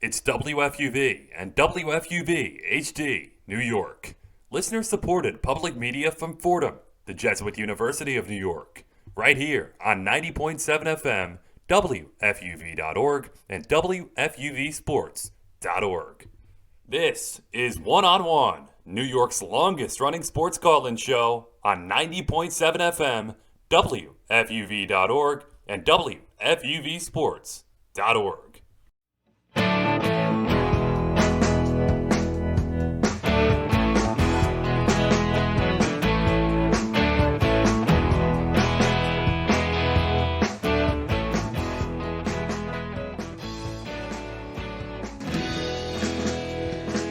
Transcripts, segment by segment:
It's WFUV and WFUV HD, New York. Listener-supported public media from Fordham, the Jesuit University of New York. Right here on 90.7 FM, WFUV.org, and WFUVSports.org. This is One on One, New York's longest-running sports call-in show on 90.7 FM, WFUV.org, and WFUVSports.org.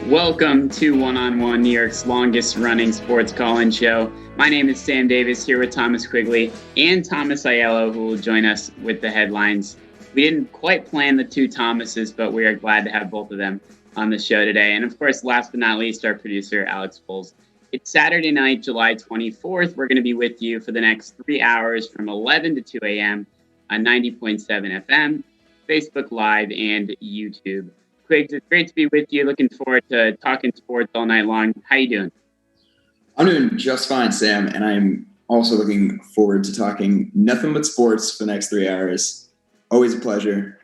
Welcome to One on One, New York's longest running sports call-in show. My name is Sam Davis, here with Thomas Quigley and Thomas Aiello, who will join us with the headlines. We didn't quite plan the two Thomases, but we are glad to have both of them on the show today. And of course, last but not least, our producer, Alex Foles. It's Saturday night, July 24th. We're going to be with you for the next 3 hours from 11 to 2 a.m. on 90.7 FM, Facebook Live, and YouTube. Quiggs, it's great to be with you. Looking forward to talking sports all night long. How you doing? I'm doing just fine, Sam, and I'm also looking forward to talking nothing but sports for the next 3 hours. Always a pleasure.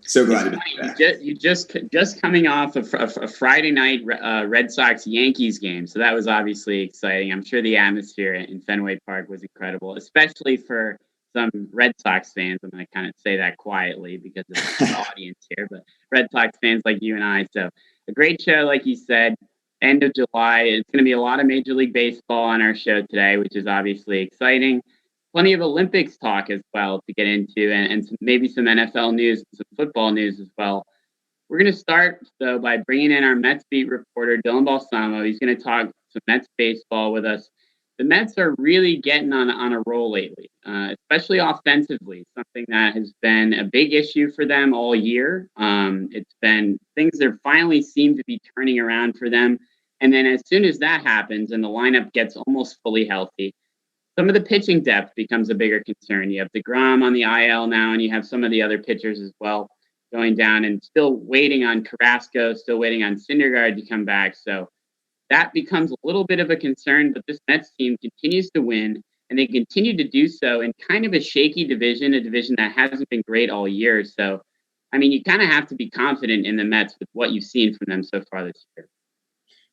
So glad to be back. You just coming off a Friday night Red Sox-Yankees game, so that was obviously exciting. I'm sure the atmosphere in Fenway Park was incredible, especially for some Red Sox fans. I'm going to kind of say that quietly because of the audience here, but Red Sox fans like you and I. So a great show, like you said, end of July. It's going to be a lot of Major League Baseball on our show today, which is obviously exciting. Plenty of Olympics talk as well to get into, and maybe some NFL news, some football news as well. We're going to start, though, by bringing in our Mets beat reporter, Dylan Balsamo. He's going to talk some Mets baseball with us. The Mets are really getting on a roll lately, especially offensively, something that has been a big issue for them all year. It's been things that finally seem to be turning around for them. And then as soon as that happens and the lineup gets almost fully healthy, some of the pitching depth becomes a bigger concern. You have DeGrom on the IL now, and you have some of the other pitchers as well going down, and still waiting on Carrasco, still waiting on Syndergaard to come back. So that becomes a little bit of a concern, but this Mets team continues to win, and they continue to do so in kind of a shaky division, a division that hasn't been great all year. So, I mean, you kind of have to be confident in the Mets with what you've seen from them so far this year.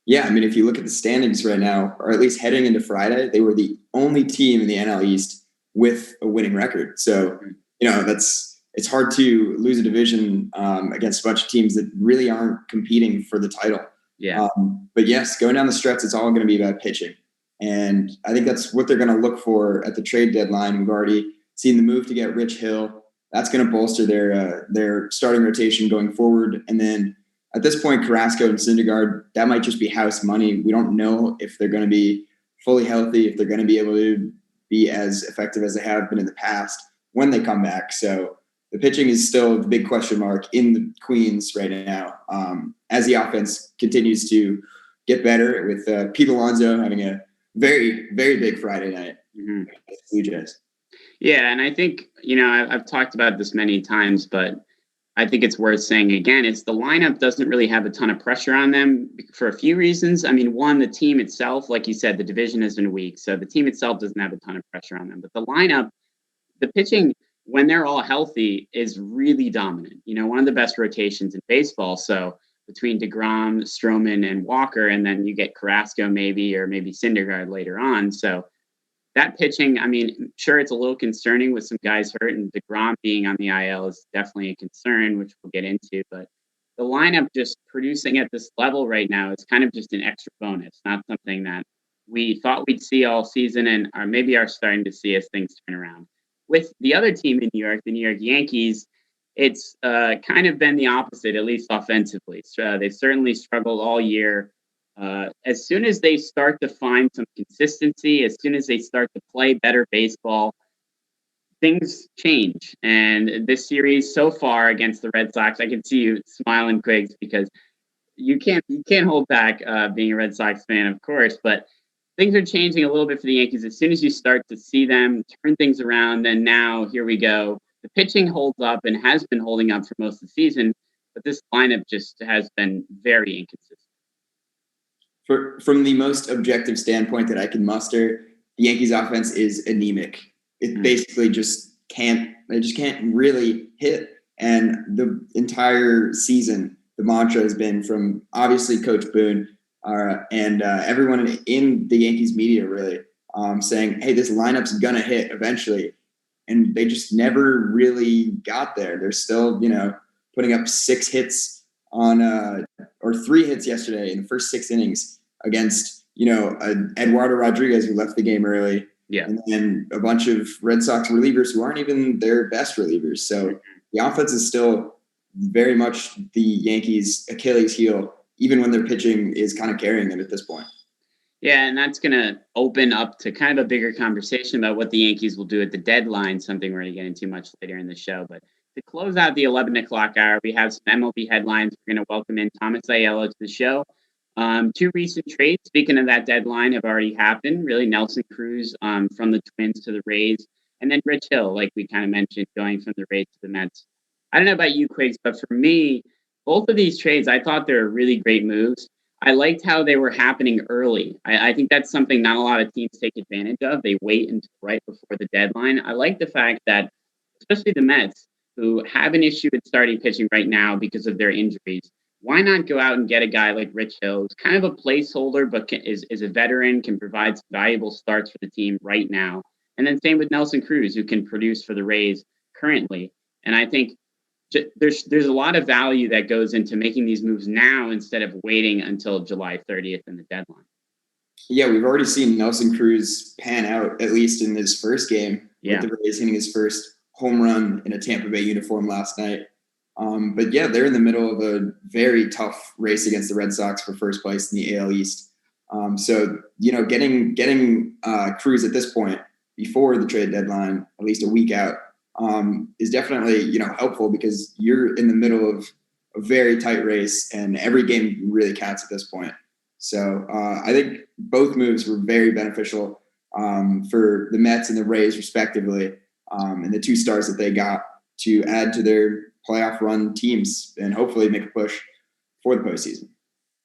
Yeah, I mean, if you look at the standings right now, or at least heading into Friday, they were the only team in the NL East with a winning record. So, it's hard to lose a division against a bunch of teams that really aren't competing for the title. Yeah. But yes, going down the stretch, it's all going to be about pitching. And I think that's what they're going to look for at the trade deadline. We've already seen the move to get Rich Hill. That's going to bolster their starting rotation going forward. And then at this point, Carrasco and Syndergaard, that might just be house money. We don't know if they're going to be fully healthy, if they're going to be able to be as effective as they have been in the past when they come back. So the pitching is still the big question mark in the Queens right now, as the offense continues to get better with Pete Alonso having a very, very big Friday night. Mm-hmm. Blue Jays. Yeah, and I think, I've talked about this many times, but I think it's worth saying again, is the lineup doesn't really have a ton of pressure on them for a few reasons. I mean, one, the team itself, like you said, the division has been weak, so the team itself doesn't have a ton of pressure on them. But the lineup, the pitching, when they're all healthy, is really dominant. One of the best rotations in baseball. So between DeGrom, Stroman, and Walker, and then you get Carrasco maybe Syndergaard later on. So that pitching, I mean, sure, it's a little concerning with some guys hurt, and DeGrom being on the IL is definitely a concern, which we'll get into. But the lineup just producing at this level right now is kind of just an extra bonus, not something that we thought we'd see all season and maybe are starting to see as things turn around. With the other team in New York, the New York Yankees, it's kind of been the opposite, at least offensively. So they've certainly struggled all year. As soon as they start to find some consistency, as soon as they start to play better baseball, things change. And this series so far against the Red Sox, I can see you smiling, Quiggs, because you can't hold back being a Red Sox fan, of course, but things are changing a little bit for the Yankees. As soon as you start to see them turn things around, then now here we go. The pitching holds up and has been holding up for most of the season. but this lineup just has been very inconsistent. From the most objective standpoint that I can muster, the Yankees offense is anemic. It basically just can't really hit. And the entire season, the mantra has been from obviously Coach Boone and everyone in the Yankees media really saying, hey, this lineup's going to hit eventually. And they just never really got there. They're still, putting up 6 hits or 3 hits yesterday in the first 6 innings against, Eduardo Rodriguez, who left the game early. Yeah. And then a bunch of Red Sox relievers who aren't even their best relievers. So the offense is still very much the Yankees' Achilles heel, even when their pitching is kind of carrying them at this point. Yeah, and that's going to open up to kind of a bigger conversation about what the Yankees will do at the deadline, something we're going to get into much later in the show. But to close out the 11 o'clock hour, we have some MLB headlines. We're going to welcome in Thomas Aiello to the show. 2 recent trades, speaking of that deadline, have already happened. Really, Nelson Cruz from the Twins to the Rays, and then Rich Hill, like we kind of mentioned, going from the Rays to the Mets. I don't know about you, Quigs, but for me, both of these trades, I thought they were really great moves. I liked how they were happening early. I think that's something not a lot of teams take advantage of. They wait until right before the deadline. I like the fact that, especially the Mets, who have an issue with starting pitching right now because of their injuries, why not go out and get a guy like Rich Hill, who's kind of a placeholder, but is a veteran, can provide some valuable starts for the team right now. And then same with Nelson Cruz, who can produce for the Rays currently. And I think there's a lot of value that goes into making these moves now instead of waiting until July 30th in the deadline. Yeah, we've already seen Nelson Cruz pan out, at least in his first game, with the Rays hitting his first home run in a Tampa Bay uniform last night. But yeah, they're in the middle of a very tough race against the Red Sox for first place in the AL East. So, getting Cruz at this point before the trade deadline, at least a week out, is definitely, helpful because you're in the middle of a very tight race and every game really counts at this point. So I think both moves were very beneficial for the Mets and the Rays respectively, and the 2 stars that they got to add to their playoff run teams and hopefully make a push for the postseason.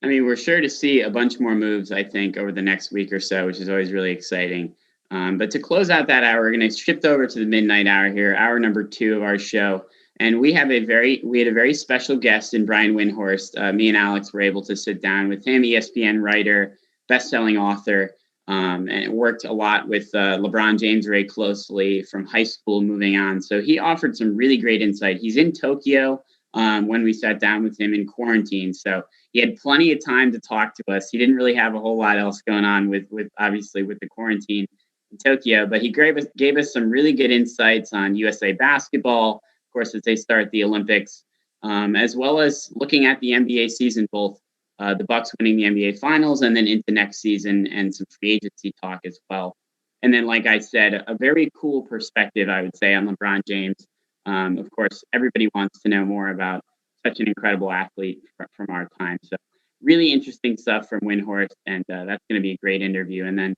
I mean, we're sure to see a bunch more moves, I think, over the next week or so, which is always really exciting. But to close out that hour, we're going to shift over to the midnight hour here, hour number 2 of our show. And we had a very special guest in Brian Windhorst. Me and Alex were able to sit down with him, ESPN writer, best-selling author, and worked a lot with LeBron James very closely from high school moving on. So he offered some really great insight. He's in Tokyo when we sat down with him in quarantine. So he had plenty of time to talk to us. He didn't really have a whole lot else going on with obviously with the quarantine in Tokyo, but he gave us some really good insights on USA basketball, of course, as they start the Olympics, as well as looking at the NBA season, both the Bucks winning the NBA Finals and then into next season and some free agency talk as well. And then, like I said, a very cool perspective, I would say, on LeBron James. Of course, everybody wants to know more about such an incredible athlete from our time. So really interesting stuff from Windhorst, and that's going to be a great interview. And then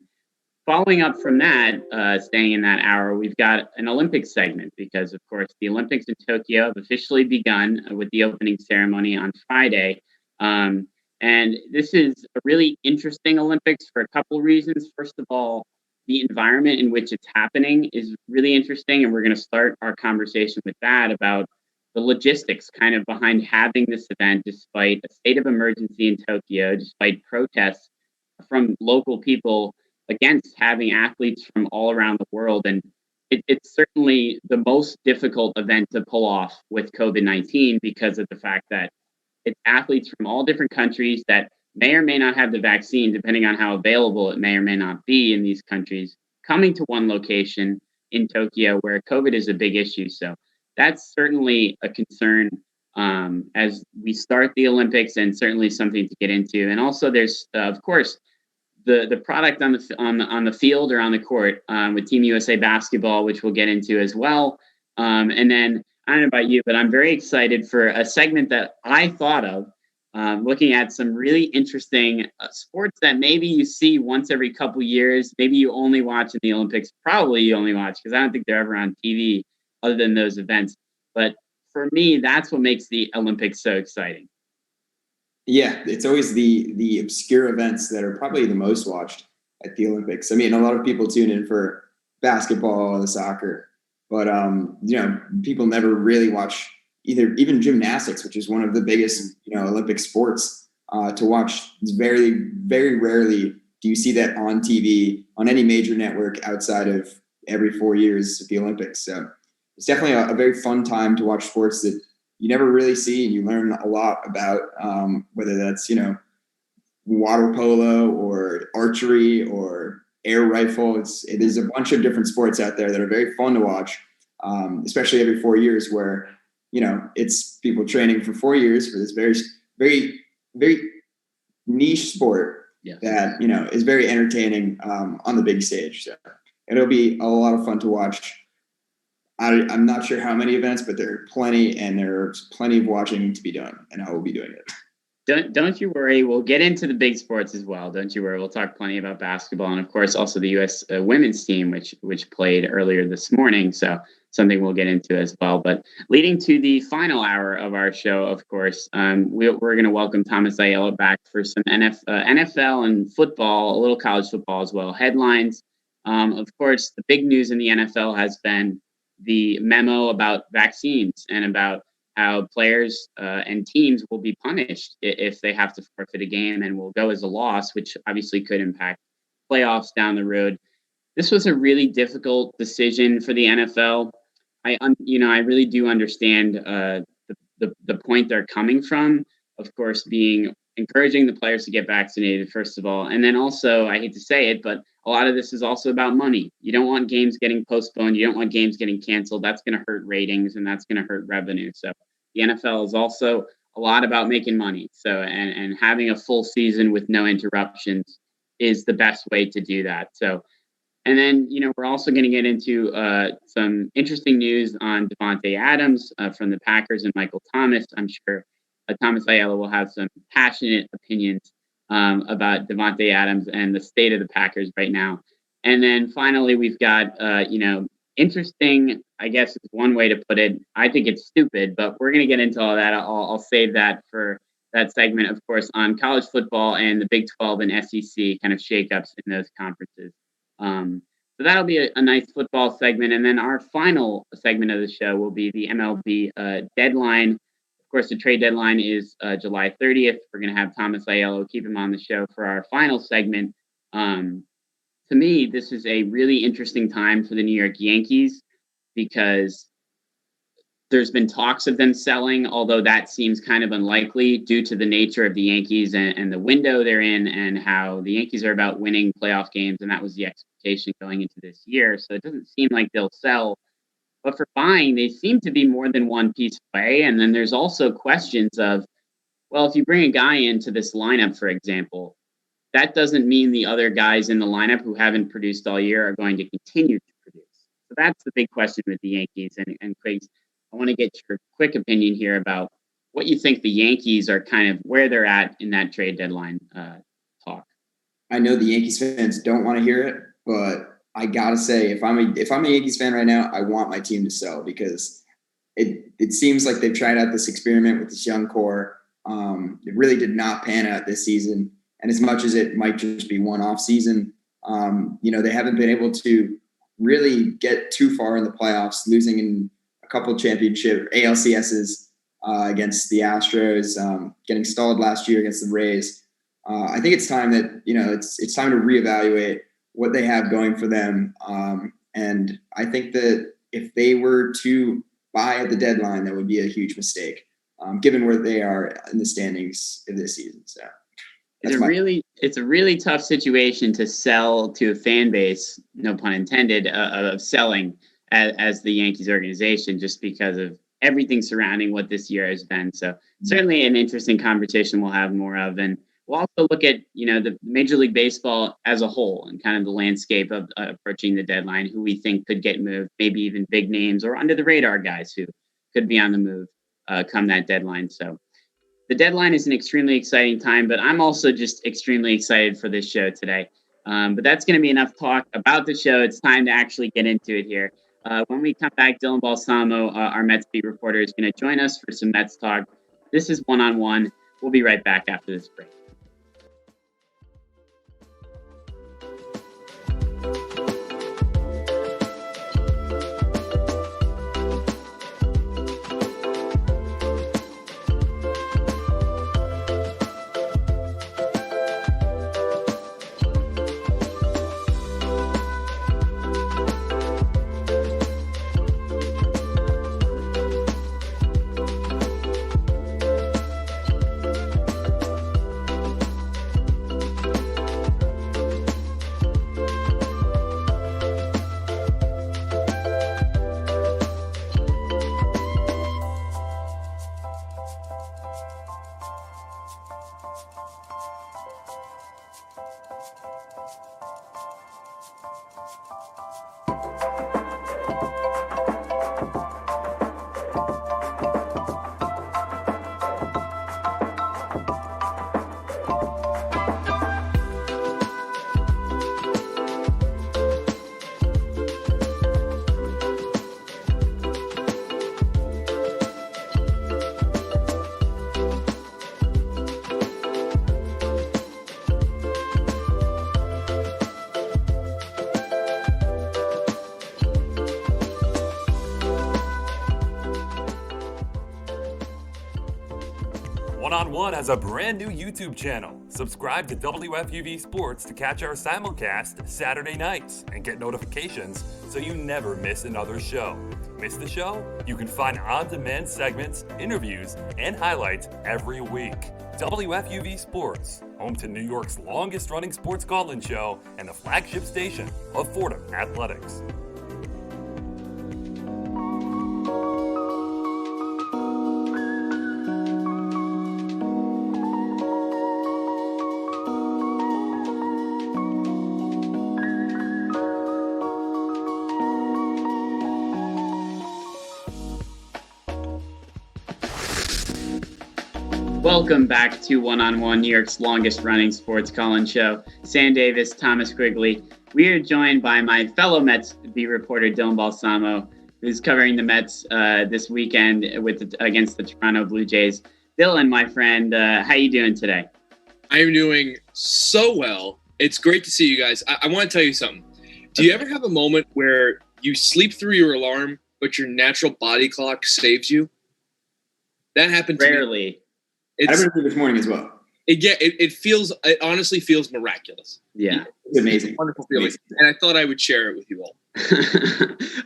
following up from that, staying in that hour, we've got an Olympics segment because, of course, the Olympics in Tokyo have officially begun with the opening ceremony on Friday. And this is a really interesting Olympics for a couple of reasons. First of all, the environment in which it's happening is really interesting. And we're going to start our conversation with that about the logistics kind of behind having this event, despite a state of emergency in Tokyo, despite protests from local people against having athletes from all around the world. And it's certainly the most difficult event to pull off with COVID-19 because of the fact that it's athletes from all different countries that may or may not have the vaccine, depending on how available it may or may not be in these countries, coming to one location in Tokyo where COVID is a big issue. So that's certainly a concern as we start the Olympics, and certainly something to get into. And also there's, of course, the product on the field or on the court with Team USA basketball, which we'll get into as well. And then I don't know about you, but I'm very excited for a segment that I thought of, looking at some really interesting sports that maybe you see once every couple years. Maybe you only watch in the Olympics. Probably you only watch because I don't think they're ever on TV other than those events. But for me, that's what makes the Olympics so exciting. Yeah, it's always the obscure events that are probably the most watched at the Olympics. I mean, a lot of people tune in for basketball and soccer, but people never really watch even gymnastics, which is one of the biggest Olympic sports to watch. It's very, very rarely do you see that on TV on any major network outside of every 4 years at the Olympics. So it's definitely a very fun time to watch sports that you never really see, and you learn a lot about whether that's water polo or archery or air rifle. There's a bunch of different sports out there that are very fun to watch, especially every 4 years, where it's people training for 4 years for this very, very, very niche sport that is very entertaining on the big stage. So it'll be a lot of fun to watch. I'm not sure how many events, but there are plenty, and there's plenty of watching to be done, and I will be doing it. Don't you worry. We'll get into the big sports as well. Don't you worry. We'll talk plenty about basketball, and of course also the U.S. Women's team, which played earlier this morning. So something we'll get into as well. But leading to the final hour of our show, of course, we're going to welcome Thomas Aiello back for some NFL and football, a little college football as well. Headlines. Of course, the big news in the NFL has been the memo about vaccines and about how players and teams will be punished if they have to forfeit a game and will go as a loss, which obviously could impact playoffs down the road. This was a really difficult decision for the NFL. I really do understand the point they're coming from, of course, being encouraging the players to get vaccinated, first of all. And then also, I hate to say it, but a lot of this is also about money. You don't want games getting postponed. You don't want games getting canceled. That's going to hurt ratings, and that's going to hurt revenue. So the NFL is also a lot about making money. So and having a full season with no interruptions is the best way to do that. So, and then, we're also going to get into some interesting news on Davante Adams from the Packers and Michael Thomas. I'm sure Thomas Aiello will have some passionate opinions about Davante Adams and the state of the Packers right now. And then finally, we've got, interesting, I guess is one way to put it. I think it's stupid, but we're going to get into all that. I'll save that for that segment, of course, on college football and the Big 12 and SEC kind of shakeups in those conferences. So that'll be a nice football segment. And then our final segment of the show will be the MLB deadline. Of course, the trade deadline is July 30th. We're going to have Thomas Aiello, keep him on the show for our final segment. To me, this is a really interesting time for the New York Yankees because there's been talks of them selling, although that seems kind of unlikely due to the nature of the Yankees and the window they're in and how the Yankees are about winning playoff games. And that was the expectation going into this year. So it doesn't seem like they'll sell. But for buying, they seem to be more than one piece away. And then there's also questions of, well, if you bring a guy into this lineup, for example, that doesn't mean the other guys in the lineup who haven't produced all year are going to continue to produce. So that's the big question with the Yankees. And Quiggs, I want to get your quick opinion here about what you think the Yankees are kind of where they're at in that trade deadline talk. I know the Yankees fans don't want to hear it, but I gotta say, if I'm a Yankees fan right now, I want my team to sell because it seems like they've tried out this experiment with this young core. It really did not pan out this season, and as much as it might just be one off season, they haven't been able to really get too far in the playoffs, losing in a couple championship ALCSs against the Astros, getting stalled last year against the Rays. I think it's time that it's time to reevaluate what they have going for them. And I think that if they were to buy at the deadline, that would be a huge mistake, given where they are in the standings of this season. So it's a really tough situation to sell to a fan base, no pun intended, of selling as the Yankees organization, just because of everything surrounding what this year has been. So certainly an interesting conversation we'll have more of. And we'll also look at, the Major League Baseball as a whole and kind of the landscape of approaching the deadline, who we think could get moved, maybe even big names or under the radar guys who could be on the move come that deadline. So the deadline is an extremely exciting time, but I'm also just extremely excited for this show today. But that's going to be enough talk about the show. It's time to actually get into it here. When we come back, Dylan Balsamo, our Mets beat reporter, is going to join us for some Mets talk. This is One on One. We'll be right back after this break. One on One has a brand new YouTube channel. Subscribe to WFUV Sports to catch our simulcast Saturday nights and get notifications so you never miss another show. Miss the show? You can find on-demand segments, interviews, and highlights every week. WFUV Sports, home to New York's longest-running sports call-in show and the flagship station of Fordham Athletics. Welcome back to One on One, New York's longest running sports call-in show. Sam Davis, Thomas Quigley. We are joined by my fellow Mets beat reporter, Dylan Balsamo, who's covering the Mets this weekend against the Toronto Blue Jays. Dylan, my friend, how you doing today? I am doing so well. It's great to see you guys. I want to tell you something. Do you ever have a moment where you sleep through your alarm, but your natural body clock saves you? That happened to me. Rarely. I remember this morning as well. It honestly feels miraculous. Yeah. It's amazing. Wonderful feeling. And I thought I would share it with you all.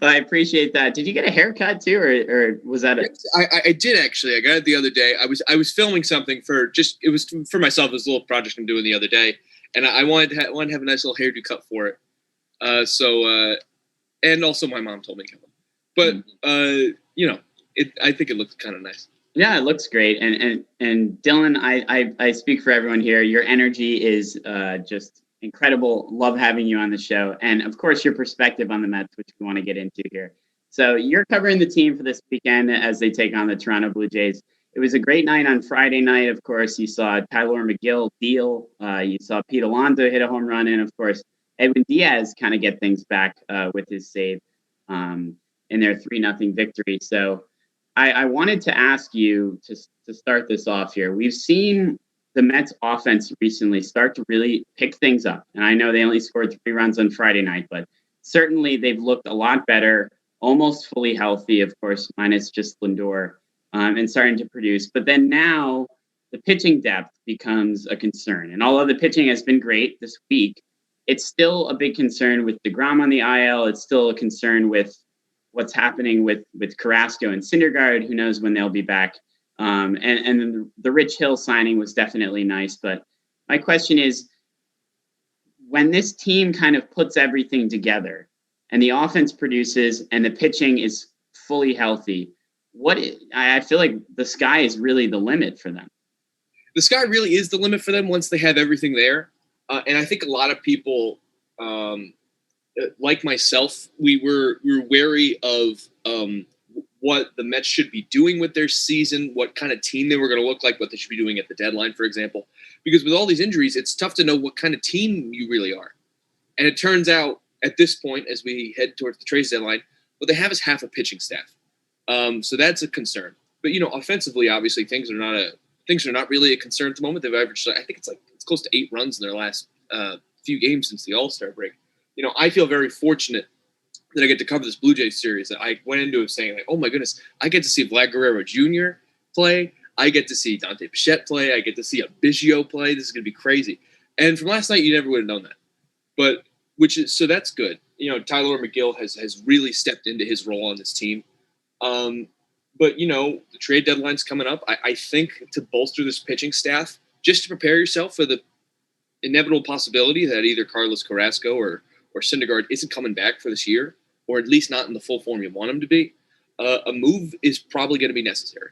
Well, I appreciate that. Did you get a haircut too, or was that I did actually. I got it the other day. I was filming something it was for myself. It was a little project I'm doing the other day, and I wanted to have a nice little hairdo cut for it. And also my mom told me to come. But I think it looks kind of nice. Yeah, it looks great. And Dylan, I speak for everyone here. Your energy is just incredible. Love having you on the show. And of course, your perspective on the Mets, which we want to get into here. So you're covering the team for this weekend as they take on the Toronto Blue Jays. It was a great night on Friday night. Of course, you saw Tyler McGill deal. You saw Pete Alonso hit a home run. And of course, Edwin Diaz kind of get things back with his save in their 3-0 victory. So I wanted to ask you to start this off here. We've seen the Mets offense recently start to really pick things up. And I know they only scored 3 runs on Friday night, but certainly they've looked a lot better, almost fully healthy, of course, minus just Lindor, and starting to produce. But then now the pitching depth becomes a concern. And although the pitching has been great this week, it's still a big concern with DeGrom on the IL. It's still a concern with what's happening with Carrasco and Syndergaard. Who knows when they'll be back. And the Rich Hill signing was definitely nice. But my question is, when this team kind of puts everything together and the offense produces and the pitching is fully healthy, I feel like the sky is really the limit for them. The sky really is the limit for them once they have everything there. And I think a lot of people, like myself, we were wary of what the Mets should be doing with their season, what kind of team they were going to look like, what they should be doing at the deadline, for example. Because with all these injuries, it's tough to know what kind of team you really are. And it turns out at this point, as we head towards the trade deadline, what they have is half a pitching staff. So that's a concern. But offensively, obviously, things are not really a concern at the moment. They've averaged, I think it's close to 8 runs in their last few games since the All-Star break. I feel very fortunate that I get to cover this Blue Jays series. I went into it saying, like, oh my goodness, I get to see Vlad Guerrero Jr. play. I get to see Dante Bichette play. I get to see a Biggio play. This is going to be crazy. And from last night, you never would have known that. But so that's good. Tyler McGill has really stepped into his role on this team. But the trade deadline's coming up. I think to bolster this pitching staff, just to prepare yourself for the inevitable possibility that either Carlos Carrasco or Syndergaard isn't coming back for this year, or at least not in the full form you want him to be, a move is probably going to be necessary.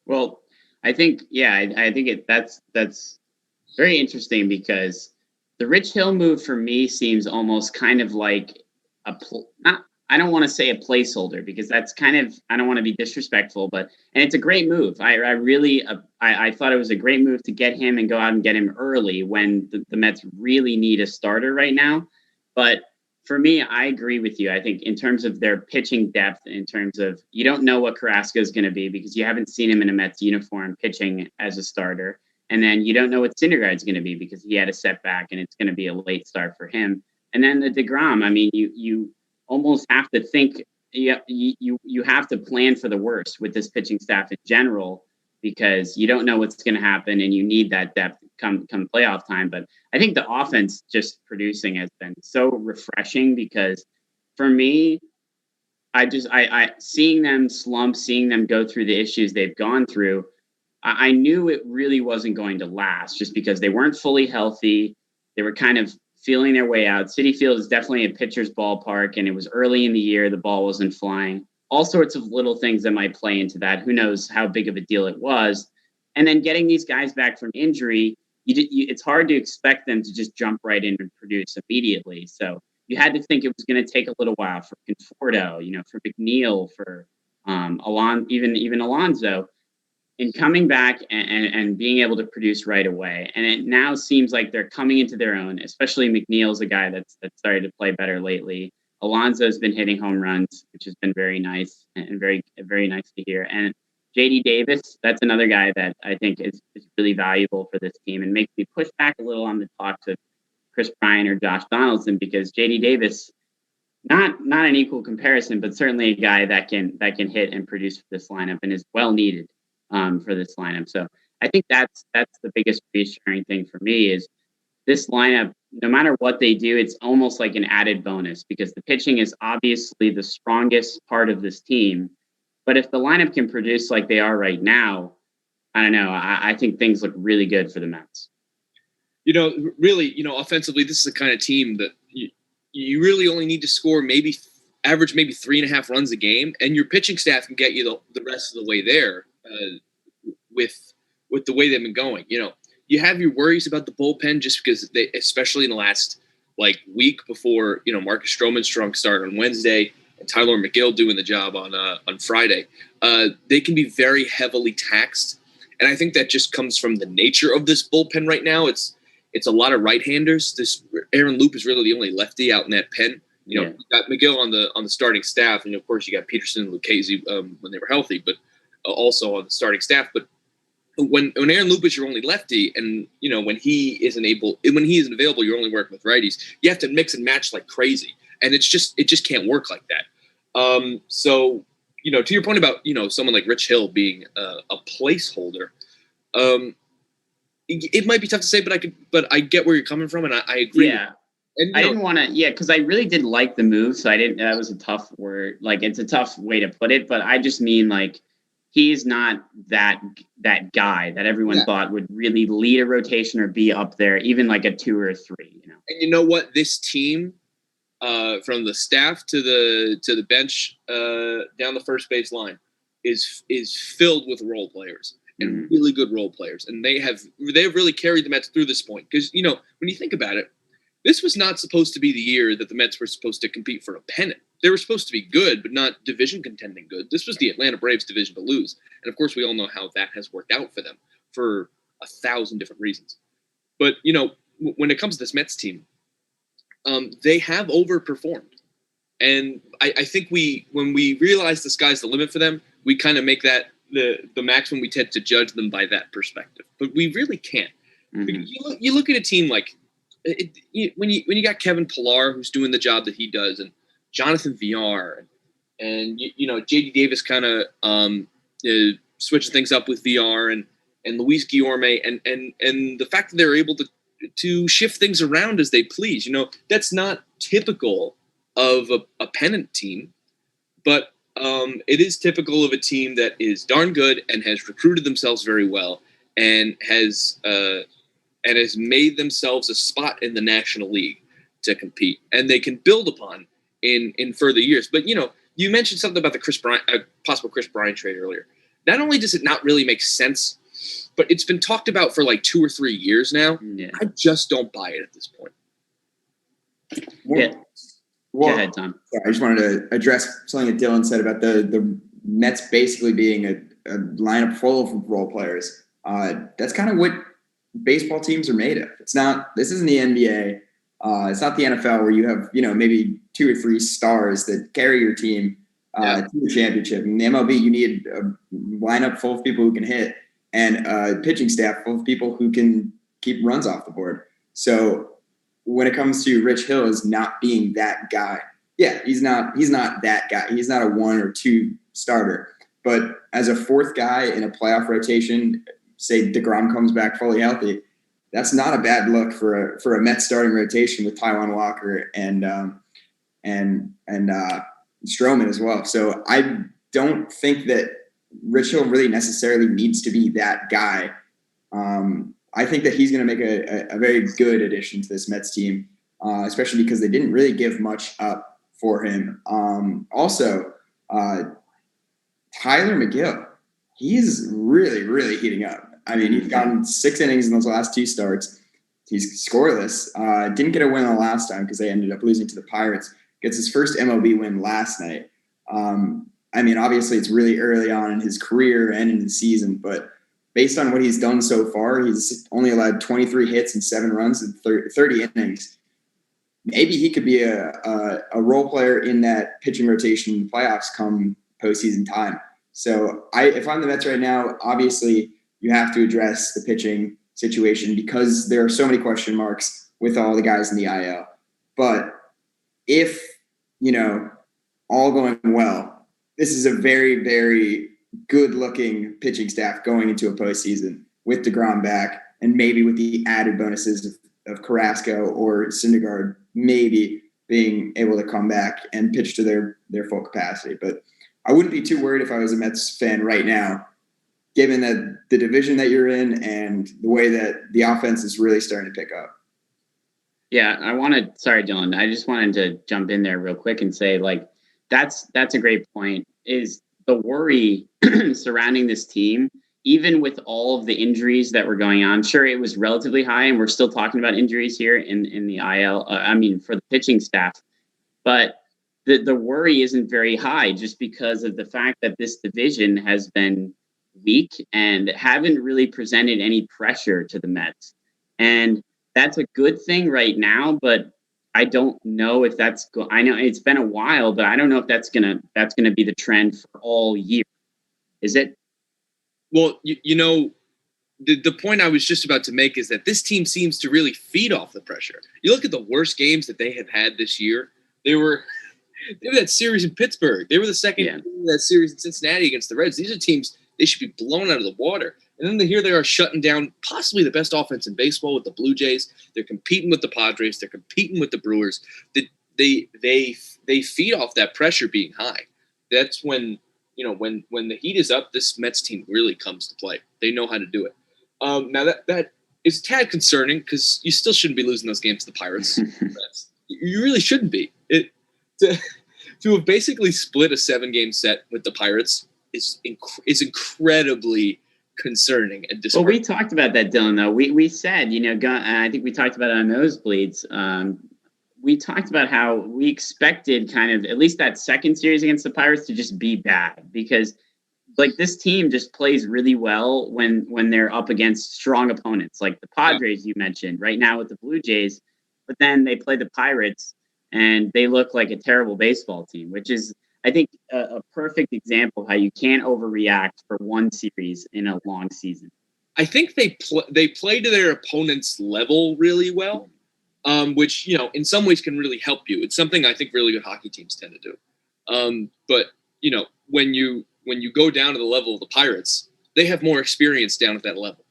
Well, I think, I think that's very interesting, because the Rich Hill move for me seems almost kind of like I don't want to say a placeholder, because that's kind of, I don't want to be disrespectful, and it's a great move. I really thought it was a great move to get him and go out and get him early when the Mets really need a starter right now. But for me, I agree with you. I think in terms of their pitching depth, in terms of, you don't know what Carrasco is going to be because you haven't seen him in a Mets uniform pitching as a starter. And then you don't know what Syndergaard is going to be because he had a setback and it's going to be a late start for him. And then the DeGrom, I mean, you almost have to think, you have to plan for the worst with this pitching staff in general, because you don't know what's going to happen and you need that depth come playoff time. But I think the offense just producing has been so refreshing, because for me, I seeing them slump, seeing them go through the issues they've gone through, I knew it really wasn't going to last, just because they weren't fully healthy. They were kind of feeling their way out. Citi Field is definitely a pitcher's ballpark, and it was early in the year. The ball wasn't flying. All sorts of little things that might play into that. Who knows how big of a deal it was. And then getting these guys back from injury, it's hard to expect them to just jump right in and produce immediately. So you had to think it was going to take a little while for Conforto, for McNeil, for even Alonso, in coming back and being able to produce right away. And it now seems like they're coming into their own, especially McNeil's a guy that's started to play better lately. Alonso's been hitting home runs, which has been very nice and very, very nice to hear. And JD Davis, that's another guy that I think is really valuable for this team, and makes me push back a little on the talks of Chris Bryant or Josh Donaldson, because JD Davis, not an equal comparison, but certainly a guy that can hit and produce for this lineup and is well needed for this lineup. So I think that's the biggest reassuring thing for me, is this lineup, no matter what they do, it's almost like an added bonus, because the pitching is obviously the strongest part of this team. But if the lineup can produce like they are right now, I don't know. I think things look really good for the Mets. Really, offensively, this is the kind of team that you really only need to score average maybe 3.5 runs a game, and your pitching staff can get you the rest of the way there with the way they've been going. You have your worries about the bullpen, just because they, especially in the last week before, Marcus Stroman's strong start on Wednesday and Tyler McGill doing the job on Friday, they can be very heavily taxed. And I think that just comes from the nature of this bullpen right now. It's a lot of right-handers. This Aaron Loop is really the only lefty out in that pen. You got McGill on the starting staff, and of course you got Peterson and Lucchesi when they were healthy, but also on the starting staff. But when Aaron Loop is your only lefty, and when he isn't available, you're only working with righties. You have to mix and match like crazy, and it just can't work like that. So to your point about someone like Rich Hill being a placeholder, it might be tough to say, but I get where you're coming from, and I agree. Yeah. And, I didn't want to, because I really did like the move, so that was a tough word. It's a tough way to put it, but I just mean he's not that guy that everyone thought would really lead a rotation or be up there, even like a 2 or 3. And you know what? This team, from the staff to the bench down the first base line, is filled with role players and really good role players, and they've really carried the Mets through this point. Because when you think about it, this was not supposed to be the year that the Mets were supposed to compete for a pennant. They were supposed to be good, but not division contending good. This was the Atlanta Braves division to lose. And of course, we all know how that has worked out for them for 1,000 different reasons. But, when it comes to this Mets team, they have overperformed. And I think when we realize the sky's the limit for them, we kind of make that the maximum. We tend to judge them by that perspective, but we really can't. Mm-hmm. You look at a team like when you got Kevin Pillar, who's doing the job that he does, and Jonathan VR, and JD Davis kind of switching things up with VR, and Luis Guillorme, and the fact that they're able to shift things around as they please. That's not typical of a pennant team, but it is typical of a team that is darn good and has recruited themselves very well and has made themselves a spot in the National League to compete, and they can build upon in further years. But you mentioned something about the possible Chris Bryant trade earlier. Not only does it not really make sense, but it's been talked about for like 2 or 3 years now. Yeah. I just don't buy it at this point. Yeah. Well, go ahead, Tom. I just wanted to address something that Dylan said about the Mets basically being a lineup full of role players. That's kind of what baseball teams are made of. This isn't the NBA. It's not the NFL where you have, maybe 2 or 3 stars that carry your team to the championship. In the MLB, you need a lineup full of people who can hit and a pitching staff full of people who can keep runs off the board. So when it comes to Rich Hill as not being that guy, he's not that guy. He's not a 1 or 2 starter. But as a 4th guy in a playoff rotation, say DeGrom comes back fully healthy, that's not a bad look for a Mets starting rotation with Taijuan Walker and Stroman as well. So I don't think that Rich Hill really necessarily needs to be that guy. I think that he's going to make a very good addition to this Mets team, especially because they didn't really give much up for him. Also, Tyler McGill, he's really, really heating up. I mean, he's gotten 6 innings in those last 2 starts. He's scoreless. Didn't get a win the last time because they ended up losing to the Pirates. Gets his first MLB win last night. I mean, obviously it's really early on in his career and in the season, but based on what he's done so far, he's only allowed 23 hits and 7 runs in 30 innings. Maybe he could be a role player in that pitching rotation in the playoffs come postseason time. So if I'm the Mets right now, obviously you have to address the pitching situation because there are so many question marks with all the guys in the IL. But if, all going well, this is a very, very good-looking pitching staff going into a postseason with DeGrom back and maybe with the added bonuses of Carrasco or Syndergaard maybe being able to come back and pitch to their full capacity. But I wouldn't be too worried if I was a Mets fan right now, given that the division that you're in and the way that the offense is really starting to pick up. Yeah, sorry, Dylan. I just wanted to jump in there real quick and say, that's a great point, is the worry surrounding this team, even with all of the injuries that were going on. Sure, it was relatively high, and we're still talking about injuries here in the IL, for the pitching staff. But the worry isn't very high just because of the fact that this division has been weak and haven't really presented any pressure to the Mets. And that's a good thing right now, but I don't know if that's I know it's been a while, but I don't know if that's gonna be the trend for all year. Is it? Well, the point I was just about to make is that this team seems to really feed off the pressure. You look at the worst games that they have had this year. They were that series in Pittsburgh. They were the second in that series in Cincinnati against the Reds. These are teams they should be blown out of the water. And then here they are shutting down possibly the best offense in baseball with the Blue Jays. They're competing with the Padres. They're competing with the Brewers. They feed off that pressure being high. That's when when the heat is up, this Mets team really comes to play. They know how to do it. Now that is a tad concerning because you still shouldn't be losing those games to the Pirates. You really shouldn't be. To have basically split a 7-game set with the Pirates is incredibly concerning and disheartening. Well, we talked about that, Dylan, though. We said, I think we talked about it on Nosebleeds. We talked about how we expected kind of at least that second series against the Pirates to just be bad because this team just plays really well when they're up against strong opponents like the Padres you mentioned. Right now with the Blue Jays, but then they play the Pirates and they look like a terrible baseball team, which is, I think, a perfect example of how you can't overreact for one series in a long season. I think they play to their opponent's level really well, which, in some ways can really help you. It's something I think really good hockey teams tend to do. But when you go down to the level of the Pirates, they have more experience down at that level.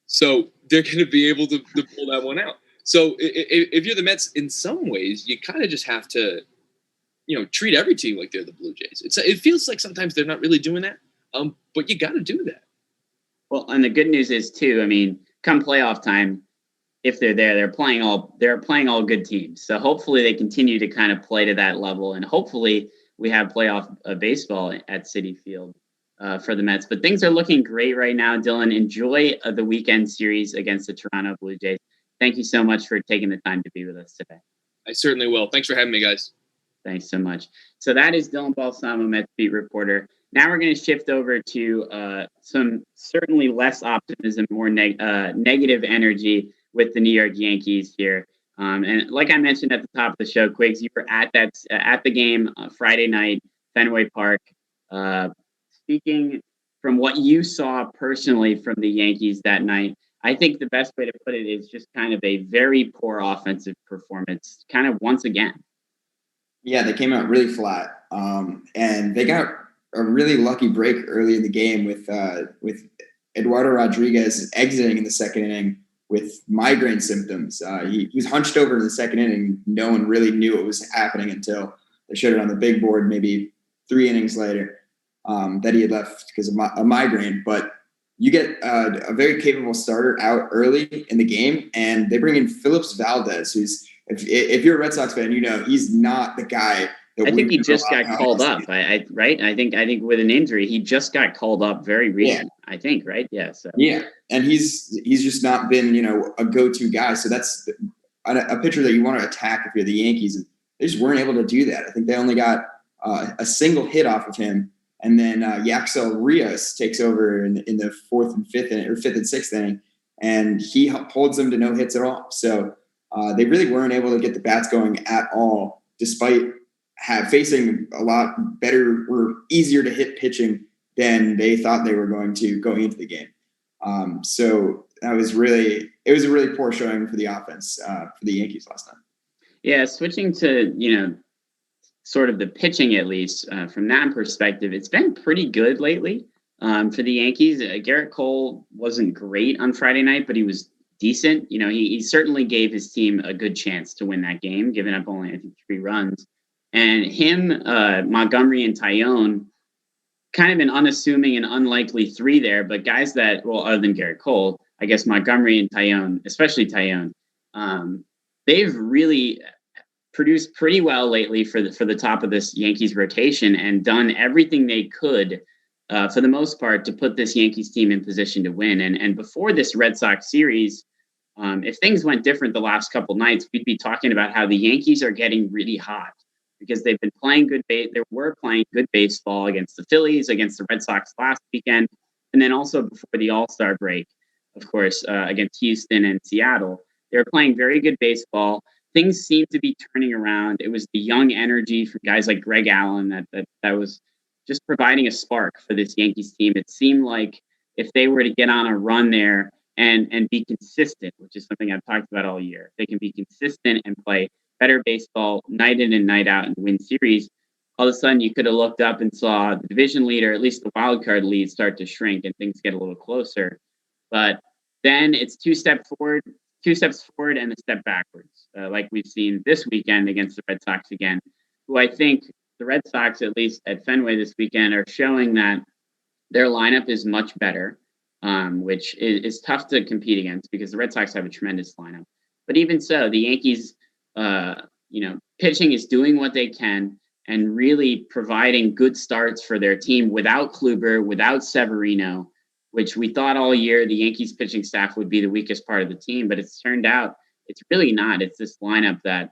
So they're going to be able to pull that one out. So if you're the Mets, in some ways, you kind of just have to, treat every team like they're the Blue Jays. It feels like sometimes they're not really doing that, but you got to do that. Well, and the good news is too, I mean, come playoff time, if they're there, they're playing all good teams. So hopefully they continue to kind of play to that level, and hopefully we have playoff baseball at Citi Field for the Mets. But things are looking great right now, Dylan. Enjoy the weekend series against the Toronto Blue Jays. Thank you so much for taking the time to be with us today. I certainly will. Thanks for having me, guys. Thanks so much. So that is Dylan Balsamo, Mets beat reporter. Now we're going to shift over to some certainly less optimism, more negative energy with the New York Yankees here. And like I mentioned at the top of the show, Quiggs, you were at the game Friday night, Fenway Park. Speaking from what you saw personally from the Yankees that night, I think the best way to put it is just kind of a very poor offensive performance, kind of once again. Yeah, they came out really flat, and they got a really lucky break early in the game with Eduardo Rodriguez exiting in the second inning with migraine symptoms. He was hunched over in the second inning. No one really knew what was happening until they showed it on the big board maybe 3 innings later that he had left because of a migraine. But you get a very capable starter out early in the game, and they bring in Phillips Valdez, who's, if you're a Red Sox fan, he's not the guy. I think he just got called up. Right? I think with an injury, he just got called up very recently. Yeah. I think, right? Yeah. So. Yeah, and he's just not been a go-to guy. So that's a pitcher that you want to attack if you're the Yankees. And they just weren't able to do that. I think they only got a single hit off of him, and then Yaxel Rios takes over in the fourth and fifth and sixth inning, and he holds them to no hits at all. So they really weren't able to get the bats going at all, despite facing a lot better or easier to hit pitching than they thought they were going into the game. So it was a really poor showing for the offense for the Yankees last night. Yeah, switching to sort of the pitching, at least from that perspective, it's been pretty good lately for the Yankees. Garrett Cole wasn't great on Friday night, but he was decent. He certainly gave his team a good chance to win that game, giving up only, I think, 3 runs. And him, Montgomery, and Taillon, kind of an unassuming and unlikely 3 there, but guys that, well, other than Garrett Cole, I guess Montgomery and Taillon, especially Taillon, they've really produced pretty well lately for the top of this Yankees rotation, and done everything they could for the most part to put this Yankees team in position to win. And before this Red Sox series, if things went different the last couple nights, we'd be talking about how the Yankees are getting really hot, because they've been playing they were playing good baseball against the Phillies, against the Red Sox last weekend, and then also before the All-Star break, of course, against Houston and Seattle. They were playing very good baseball. Things seemed to be turning around. It was the young energy from guys like Greg Allen that was just providing a spark for this Yankees team. It seemed like if they were to get on a run there and be consistent, which is something I've talked about all year, if they can be consistent and play better baseball night in and night out and win series, all of a sudden you could have looked up and saw the division lead, or at least the wild card lead, start to shrink and things get a little closer. But then it's 2 steps forward and a step backwards, like we've seen this weekend against the Red Sox again, who I think the Red Sox, at least at Fenway this weekend, are showing that their lineup is much better, which is tough to compete against because the Red Sox have a tremendous lineup. But even so, the Yankees, pitching is doing what they can and really providing good starts for their team without Kluber, without Severino, which we thought all year the Yankees pitching staff would be the weakest part of the team, but it's turned out it's really not. It's this lineup that,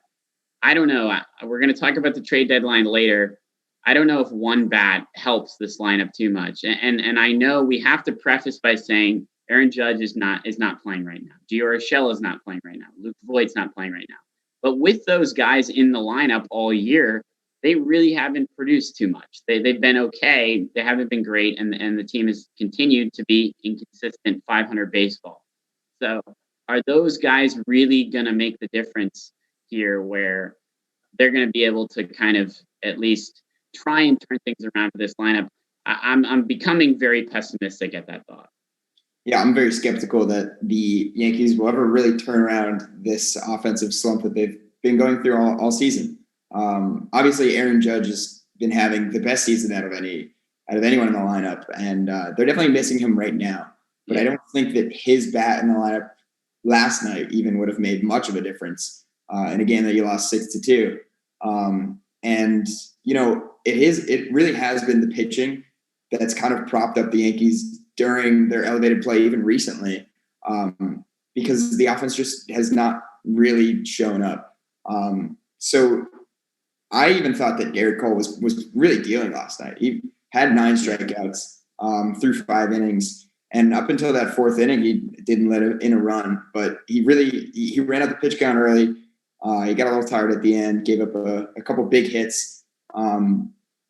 I don't know. We're going to talk about the trade deadline later. I don't know if one bat helps this lineup too much. And I know we have to preface by saying Aaron Judge is not playing right now. Gio Urshela is not playing right now. Luke Voigt's not playing right now. But with those guys in the lineup all year, they really haven't produced too much. They've been okay. They haven't been great, and the team has continued to be inconsistent 500 baseball. So are those guys really going to make the difference here where they're going to be able to kind of at least try and turn things around for this lineup? I'm becoming very pessimistic at that thought. Yeah, I'm very skeptical that the Yankees will ever really turn around this offensive slump that they've been going through all season. Obviously, Aaron Judge has been having the best season out of anyone in the lineup, and they're definitely missing him right now. But I don't think that his bat in the lineup last night even would have made much of a difference in a game that you lost 6-2. And it really has been the pitching that's kind of propped up the Yankees during their elevated play, even recently, because the offense just has not really shown up. So I even thought that Garrett Cole was really dealing last night. He had 9 strikeouts through 5 innings. And up until that 4th inning, he didn't let in a run. But he ran out the pitch count early. He got a little tired at the end, gave up a couple big hits.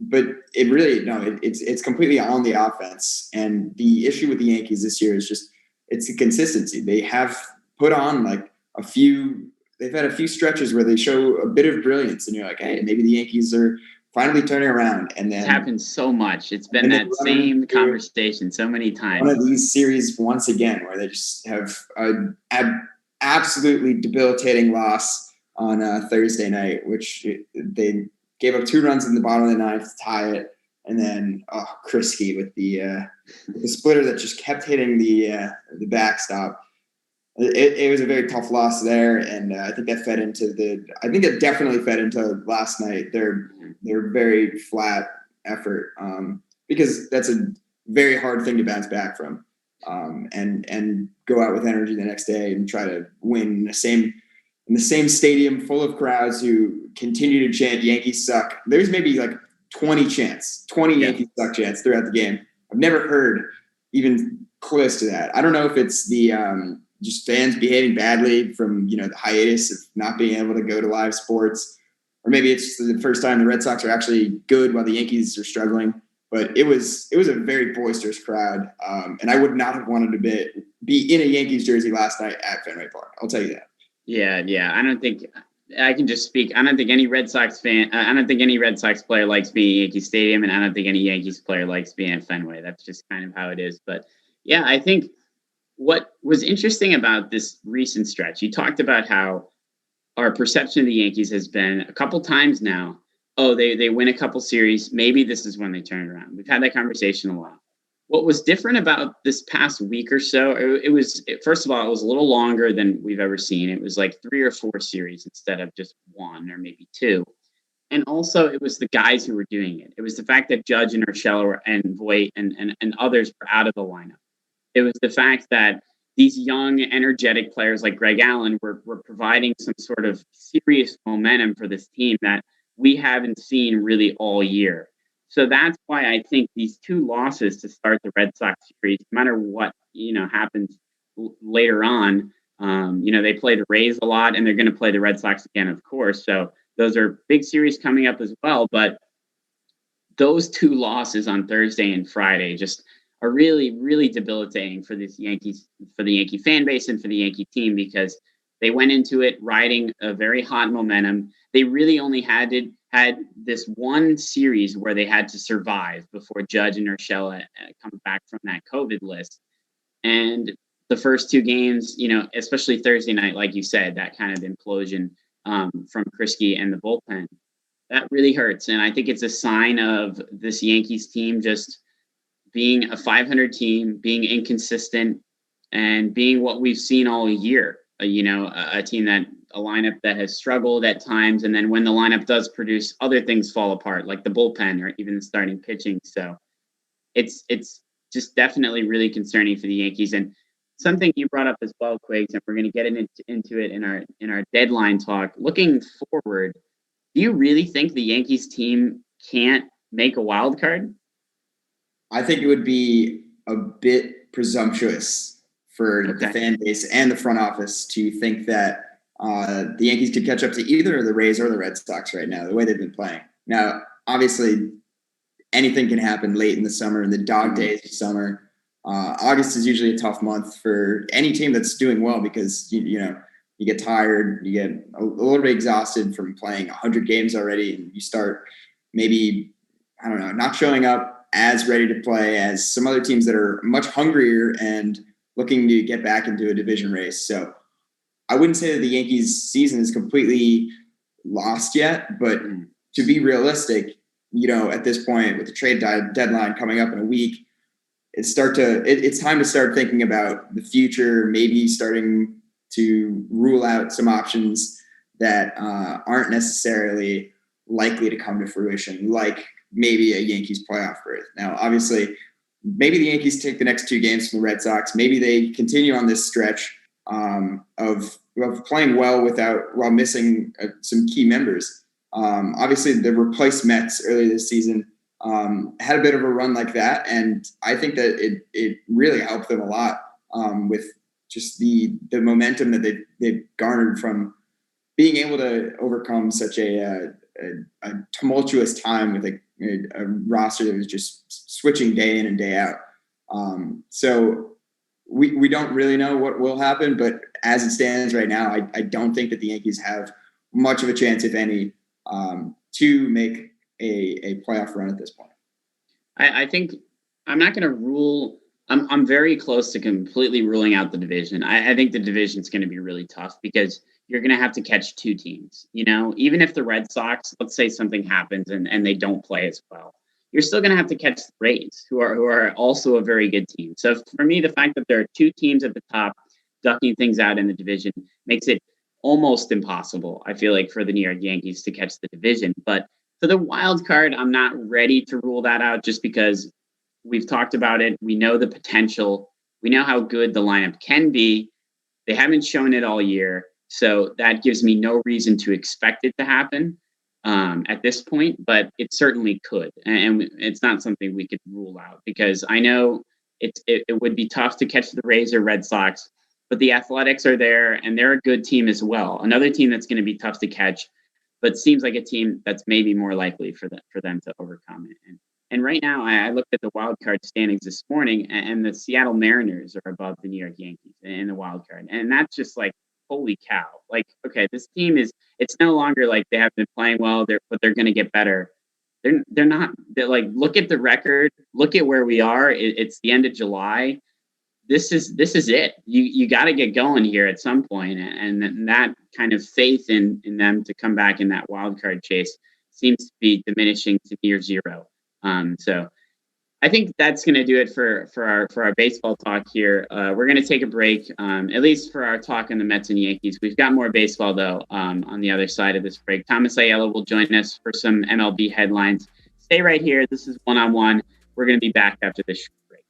But it's completely on the offense. And the issue with the Yankees this year is just it's the consistency. They have put on they've had a few stretches where they show a bit of brilliance, and you're like, hey, maybe the Yankees are finally turning around. And then it happens so much. It's been that same conversation so many times. One of these series once again where they just have an absolutely debilitating loss on Thursday night, which they gave up 2 runs in the bottom of the 9th to tie it. And then Krisky with the splitter that just kept hitting the backstop. It was a very tough loss there, and I think that definitely fed into last night. Their very flat effort, because that's a very hard thing to bounce back from, and go out with energy the next day and try to win in the same stadium full of crowds who continue to chant "Yankees suck." There's maybe like 20 Yankees suck chants throughout the game. I've never heard even close to that. I don't know if it's the just fans behaving badly from the hiatus of not being able to go to live sports, or maybe it's the first time the Red Sox are actually good while the Yankees are struggling. But it was a very boisterous crowd, and I would not have wanted to be in a Yankees jersey last night at Fenway Park. I'll tell you that. Yeah. I don't think I can just speak. I don't think any Red Sox fan. I don't think any Red Sox player likes being at Yankee Stadium, and I don't think any Yankees player likes being at Fenway. That's just kind of how it is. But yeah, I think what was interesting about this recent stretch, you talked about how our perception of the Yankees has been a couple times now. Oh, they win a couple series. Maybe this is when they turn it around. We've had that conversation a lot. What was different about this past week or so, first of all, it was a little longer than we've ever seen. It was like 3 or 4 series instead of just 1 or maybe 2. And also it was the guys who were doing it. It was the fact that Judge and Urshela and Voit and others were out of the lineup. It was the fact that these young, energetic players like Greg Allen were providing some sort of serious momentum for this team that we haven't seen really all year. So that's why I think these 2 losses to start the Red Sox series, no matter what happens later on, they play the Rays a lot, and they're going to play the Red Sox again, of course. So those are big series coming up as well. But those 2 losses on Thursday and Friday just are really, really debilitating for this Yankees, for the Yankee fan base and for the Yankee team, because they went into it riding a very hot momentum. They really only had this one series where they had to survive before Judge and Urshela come back from that COVID list. And the first 2 games, especially Thursday night, like you said, that kind of implosion from Krisky and the bullpen, that really hurts. And I think it's a sign of this Yankees team just being a 500 team, being inconsistent, and being what we've seen all year. A team a lineup that has struggled at times, and then when the lineup does produce, other things fall apart, like the bullpen or even the starting pitching. So it's just definitely really concerning for the Yankees. And something you brought up as well, Quigs, and we're going to get into it in our deadline talk. Looking forward, do you really think the Yankees team can't make a wild card? I think it would be a bit presumptuous for the fan base and the front office to think that the Yankees could catch up to either the Rays or the Red Sox right now, the way they've been playing. Now, obviously, anything can happen late in the summer, in the dog days of summer. August is usually a tough month for any team that's doing well because, you get tired, you get a little bit exhausted from playing 100 games already, and you start maybe, not showing up as ready to play as some other teams that are much hungrier and looking to get back into a division race. So I wouldn't say that the Yankees season is completely lost yet, but to be realistic, at this point with the trade deadline coming up in a week, it's time to start thinking about the future, maybe starting to rule out some options that aren't necessarily likely to come to fruition, like maybe a Yankees playoff berth. Now, obviously, maybe the Yankees take the next 2 games from the Red Sox. Maybe they continue on this stretch of playing well while missing some key members. Obviously, the replaced Mets earlier this season had a bit of a run like that, and I think that it really helped them a lot with just the momentum that they've garnered from being able to overcome such a tumultuous time with a roster that was just switching day in and day out. So we don't really know what will happen, but as it stands right now, I don't think that the Yankees have much of a chance, if any, to make a playoff run at this point. I think I'm not going to rule. I'm very close to completely ruling out the division. I think the division is going to be really tough because you're going to have to catch 2 teams. Even if the Red Sox, let's say something happens and they don't play as well, you're still going to have to catch the Rays, who are also a very good team. So for me, the fact that there are 2 teams at the top ducking things out in the division makes it almost impossible, I feel like, for the New York Yankees to catch the division. But for the wild card, I'm not ready to rule that out just because we've talked about it. We know the potential. We know how good the lineup can be. They haven't shown it all year. So that gives me no reason to expect it to happen at this point, but it certainly could. And it's not something we could rule out because I know it would be tough to catch the Rays or Red Sox, but the Athletics are there and they're a good team as well. Another team that's going to be tough to catch, but seems like a team that's maybe more likely for them to overcome it. And right now, I looked at the wild card standings this morning, and the Seattle Mariners are above the New York Yankees in the wild card. And that's just like, holy cow. Like, okay, this team it's no longer like they have been playing well, but they're going to get better. They're not. They're like, look at the record. Look at where we are. It's the end of July. This is it. You got to get going here at some point. And that kind of faith in them to come back in that wild card chase seems to be diminishing to near zero. So I think that's going to do it for our baseball talk here. We're going to take a break, at least for our talk on the Mets and Yankees. We've got more baseball, though, on the other side of this break. Thomas Aiello will join us for some MLB headlines. Stay right here. This is One-on-One. We're going to be back after this short break.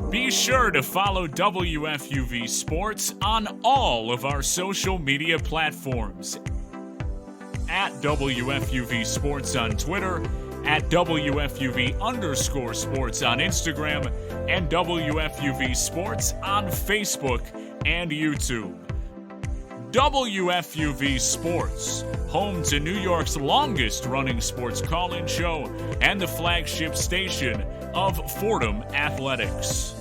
Be sure to follow WFUV Sports on all of our social media platforms. At WFUV Sports on Twitter, at WFUV_sports on Instagram, and WFUV Sports on Facebook and YouTube. WFUV Sports, home to New York's longest-running sports call-in show and the flagship station of Fordham Athletics.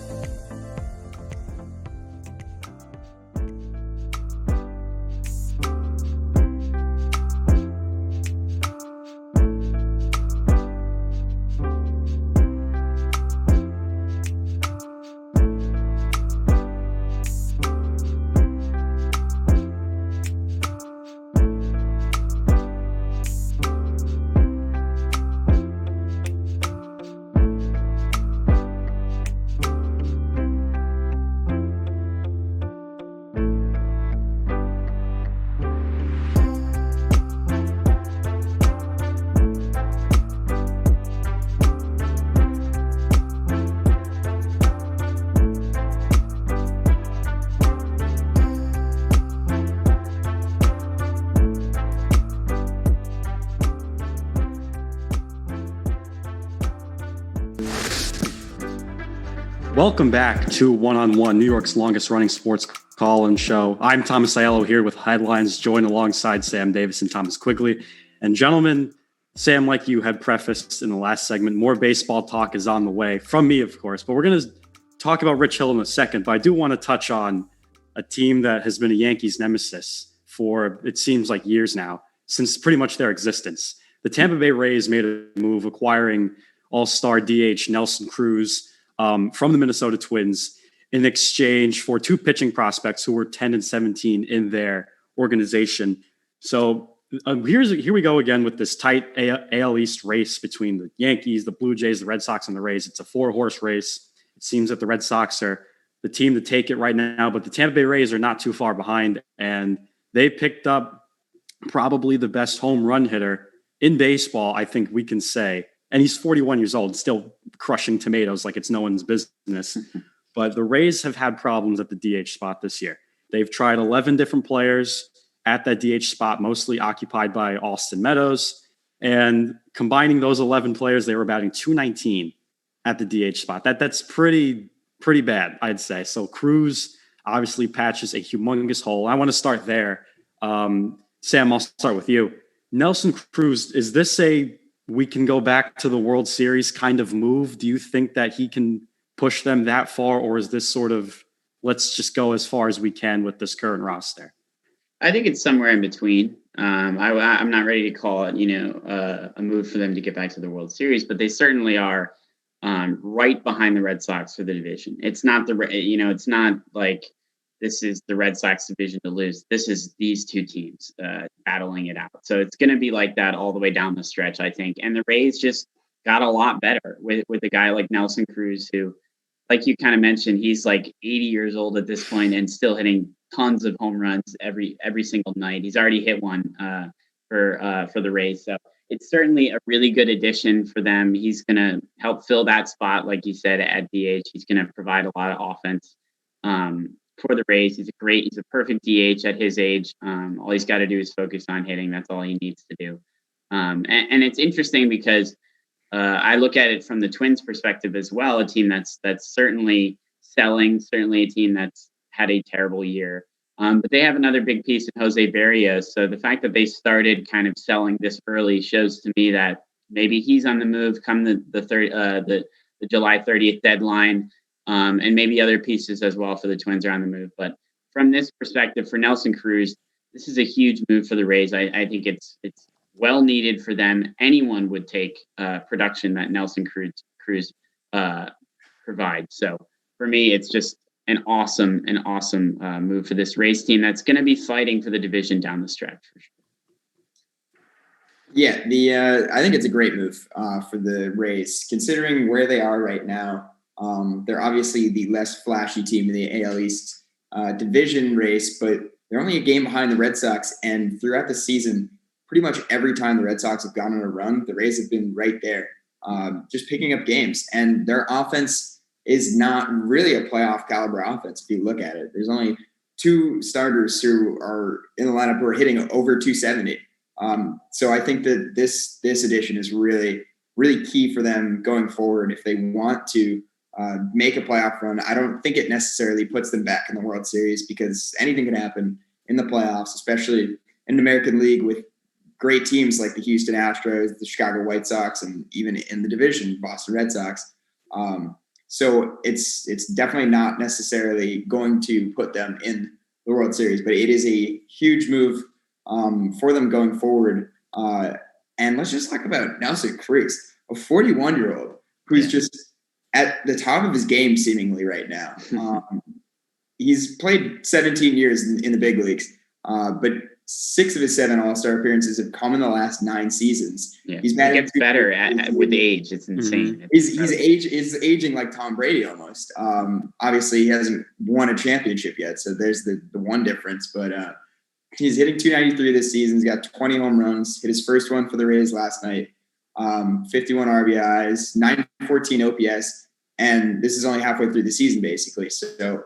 Welcome back to One-on-One, New York's longest running sports call-in show. I'm Thomas Aiello here with headlines, joined alongside Sam Davis and Thomas Quigley. And gentlemen, Sam, like you had prefaced in the last segment, more baseball talk is on the way from me, of course. But we're going to talk about Rich Hill in a second. But I do want to touch on a team that has been a Yankees nemesis for, it seems like, years now, since pretty much their existence. The Tampa Bay Rays made a move acquiring all-star DH Nelson Cruz from the Minnesota Twins in exchange for two pitching prospects who were 10 and 17 in their organization. So here we go again with this tight AL East race between the Yankees, the Blue Jays, the Red Sox, and the Rays. It's a 4-horse race. It seems that the Red Sox are the team to take it right now, but the Tampa Bay Rays are not too far behind, and they picked up probably the best home run hitter in baseball, I think we can say. And he's 41 years old, still crushing tomatoes like it's no one's business. But the Rays have had problems at the DH spot this year. They've tried 11 different players at that DH spot, mostly occupied by Austin Meadows. And combining those 11 players, they were batting .219 at the DH spot. That's pretty bad, I'd say. So Cruz obviously patches a humongous hole. I want to start there. Sam, I'll start with you. Nelson Cruz, is this we can go back to the World Series kind of move? Do you think that he can push them that far, or is this sort of, let's just go as far as we can with this current roster? I think it's somewhere in between. I'm not ready to call it, a move for them to get back to the World Series, but they certainly are right behind the Red Sox for the division. It's not it's not like this is the Red Sox division to lose. This is these two teams battling it out. So it's going to be like that all the way down the stretch, I think. And the Rays just got a lot better with a guy like Nelson Cruz, who, like you kind of mentioned, he's like 80 years old at this point and still hitting tons of home runs every single night. He's already hit one for the Rays. So it's certainly a really good addition for them. He's going to help fill that spot, like you said, at DH. He's going to provide a lot of offense for the Rays. He's a perfect DH at his age. All he's got to do is focus on hitting. That's all he needs to do. And it's interesting because I look at it from the Twins' perspective as well, a team that's certainly selling, certainly a team that's had a terrible year. But they have another big piece in Jose Barrios. So the fact that they started kind of selling this early shows to me that maybe he's on the move come the July 30th deadline. And maybe other pieces as well for the Twins are on the move. But from this perspective, for Nelson Cruz, this is a huge move for the Rays. I think it's well needed for them. Anyone would take production that Nelson Cruz provides. So for me, it's just an awesome move for this Rays team that's going to be fighting for the division down the stretch for sure. Yeah, I think it's a great move for the Rays, considering where they are right now. They're obviously the less flashy team in the AL East division race, but they're only a game behind the Red Sox. And throughout the season, pretty much every time the Red Sox have gone on a run, the Rays have been right there, just picking up games. And their offense is not really a playoff caliber offense if you look at it. There's only two starters who are in the lineup who are hitting over 270. So I think that this addition is really, really key for them going forward if they want to make a playoff run. I don't think it necessarily puts them back in the World Series because anything can happen in the playoffs, especially in the American League with great teams like the Houston Astros, the Chicago White Sox, and even in the division, Boston Red Sox. So it's definitely not necessarily going to put them in the World Series, but it is a huge move for them going forward. And let's just talk about Nelson Cruz, a 41-year-old who's just at the top of his game seemingly right now. He's played 17 years in the big leagues, but 6 of his 7 All-Star appearances have come in the last 9 seasons. Yeah. He gets better with age. It's insane. Mm-hmm. He's aging like Tom Brady almost. Obviously, he hasn't won a championship yet, so there's the one difference. But he's hitting 293 this season. He's got 20 home runs. Hit his first one for the Rays last night. 51 RBIs, 914 OPS, and this is only halfway through the season, basically. So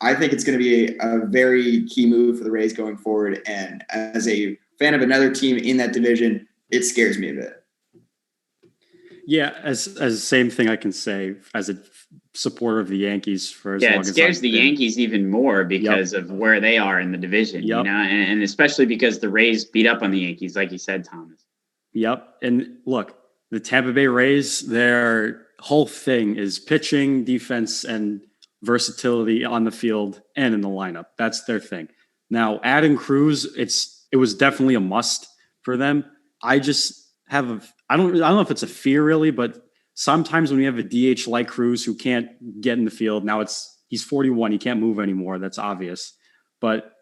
I think it's going to be a very key move for the Rays going forward. And as a fan of another team in that division, it scares me a bit. Yeah, as the same thing I can say as a supporter of the Yankees for as long as it scares I've the been. Yankees even more because of where they are in the division, and especially because the Rays beat up on the Yankees, like you said, Thomas. Yep. And look, the Tampa Bay Rays, their whole thing is pitching, defense, and versatility on the field and in the lineup. That's their thing. Now, adding Cruz, it was definitely a must for them. I just have I don't know if it's a fear really, but sometimes when you have a DH like Cruz who can't get in the field, now he's 41, he can't move anymore. That's obvious. But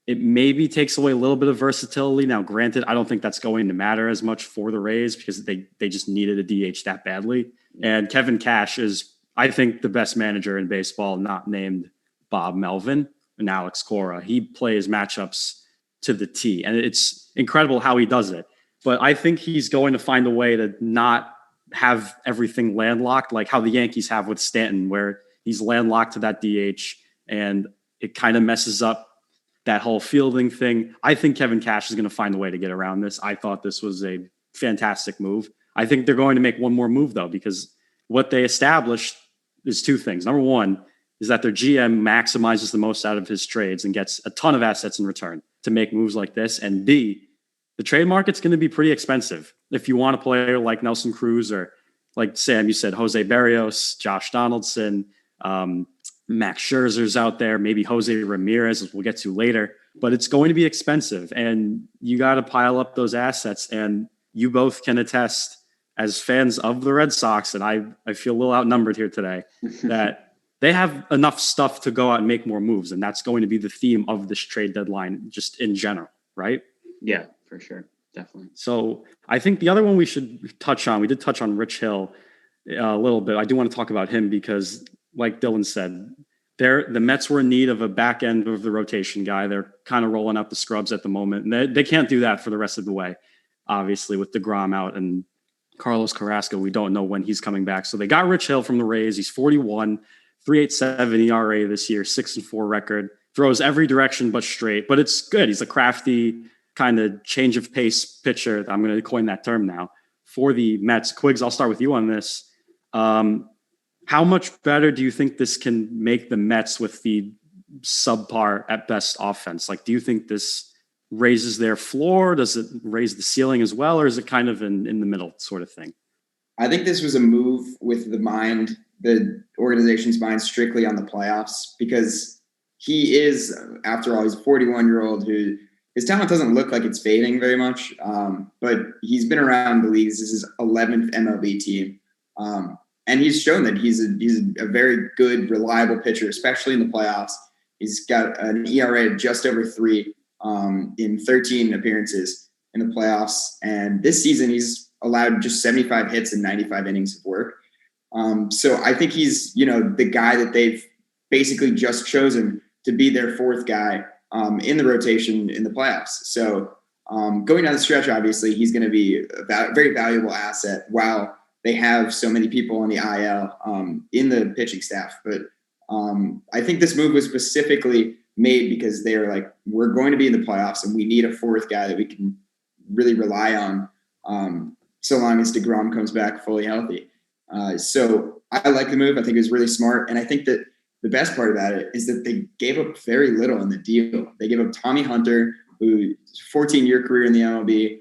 it maybe takes away a little bit of versatility. Now, granted, I don't think that's going to matter as much for the Rays because they just needed a DH that badly. And Kevin Cash is, I think, the best manager in baseball, not named Bob Melvin and Alex Cora. He plays matchups to the T, and it's incredible how he does it. But I think he's going to find a way to not have everything landlocked like how the Yankees have with Stanton, where he's landlocked to that DH, and it kind of messes up that whole fielding thing. I think Kevin Cash is going to find a way to get around this. I thought this was a fantastic move. I think they're going to make one more move, though, because what they established is two things. Number one is that their GM maximizes the most out of his trades and gets a ton of assets in return to make moves like this. And B, the trade market's going to be pretty expensive. If you want a player like Nelson Cruz or, like Sam, you said, Jose Barrios, Josh Donaldson, Max Scherzer's out there, maybe Jose Ramirez, as we'll get to later, but it's going to be expensive and you got to pile up those assets. And you both can attest as fans of the Red Sox, and I feel a little outnumbered here today, that they have enough stuff to go out and make more moves. And that's going to be the theme of this trade deadline, just in general, right? Yeah, for sure. Definitely. So I think the other one we should touch on, we did touch on Rich Hill a little bit. I do want to talk about him because, like Dylan said, the Mets were in need of a back end of the rotation guy. They're kind of rolling out the scrubs at the moment. And they can't do that for the rest of the way, obviously, with DeGrom out and Carlos Carrasco. We don't know when he's coming back. So they got Rich Hill from the Rays. He's 41, 3.87 ERA this year, 6-4 record. Throws every direction but straight. But it's good. He's a crafty kind of change of pace pitcher. I'm going to coin that term now for the Mets. Quiggs, I'll start with you on this. How much better do you think this can make the Mets with the subpar at best offense? Like, do you think this raises their floor? Does it raise the ceiling as well? Or is it kind of in the middle sort of thing? I think this was a move with the organization's mind strictly on the playoffs, because he is, after all, he's a 41-year-old who his talent doesn't look like it's fading very much. But he's been around the league. This is his 11th MLB team. And he's shown that he's a very good, reliable pitcher, especially in the playoffs. He's got an ERA of just over 3 in 13 appearances in the playoffs. And this season, he's allowed just 75 hits and 95 innings of work. So I think he's, the guy that they've basically just chosen to be their fourth guy in the rotation in the playoffs. So going down the stretch, obviously, he's going to be a very valuable asset while they have so many people on the IL in the pitching staff. But I think this move was specifically made because they were like, we're going to be in the playoffs and we need a fourth guy that we can really rely on so long as DeGrom comes back fully healthy. So I like the move. I think it was really smart. And I think that the best part about it is that they gave up very little in the deal. They gave up Tommy Hunter, who's a 14-year career in the MLB,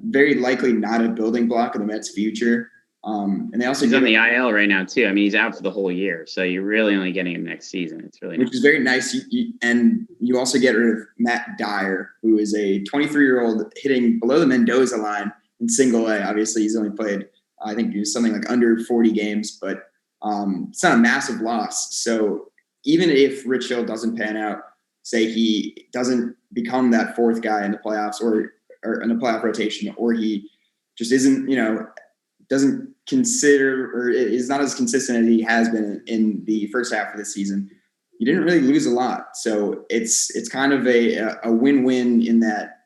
very likely not a building block of the Mets' future. And they also he's on the IL right now too. I mean, he's out for the whole year, so you're really only getting him next season. It's really which is very nice. And you also get rid of Matt Dyer, who is a 23-year-old hitting below the Mendoza line in Single A. Obviously, he's only played, I think, something like under 40 games, but it's not a massive loss. So even if Rich Hill doesn't pan out, say he doesn't become that fourth guy in the playoffs or in a playoff rotation, or he just isn't, doesn't consider or is not as consistent as he has been in the first half of the season, he didn't really lose a lot. So it's kind of a win-win in that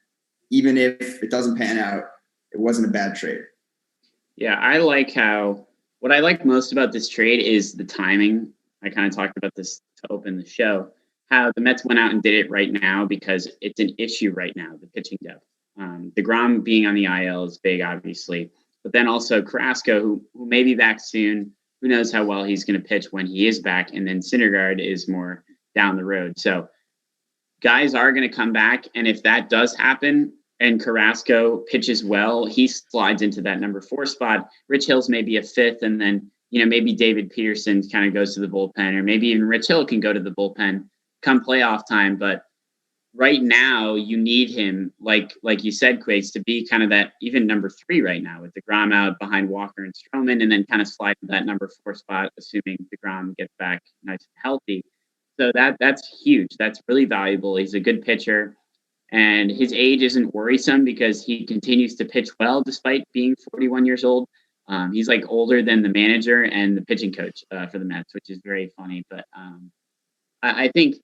even if it doesn't pan out, it wasn't a bad trade. Yeah, what I like most about this trade is the timing. I kind of talked about this to open the show, how the Mets went out and did it right now because it's an issue right now, the pitching depth. DeGrom being on the IL is big, obviously. But then also Carrasco, who may be back soon, who knows how well he's going to pitch when he is back. And then Syndergaard is more down the road. So guys are going to come back. And if that does happen and Carrasco pitches well, he slides into that number 4 spot. Rich Hill's maybe a 5th. And then, maybe David Peterson kind of goes to the bullpen, or maybe even Rich Hill can go to the bullpen come playoff time. But right now you need him, like you said, Quigs, to be kind of that even number 3 right now with DeGrom out behind Walker and Stroman, and then kind of slide to that number 4 spot, assuming DeGrom gets back nice and healthy. So that's huge. That's really valuable. He's a good pitcher, and his age isn't worrisome because he continues to pitch well despite being 41 years old. He's like older than the manager and the pitching coach for the Mets, which is very funny. But I think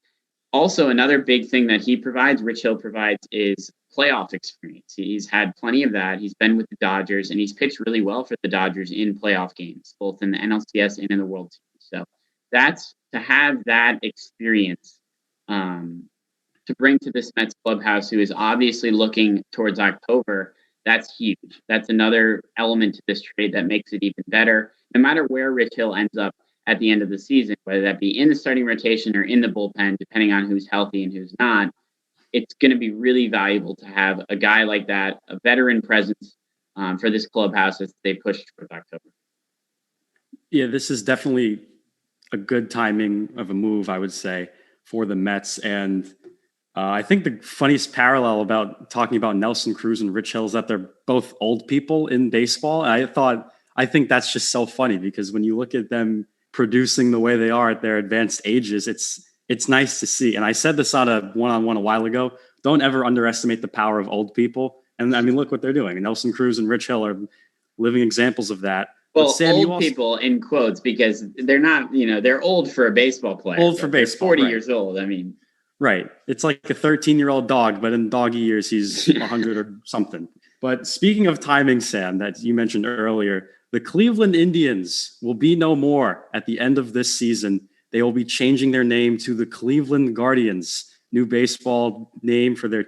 also another big thing that he provides, Rich Hill provides, is playoff experience. He's had plenty of that. He's been with the Dodgers, and he's pitched really well for the Dodgers in playoff games, both in the NLCS and in the World Series. So that's to have that experience to bring to this Mets clubhouse, who is obviously looking towards October. That's huge. That's another element to this trade that makes it even better. No matter where Rich Hill ends up at the end of the season, whether that be in the starting rotation or in the bullpen, depending on who's healthy and who's not, it's going to be really valuable to have a guy like that, a veteran presence for this clubhouse as they push towards October. Yeah, this is definitely a good timing of a move, I would say, for the Mets. And I think the funniest parallel about talking about Nelson Cruz and Rich Hill is that they're both old people in baseball. And I think that's just so funny because when you look at them producing the way they are at their advanced ages, it's nice to see. And I said this on a one-on-one a while ago. Don't ever underestimate the power of old people. And I mean, look what they're doing. Nelson Cruz and Rich Hill are living examples of that. Well, Sam, old people in quotes, because they're not, they're old for a baseball player. Old for baseball. 40 right. years old. I mean. Right. It's like a 13-year-old dog, but in doggy years, he's 100 or something. But speaking of timing, Sam, that you mentioned earlier, the Cleveland Indians will be no more at the end of this season. They will be changing their name to the Cleveland Guardians, new baseball name for their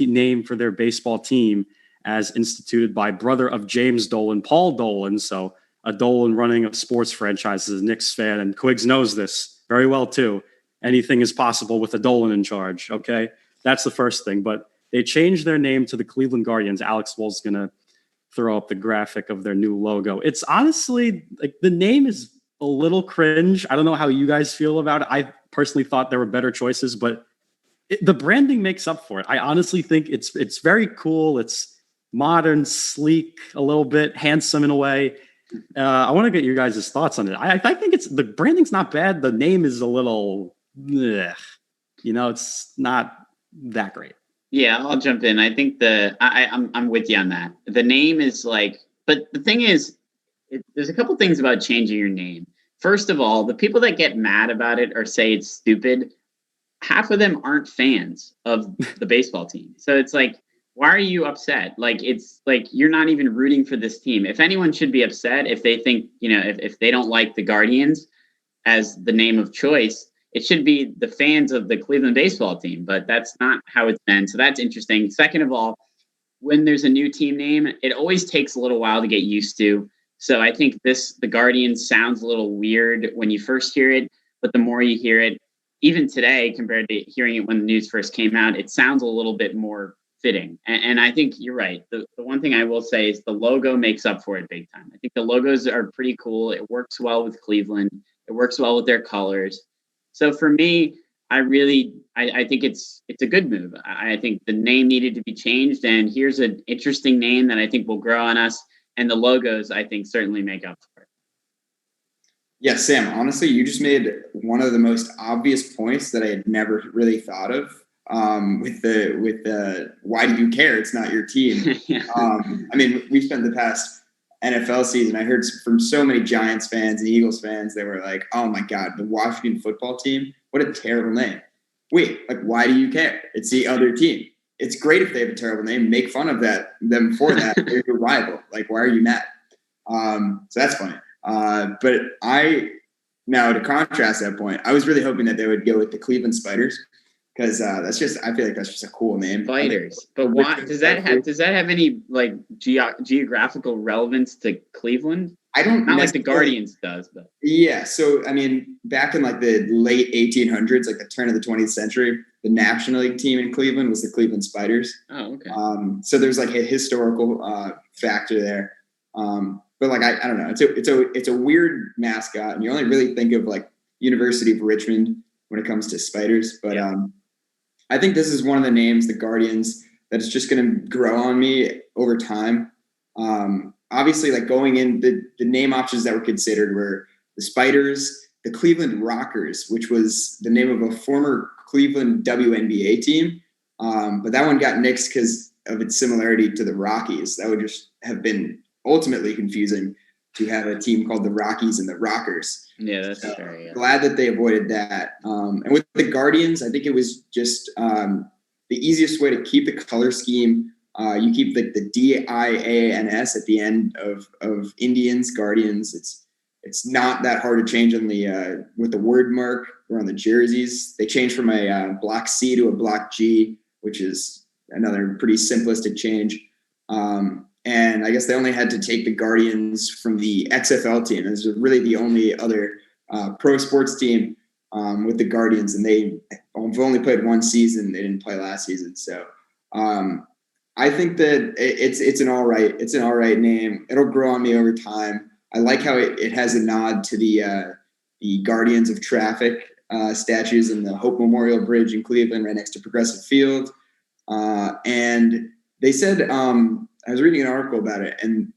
name for their baseball team, as instituted by brother of James Dolan, Paul Dolan. So a Dolan running a sports franchise as a Knicks fan, and Quiggs knows this very well too. Anything is possible with a Dolan in charge. Okay, that's the first thing. But they changed their name to the Cleveland Guardians. Alex Wool's gonna throw up the graphic of their new logo. It's honestly like the name is a little cringe. I don't know how you guys feel about it. I personally thought there were better choices, but the branding makes up for it. I honestly think it's very cool. It's modern, sleek, a little bit handsome in a way. I want to get your guys' thoughts on it. I think the branding's not bad. The name is a little, it's not that great. Yeah, I'll jump in. I think I'm with you on that. The name is but the thing is, there's a couple things about changing your name. First of all, the people that get mad about it or say it's stupid, half of them aren't fans of the baseball team. So it's like, why are you upset? It's like you're not even rooting for this team. If anyone should be upset, if they think, if they don't like the Guardians as the name of choice, it should be the fans of the Cleveland baseball team. But that's not how it's been. So that's interesting. Second of all, when there's a new team name, it always takes a little while to get used to. So I think the Guardians sounds a little weird when you first hear it, but the more you hear it, even today, compared to hearing it when the news first came out, it sounds a little bit more fitting. And I think you're right. The one thing I will say is the logo makes up for it big time. I think the logos are pretty cool. It works well with Cleveland. It works well with their colors. So for me, I think it's a good move. I think the name needed to be changed, and here's an interesting name that I think will grow on us. And the logos, I think, certainly make up for it. Yeah, Sam, honestly, you just made one of the most obvious points that I had never really thought of. With the why do you care? It's not your team. Yeah. I mean, we spent the past NFL season, I heard from so many Giants fans and Eagles fans, they were like, oh my God, the Washington football team, what a terrible name. Wait, why do you care? It's the other team. It's great if they have a terrible name. Make fun of them for that. They're your rival. Why are you mad? So that's funny. But now to contrast that point, I was really hoping that they would go with the Cleveland Spiders, because I feel like that's just a cool name. Spiders. But why does that have any geographical relevance to Cleveland? I don't not like the Guardians does, but yeah. So I mean, back in like the late 1800s, like the turn of the 20th century, the National League team in Cleveland was the Cleveland Spiders. Oh, okay. So there's like a historical factor there. But like I don't know, it's a weird mascot, and you only really think of like University of Richmond when it comes to spiders. But I think this is one of the names, the Guardians, that's just going to grow on me over time. Obviously, like going in, the name options that were considered were the Spiders, the Cleveland Rockers, which was the name of a former Cleveland WNBA team. But that one got nixed because of its similarity to the Rockies. That would just have been ultimately confusing to have a team called the Rockies and the Rockers. Yeah, that's fair. Yeah. Glad that they avoided that. And with the Guardians, I think it was just the easiest way to keep the color scheme. You keep the DIANS at the end of Indians, Guardians. It's not that hard to change on the with the word mark or on the jerseys. They changed from a block C to a block G, which is another pretty simplistic change. And I guess they only had to take the Guardians from the XFL team. This is really the only other pro sports team with the Guardians, and they've only played one season. They didn't play last season, so I think that it's an all right name. It'll grow on me over time. I like how it has a nod to the Guardians of Traffic statues in the Hope Memorial Bridge in Cleveland, right next to Progressive Field. And they said, I was reading an article about it, and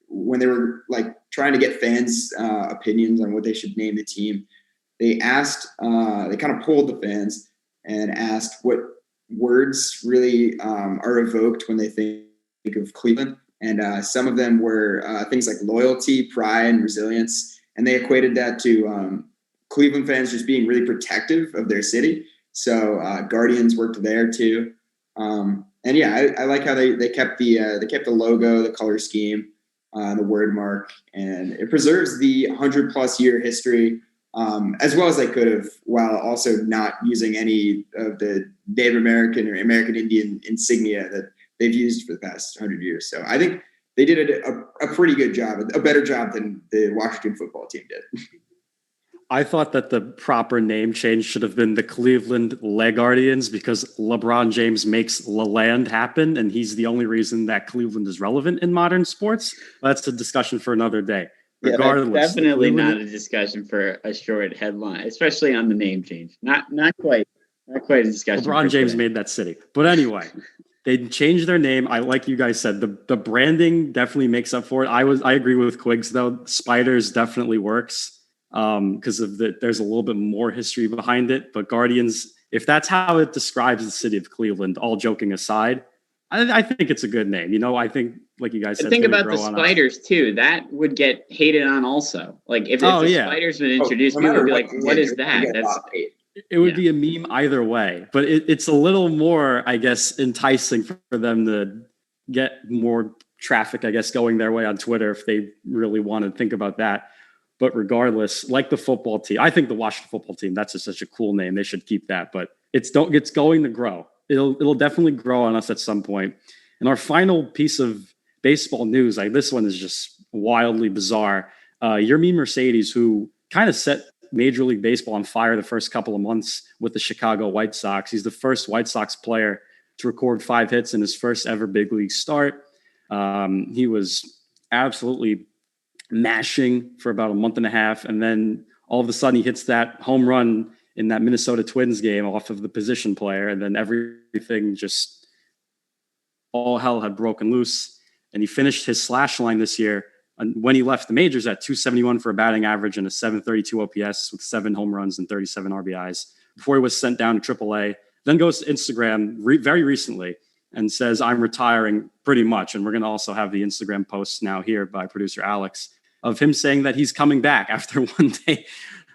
when they were like trying to get fans' opinions on what they should name the team, they asked, they kind of polled the fans and asked what words really are evoked when they think of Cleveland. And some of them were things like loyalty, pride, and resilience. And they equated that to Cleveland fans just being really protective of their city. So Guardians worked there too. And yeah, I like how they kept the logo, the color scheme, the word mark, and it preserves the 100+ year history as well as they could have, while also not using any of the Native American or American Indian insignia that they've used for the past 100 years. So I think they did a pretty good job, a better job than the Washington football team did. I thought that the proper name change should have been the Cleveland Guardians, because LeBron James makes LaLand happen, and he's the only reason that Cleveland is relevant in modern sports. That's a discussion for another day. Regardless, yeah, definitely not a discussion for a short headline, especially on the name change. Not quite a discussion. LeBron James made that city, but anyway, they changed their name. I like you guys said, the branding definitely makes up for it. I agree with Quiggs though. Spiders definitely works because of there's a little bit more history behind it. But Guardians, if that's how it describes the city of Cleveland, all joking aside, I think it's a good name. You know, I think, like you guys said, think about the Spiders too. That would get hated on also. Like if the Spiders would introduce, people would be like, "What is that?" It would be a meme either way. But it's a little more, I guess, enticing for them to get more traffic, I guess, going their way on Twitter if they really want to think about that. But regardless, like the football team, I think the Washington football team, that's just such a cool name. They should keep that. But it's going to grow. It'll definitely grow on us at some point. And our final piece of baseball news, this one is just wildly bizarre. Yermin Mercedes, who kind of set Major League Baseball on fire the first couple of months with the Chicago White Sox. He's the first White Sox player to record 5 hits in his first ever big league start. He was absolutely mashing for about a month and a half. And then all of a sudden he hits that home run in that Minnesota Twins game off of the position player. And then everything just, all hell had broken loose. And he finished his slash line this year when he left the majors at 271 for a batting average and a 732 OPS with 7 home runs and 37 RBIs before he was sent down to AAA. Then goes to Instagram very recently and says, "I'm retiring," pretty much. And we're going to also have the Instagram posts now here by producer Alex of him saying that he's coming back after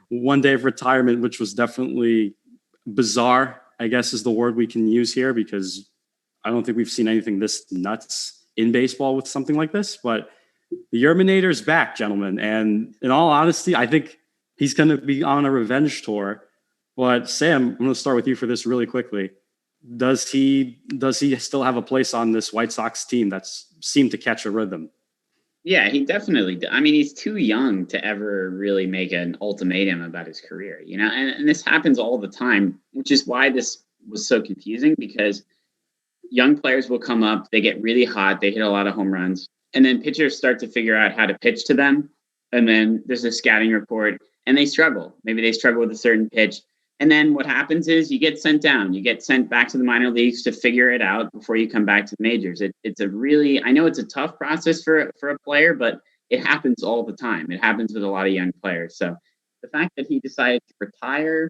one day of retirement, which was definitely bizarre, I guess is the word we can use here, because I don't think we've seen anything this nuts in baseball with something like this. But the Yerminator's back, gentlemen. And in all honesty, I think he's going to be on a revenge tour. But Sam, I'm going to start with you for this really quickly. Does he still have a place on this White Sox team that's seemed to catch a rhythm? Yeah, he definitely. I mean, he's too young to ever really make an ultimatum about his career, and this happens all the time, which is why this was so confusing because young players will come up, they get really hot, they hit a lot of home runs, and then pitchers start to figure out how to pitch to them. And then there's a scouting report, and they struggle. Maybe they struggle with a certain pitch. And then what happens is you get sent down. You get sent back to the minor leagues to figure it out before you come back to the majors. It's a really, I know it's a tough process for a player, but it happens all the time. It happens with a lot of young players. So the fact that he decided to retire,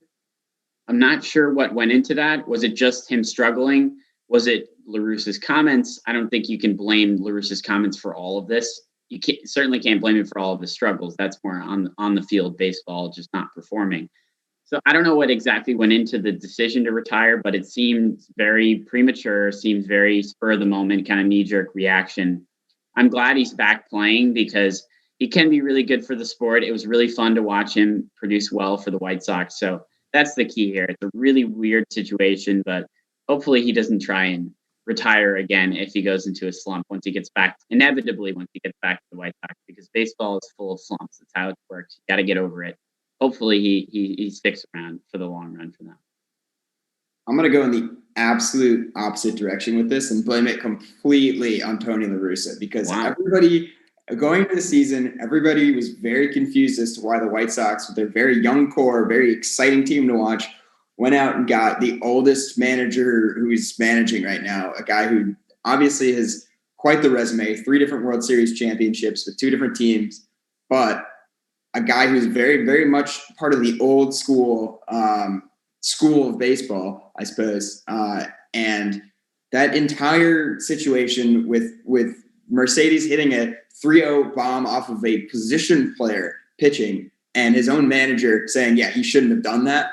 I'm not sure what went into that. Was it just him struggling? Was it La Russa's comments? I don't think you can blame La Russa's comments for all of this. You certainly can't blame him for all of his struggles. That's more on the field baseball, just not performing. So I don't know what exactly went into the decision to retire, but it seemed very premature, seems very spur of the moment, kind of knee-jerk reaction. I'm glad he's back playing because he can be really good for the sport. It was really fun to watch him produce well for the White Sox. So that's the key here. It's a really weird situation, but hopefully he doesn't try and retire again if he goes into a slump once he gets back to the White Sox, because baseball is full of slumps. That's how it works. You got to get over it. Hopefully he sticks around for the long run for them. I'm going to go in the absolute opposite direction with this and blame it completely on Tony La Russa, because everybody going into the season, everybody was very confused as to why the White Sox, with their very young core, very exciting team to watch, went out and got the oldest manager who's managing right now, a guy who obviously has quite the resume, 3 different World Series championships with 2 different teams, but a guy who's very, very much part of the old school of baseball, I suppose. And that entire situation with Mercedes hitting a 3-0 bomb off of a position player pitching and his own manager saying, yeah, he shouldn't have done that.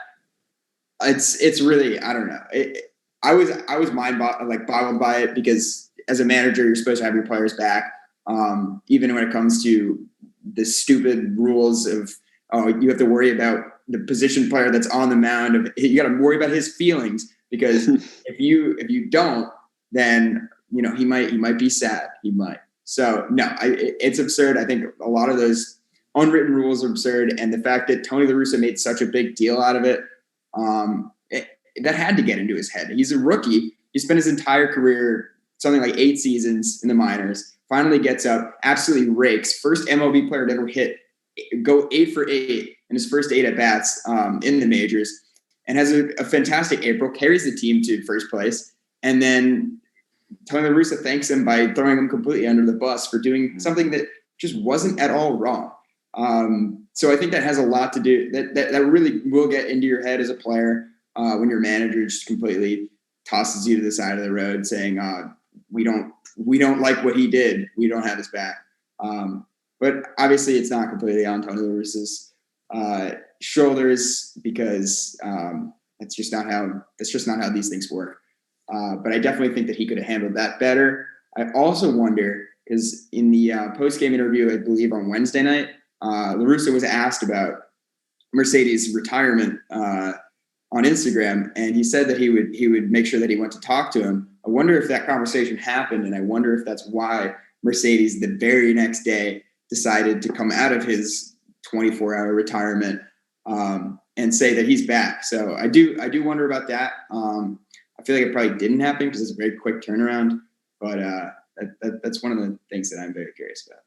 It's really, I don't know. I was boggled by it, because as a manager, you're supposed to have your players back. Even when it comes to the stupid rules of, you have to worry about the position player that's on the mound. You got to worry about his feelings, because if you don't, then he might be sad. He might. So no, it's absurd. I think a lot of those unwritten rules are absurd, and the fact that Tony La Russa made such a big deal out of it, that had to get into his head. He's a rookie. He spent his entire career, something like 8 seasons in the minors, finally gets up, absolutely rakes. First MLB player to ever go 8 for 8 in his first 8 at-bats in the majors, and has a fantastic April, carries the team to first place, and then Tony La Russa thanks him by throwing him completely under the bus for doing something that just wasn't at all wrong. So I think that has a lot to do, that really will get into your head as a player when your manager just completely tosses you to the side of the road saying, we don't like what he did. We don't have his back. But obviously it's not completely on Tony La Russa's shoulders, because that's just not how these things work. But I definitely think that he could have handled that better. I also wonder, because in the post-game interview, I believe on Wednesday night, La Russa was asked about Mercedes' retirement on Instagram, and he said that he would make sure that he went to talk to him. I wonder if that conversation happened, and I wonder if that's why Mercedes the very next day decided to come out of his 24-hour retirement and say that he's back. So I do wonder about that. I feel like it probably didn't happen because it's a very quick turnaround, but that's one of the things that I'm very curious about.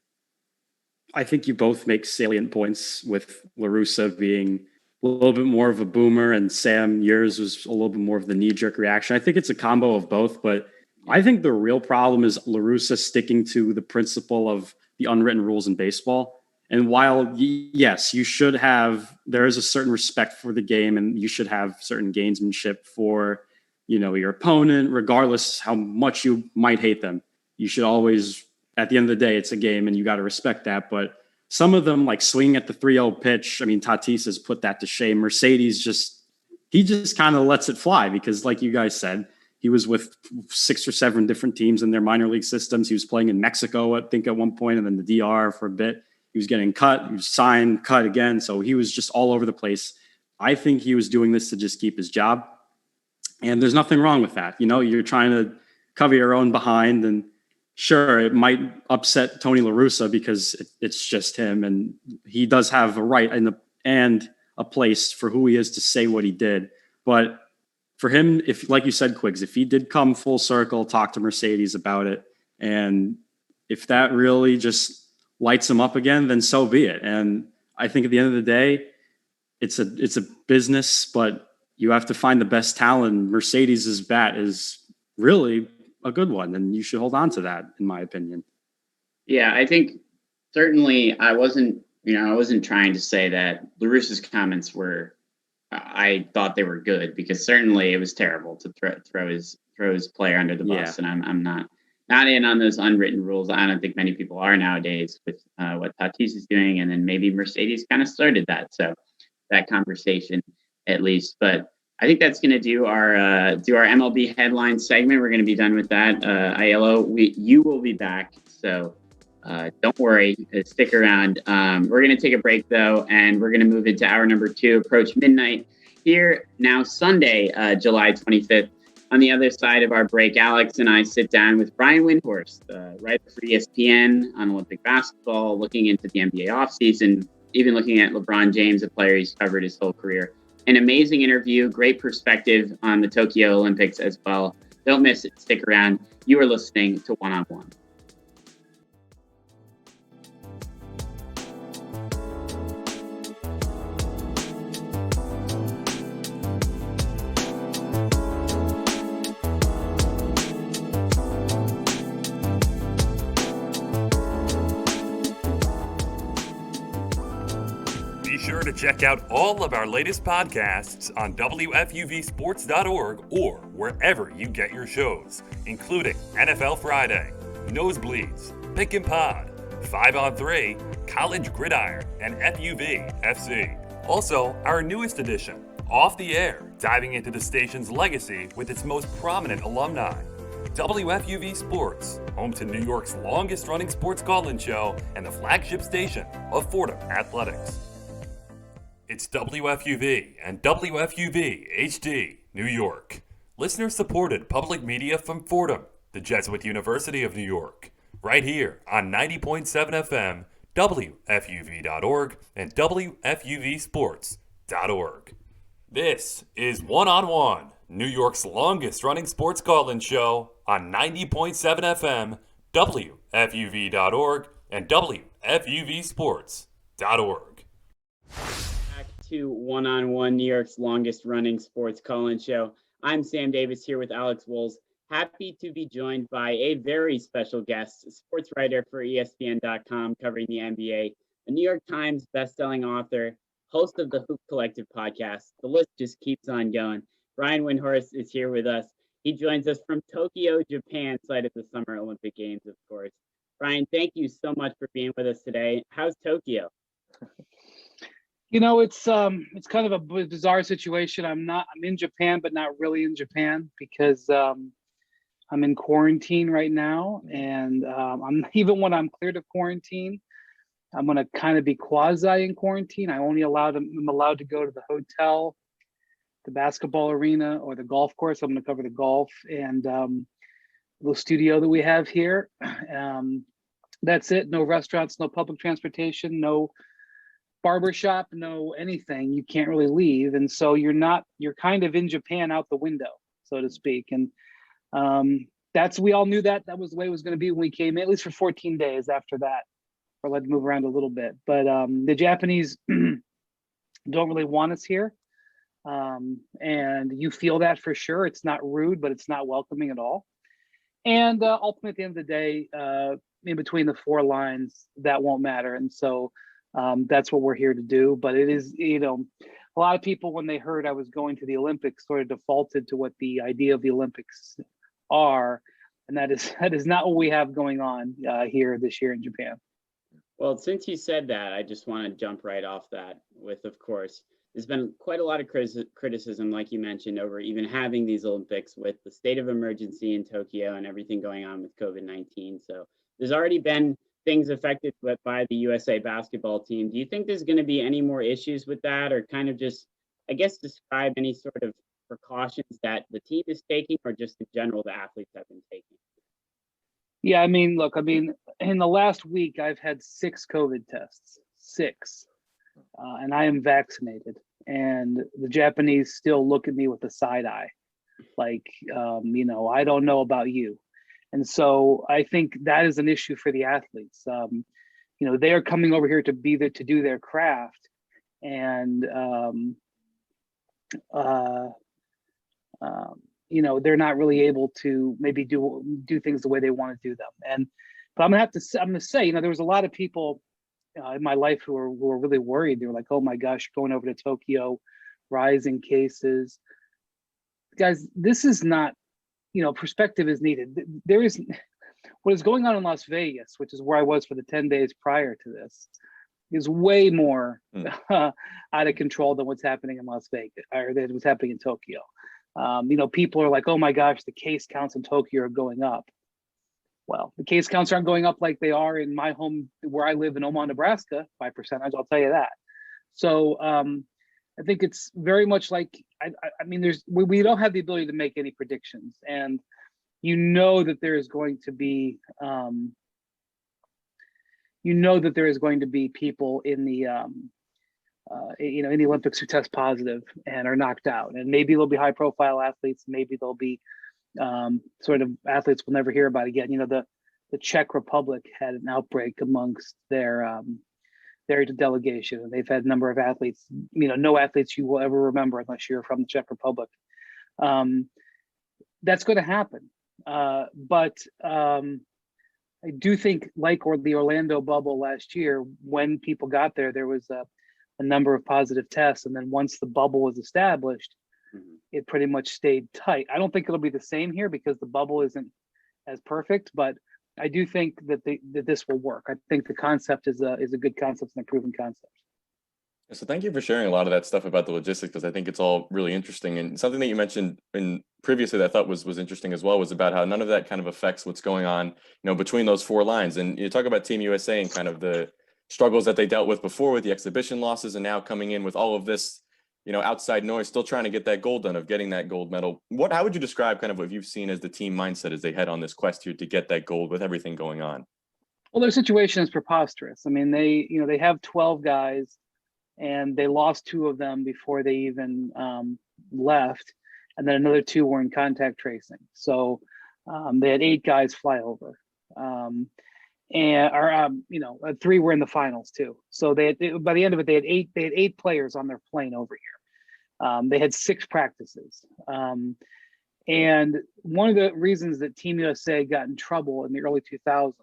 I think you both make salient points, with La Russa being a little bit more of a boomer and Sam, yours was a little bit more of the knee-jerk reaction. I think it's a combo of both, but I think the real problem is La Russa sticking to the principle of the unwritten rules in baseball. And while, yes, there is a certain respect for the game, and you should have certain gamesmanship for, your opponent, regardless how much you might hate them. You should always, at the end of the day, it's a game and you got to respect that. But some of them, like swinging at the 3-0 pitch, I mean, Tatis has put that to shame. Mercedes just kind of lets it fly, because like you guys said, he was with 6 or 7 different teams in their minor league systems. He was playing in Mexico, I think, at one point, and then the DR for a bit. He was getting cut, he was signed, cut again. So he was just all over the place. I think he was doing this to just keep his job. And there's nothing wrong with that. You're trying to cover your own behind. And sure, it might upset Tony La Russa because it's just him, and he does have a right and a place for who he is to say what he did. But for him, if, like you said, Quiggs, if he did come full circle, talk to Mercedes about it, and if that really just lights him up again, then so be it. And I think at the end of the day, it's a business, but you have to find the best talent. Mercedes's bat is really a good one, and you should hold on to that, in my opinion. Yeah, I think certainly I wasn't trying to say that La Russa's comments were, I thought they were good, because certainly it was terrible to throw his player under the bus, and I'm not in on those unwritten rules. I don't think many people are nowadays with what Tatis is doing, and then maybe Mercedes kind of started that conversation at least. But I think that's going to do our MLB headline segment. We're going to be done with that. Aiello, you will be back, so don't worry, stick around. We're going to take a break though, and we're going to move into hour number 2, approach midnight here now, Sunday, July 25th. On the other side of our break, Alex and I sit down with Brian Windhorst, writer for ESPN on Olympic basketball, looking into the NBA offseason, even looking at LeBron James, a player he's covered his whole career. An amazing interview, great perspective on the Tokyo Olympics as well. Don't miss it. Stick around. You are listening to One on One. Be sure to check out all of our latest podcasts on WFUVsports.org or wherever you get your shows, including NFL Friday, Nosebleeds, Pick and Pod, 5 on 3, College Gridiron, and FUV FC. Also, our newest edition, Off the Air, diving into the station's legacy with its most prominent alumni. WFUV Sports, home to New York's longest-running sports call-in show and the flagship station of Fordham Athletics. It's WFUV and WFUV HD, New York. Listener-supported public media from Fordham, the Jesuit University of New York. Right here on 90.7 FM, WFUV.org, and WFUVsports.org. This is One on One, New York's longest-running sports call-in show on 90.7 FM, WFUV.org, and WFUVsports.org. To One on One, New York's longest running sports call-in show. I'm Sam Davis here with Alex Woles. Happy to be joined by a very special guest, sports writer for ESPN.com covering the NBA, a New York Times bestselling author, host of the Hoop Collective podcast. The list just keeps on going. Brian Windhorst is here with us. He joins us from Tokyo, Japan, site of the Summer Olympic Games, of course. Brian, thank you so much for being with us today. How's Tokyo? You know, it's kind of a bizarre situation. I'm in Japan, but not really in Japan because I'm in quarantine right now. And even when I'm cleared of quarantine, I'm going to kind of be quasi in quarantine. I'm allowed to go to the hotel, the basketball arena, or the golf course. I'm going to cover the golf and little studio that we have here. That's it. No restaurants, no public transportation, no barbershop, no anything. You can't really leave, and so you're kind of in Japan out the window, so to speak. And we all knew that was the way it was going to be when we came in, at least for 14 days. After that, we're allowed to move around a little bit, but the Japanese don't really want us here, and you feel that for sure. It's not rude, but it's not welcoming at all. And ultimately, at the end of the day, in between the four lines, that won't matter. And so that's what we're here to do. But it is, a lot of people, when they heard I was going to the Olympics, sort of defaulted to what the idea of the Olympics are. And that is not what we have going on here this year in Japan. Well, since you said that, I just want to jump right off that with, of course, there's been quite a lot of criticism, like you mentioned, over even having these Olympics with the state of emergency in Tokyo and everything going on with COVID-19. So there's already been things affected by the USA basketball team. Do you think there's going to be any more issues with that, or kind of just, I guess, describe any sort of precautions that the team is taking, or just in general the athletes have been taking? Yeah, I mean, look, in the last week, I've had 6 COVID tests, 6, and I am vaccinated. And the Japanese still look at me with a side eye, like, I don't know about you. And so I think that is an issue for the athletes. They are coming over here to be there to do their craft, and they're not really able to maybe do things the way they want to do them. But I'm gonna say, there was a lot of people in my life who were really worried. They were like, "Oh my gosh, going over to Tokyo, rising cases." Guys, this is not, perspective is needed. There is what is going on in Las Vegas, which is where I was for the 10 days prior to this, is way more out of control than what's happening in Las Vegas, or than what's happening in Tokyo. People are like, "Oh my gosh, the case counts in Tokyo are going up." Well, the case counts aren't going up like they are in my home where I live in Omaha, Nebraska, by percentage. I'll tell you that. So I think it's very much like, we don't have the ability to make any predictions, and that there is going to be people in the in the Olympics who test positive and are knocked out, and maybe there'll be high profile athletes, maybe there'll be sort of athletes we'll never hear about again. The Czech Republic had an outbreak amongst their delegation, and they've had a number of athletes, no athletes you will ever remember unless you're from the Czech Republic. That's going to happen. But I do think, like the Orlando bubble last year, when people got there, there was a number of positive tests. And then once the bubble was established, it pretty much stayed tight. I don't think it'll be the same here because the bubble isn't as perfect, but I do think that this will work. I think the concept is a good concept and a proven concept. So thank you for sharing a lot of that stuff about the logistics, because I think it's all really interesting. And something that you mentioned previously that I thought was interesting as well was about how none of that kind of affects what's going on, between those 4 lines. And you talk about Team USA and kind of the struggles that they dealt with before with the exhibition losses, and now coming in with all of this, outside noise, still trying to get that gold done, of getting that gold medal. How would you describe kind of what you've seen as the team mindset as they head on this quest here to get that gold with everything going on? Well, their situation is preposterous. I mean, they have 12 guys, and they lost 2 of them before they even left, and then another 2 were in contact tracing. So they had 8 guys fly over, and 3 were in the finals too. So by the end of it, they had 8 players on their plane over here. They had 6 practices, and one of the reasons that Team USA got in trouble in the early 2000s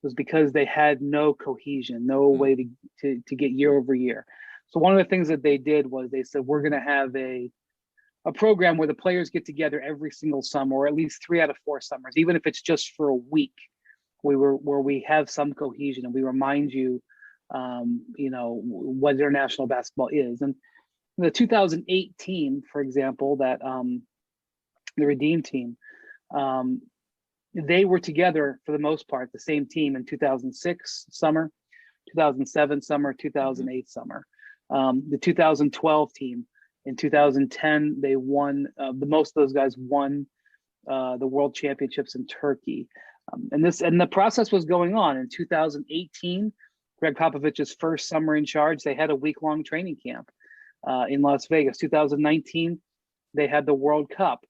was because they had no cohesion, no way to get year over year. So one of the things that they did was they said, we're going to have a program where the players get together every single summer, or at least 3 out of 4 summers, even if it's just for a week, where we have some cohesion and we remind you, what international basketball is. And the 2008 team, for example, that the Redeem team, they were together for the most part, the same team in 2006 summer, 2007 summer, 2008 summer. The 2012 team in 2010, they won, most of those guys won the world championships in Turkey. And the process was going on. In 2018, Greg Popovich's first summer in charge, they had a week-long training camp in Las Vegas. 2019, they had the World Cup.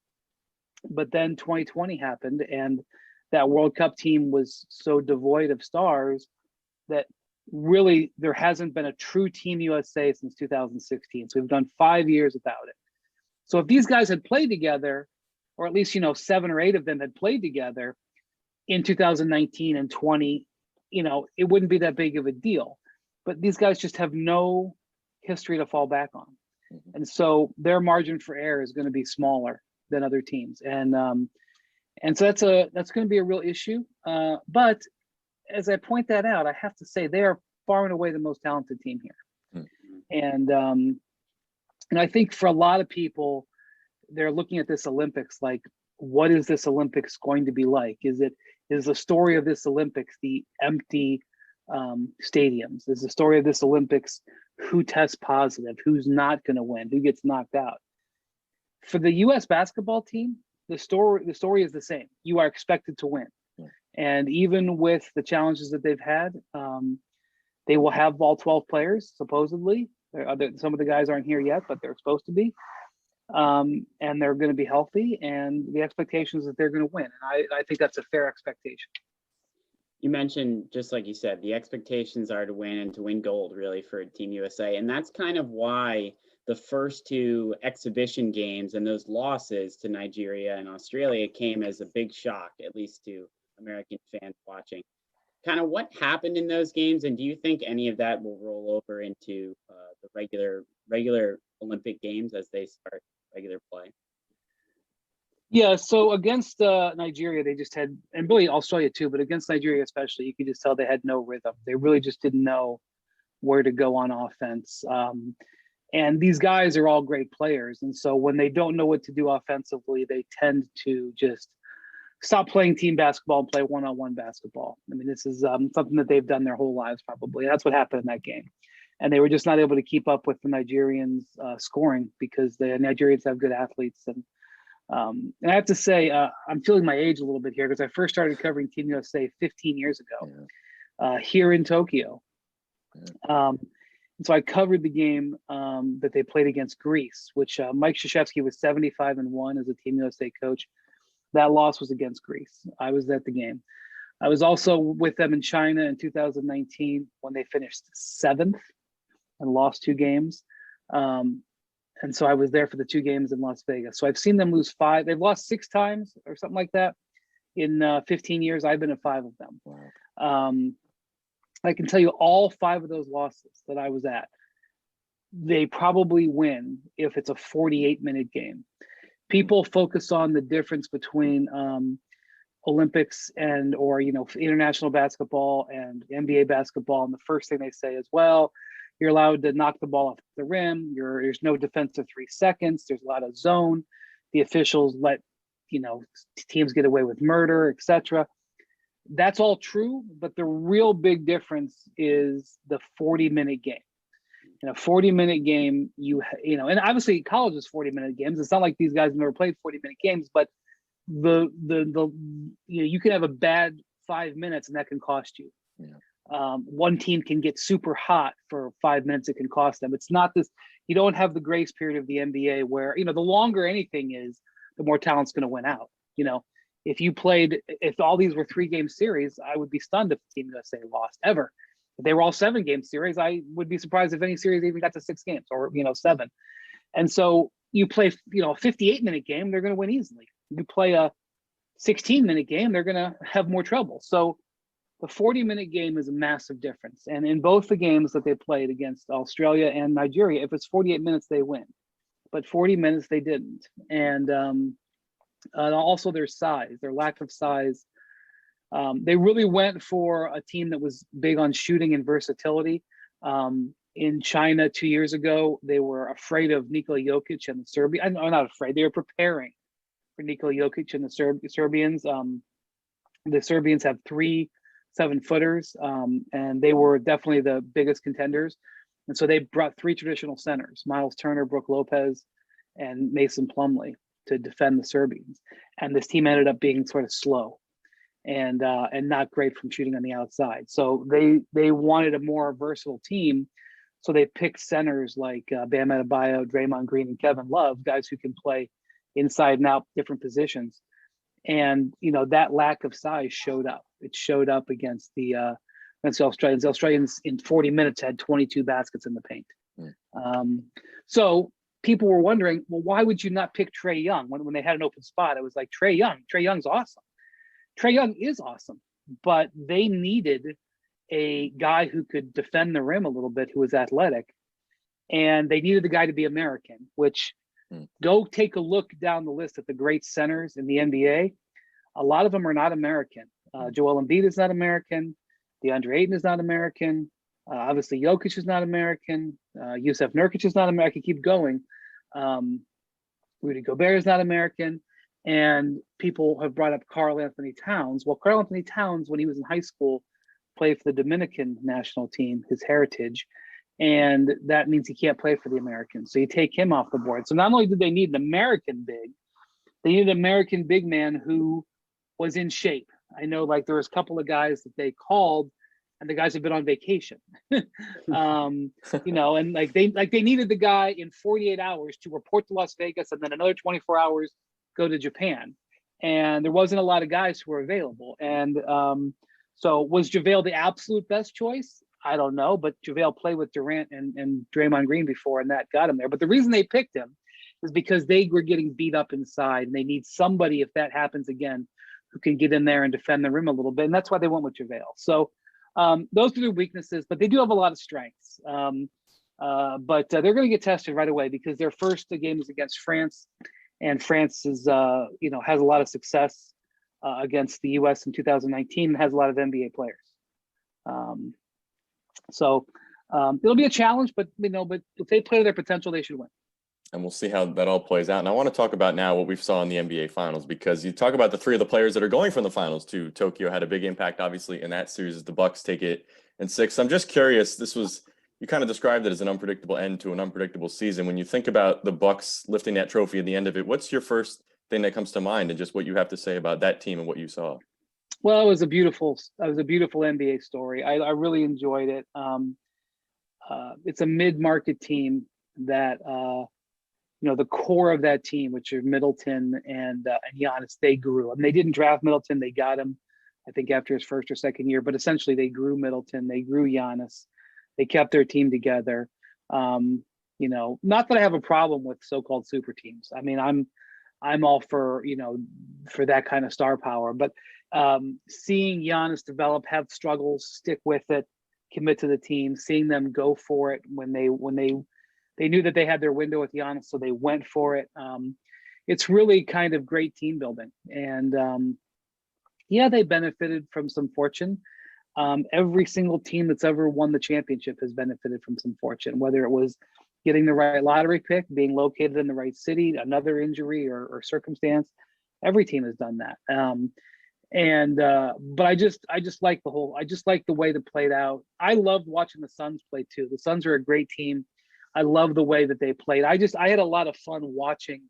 But then 2020 happened, and that World Cup team was so devoid of stars that really there hasn't been a true Team USA since 2016. So we've done 5 years without it. So if these guys had played together, or at least 7 or 8 of them had played together in 2019 and 20, it wouldn't be that big of a deal. But these guys just have no history to fall back on, and so their margin for error is going to be smaller than other teams, and so that's going to be a real issue. But as I point that out, I have to say they are far and away the most talented team here, and I think for a lot of people, they're looking at this Olympics like, what is this Olympics going to be like? Is the story of this Olympics the empty stadiums? Is the story of this Olympics who tests positive, who's not going to win, who gets knocked out? For the U.S. basketball team, the story is the same. You are expected to win. And even with the challenges that they've had, they will have all 12 players, supposedly. Some of the guys aren't here yet, but they're supposed to be. And they're going to be healthy, and the expectation is that they're going to win. And I think that's a fair expectation. You mentioned, just like you said, the expectations are to win and to win gold, really, for Team USA. And that's kind of why the first two exhibition games and those losses to Nigeria and Australia came as a big shock, at least to American fans watching. Kind of what happened in those games, and do you think any of that will roll over into the regular Olympic games as they start regular play? Yeah, so against Nigeria, they just had, and really Australia too, but against Nigeria especially, you could just tell they had no rhythm. They really just didn't know where to go on offense. And these guys are all great players. And so when they don't know what to do offensively, they tend to just stop playing team basketball and play one-on-one basketball. I mean, this is something that they've done their whole lives probably. That's what happened in that game. And they were just not able to keep up with the Nigerians scoring because the Nigerians have good athletes. And I have to say, I'm feeling my age a little bit here because I first started covering Team USA 15 years ago here in Tokyo. And so I covered the game that they played against Greece, which Mike Krzyzewski was 75-1 as a Team USA coach. That loss was against Greece. I was at the game. I was also with them in China in 2019 when they finished 7th and lost 2 games. And so I was there for the 2 games in Las Vegas. So I've seen them lose 5. They've lost 6 times or something like that in 15 years. I've been at 5 of them. Wow. I can tell you all 5 of those losses that I was at, they probably win if it's a 48-minute game. People focus on the difference between Olympics and or international basketball and NBA basketball, and the first thing they say is, well, you're allowed to knock the ball off the rim. There's no defensive 3 seconds. There's a lot of zone. The officials let teams get away with murder, etc. That's all true, but the real big difference is the 40-minute game. In a 40-minute game, and obviously college is 40-minute games. It's not like these guys have never played 40-minute games, but you can have a bad 5 minutes and that can cost you. Yeah. One team can get super hot for 5 minutes. It can cost them. It's not this. You don't have the grace period of the NBA where the longer anything is, the more talent's going to win out. If all these were 3-game series, I would be stunned if Team USA lost ever. If they were all 7-game series, I would be surprised if any series even got to 6 games or 7. And so you play a 58-minute game, they're going to win easily. You play a 16-minute game, they're going to have more trouble. So the 40-minute game is a massive difference. And in both the games that they played against Australia and Nigeria, if it's 48 minutes, they win. But 40 minutes, they didn't. And also their size, their lack of size. They really went for a team that was big on shooting and versatility. In China 2 years ago, they were afraid of Nikola Jokic and the Serbians. I'm not afraid. They were preparing for Nikola Jokic and the Serbians. The Serbians have 3 7-footers, and they were definitely the biggest contenders. And so they brought 3 traditional centers, Miles Turner, Brook Lopez, and Mason Plumlee, to defend the Serbians. And this team ended up being sort of slow and not great from shooting on the outside. So they wanted a more versatile team. So they picked centers like Bam Adebayo, Draymond Green, and Kevin Love, guys who can play inside and out different positions. And that lack of size showed up. It showed up against the Australians. The Australians in 40 minutes had 22 baskets in the paint. So people were wondering, well, why would you not pick Trae Young when they had an open spot? It was like, Trae Young's awesome. Trae Young is awesome, but they needed a guy who could defend the rim a little bit, who was athletic, and they needed the guy to be American, which go take a look down the list at the great centers in the NBA. A lot of them are not American. Joel Embiid is not American. DeAndre Ayton is not American. Obviously, Jokic is not American. Yusuf Nurkic is not American. Keep going. Rudy Gobert is not American. And people have brought up Karl Anthony Towns. Well, Karl Anthony Towns, when he was in high school, played for the Dominican national team, his heritage. And that means he can't play for the Americans. So you take him off the board. So not only did they need an American big, they needed an American big man who was in shape, I know like there was a couple of guys that they called, and the guys have been on vacation. And like they needed the guy in 48 hours to report to Las Vegas, and then another 24 hours go to Japan. And there wasn't a lot of guys who were available. And so was JaVale the absolute best choice? I don't know, but JaVale played with Durant and Draymond Green before, and that got him there. But the reason they picked him is because they were getting beat up inside, and they need somebody, if that happens again, who can get in there and defend the rim a little bit. And that's why they went with JaVale. So those are their weaknesses, but they do have a lot of strengths. But they're going to get tested right away because their first game is against France, and France is, has a lot of success against the U.S. in 2019 and has a lot of NBA players. So it'll be a challenge, but if they play to their potential, they should win. And we'll see how that all plays out. And I want to talk about now what we've saw in the NBA Finals, because you talk about the three of the players that are going from the Finals to Tokyo had a big impact, obviously, in that series as the Bucks take it in 6. I'm just curious. You kind of described it as an unpredictable end to an unpredictable season. When you think about the Bucks lifting that trophy at the end of it, what's your first thing that comes to mind, and just what you have to say about that team and what you saw? Well, it was a beautiful NBA story. I really enjoyed it. It's a mid-market team that, the core of that team, which are Middleton and Giannis, they grew. I mean, they didn't draft Middleton; they got him, I think, after his first or second year. But essentially, they grew Middleton, they grew Giannis, they kept their team together. Not that I have a problem with so-called super teams. I mean, I'm all for for that kind of star power. But seeing Giannis develop, have struggles, stick with it, commit to the team, seeing them go for it when they knew that they had their window with Giannis, so they went for it. It's really kind of great team building. And they benefited from some fortune. Every single team that's ever won the championship has benefited from some fortune, whether it was getting the right lottery pick, being located in the right city, another injury or circumstance. Every team has done that. But I just like the way that played out. I loved watching the Suns play too. The Suns are a great team. I love the way that they played. I had a lot of fun watching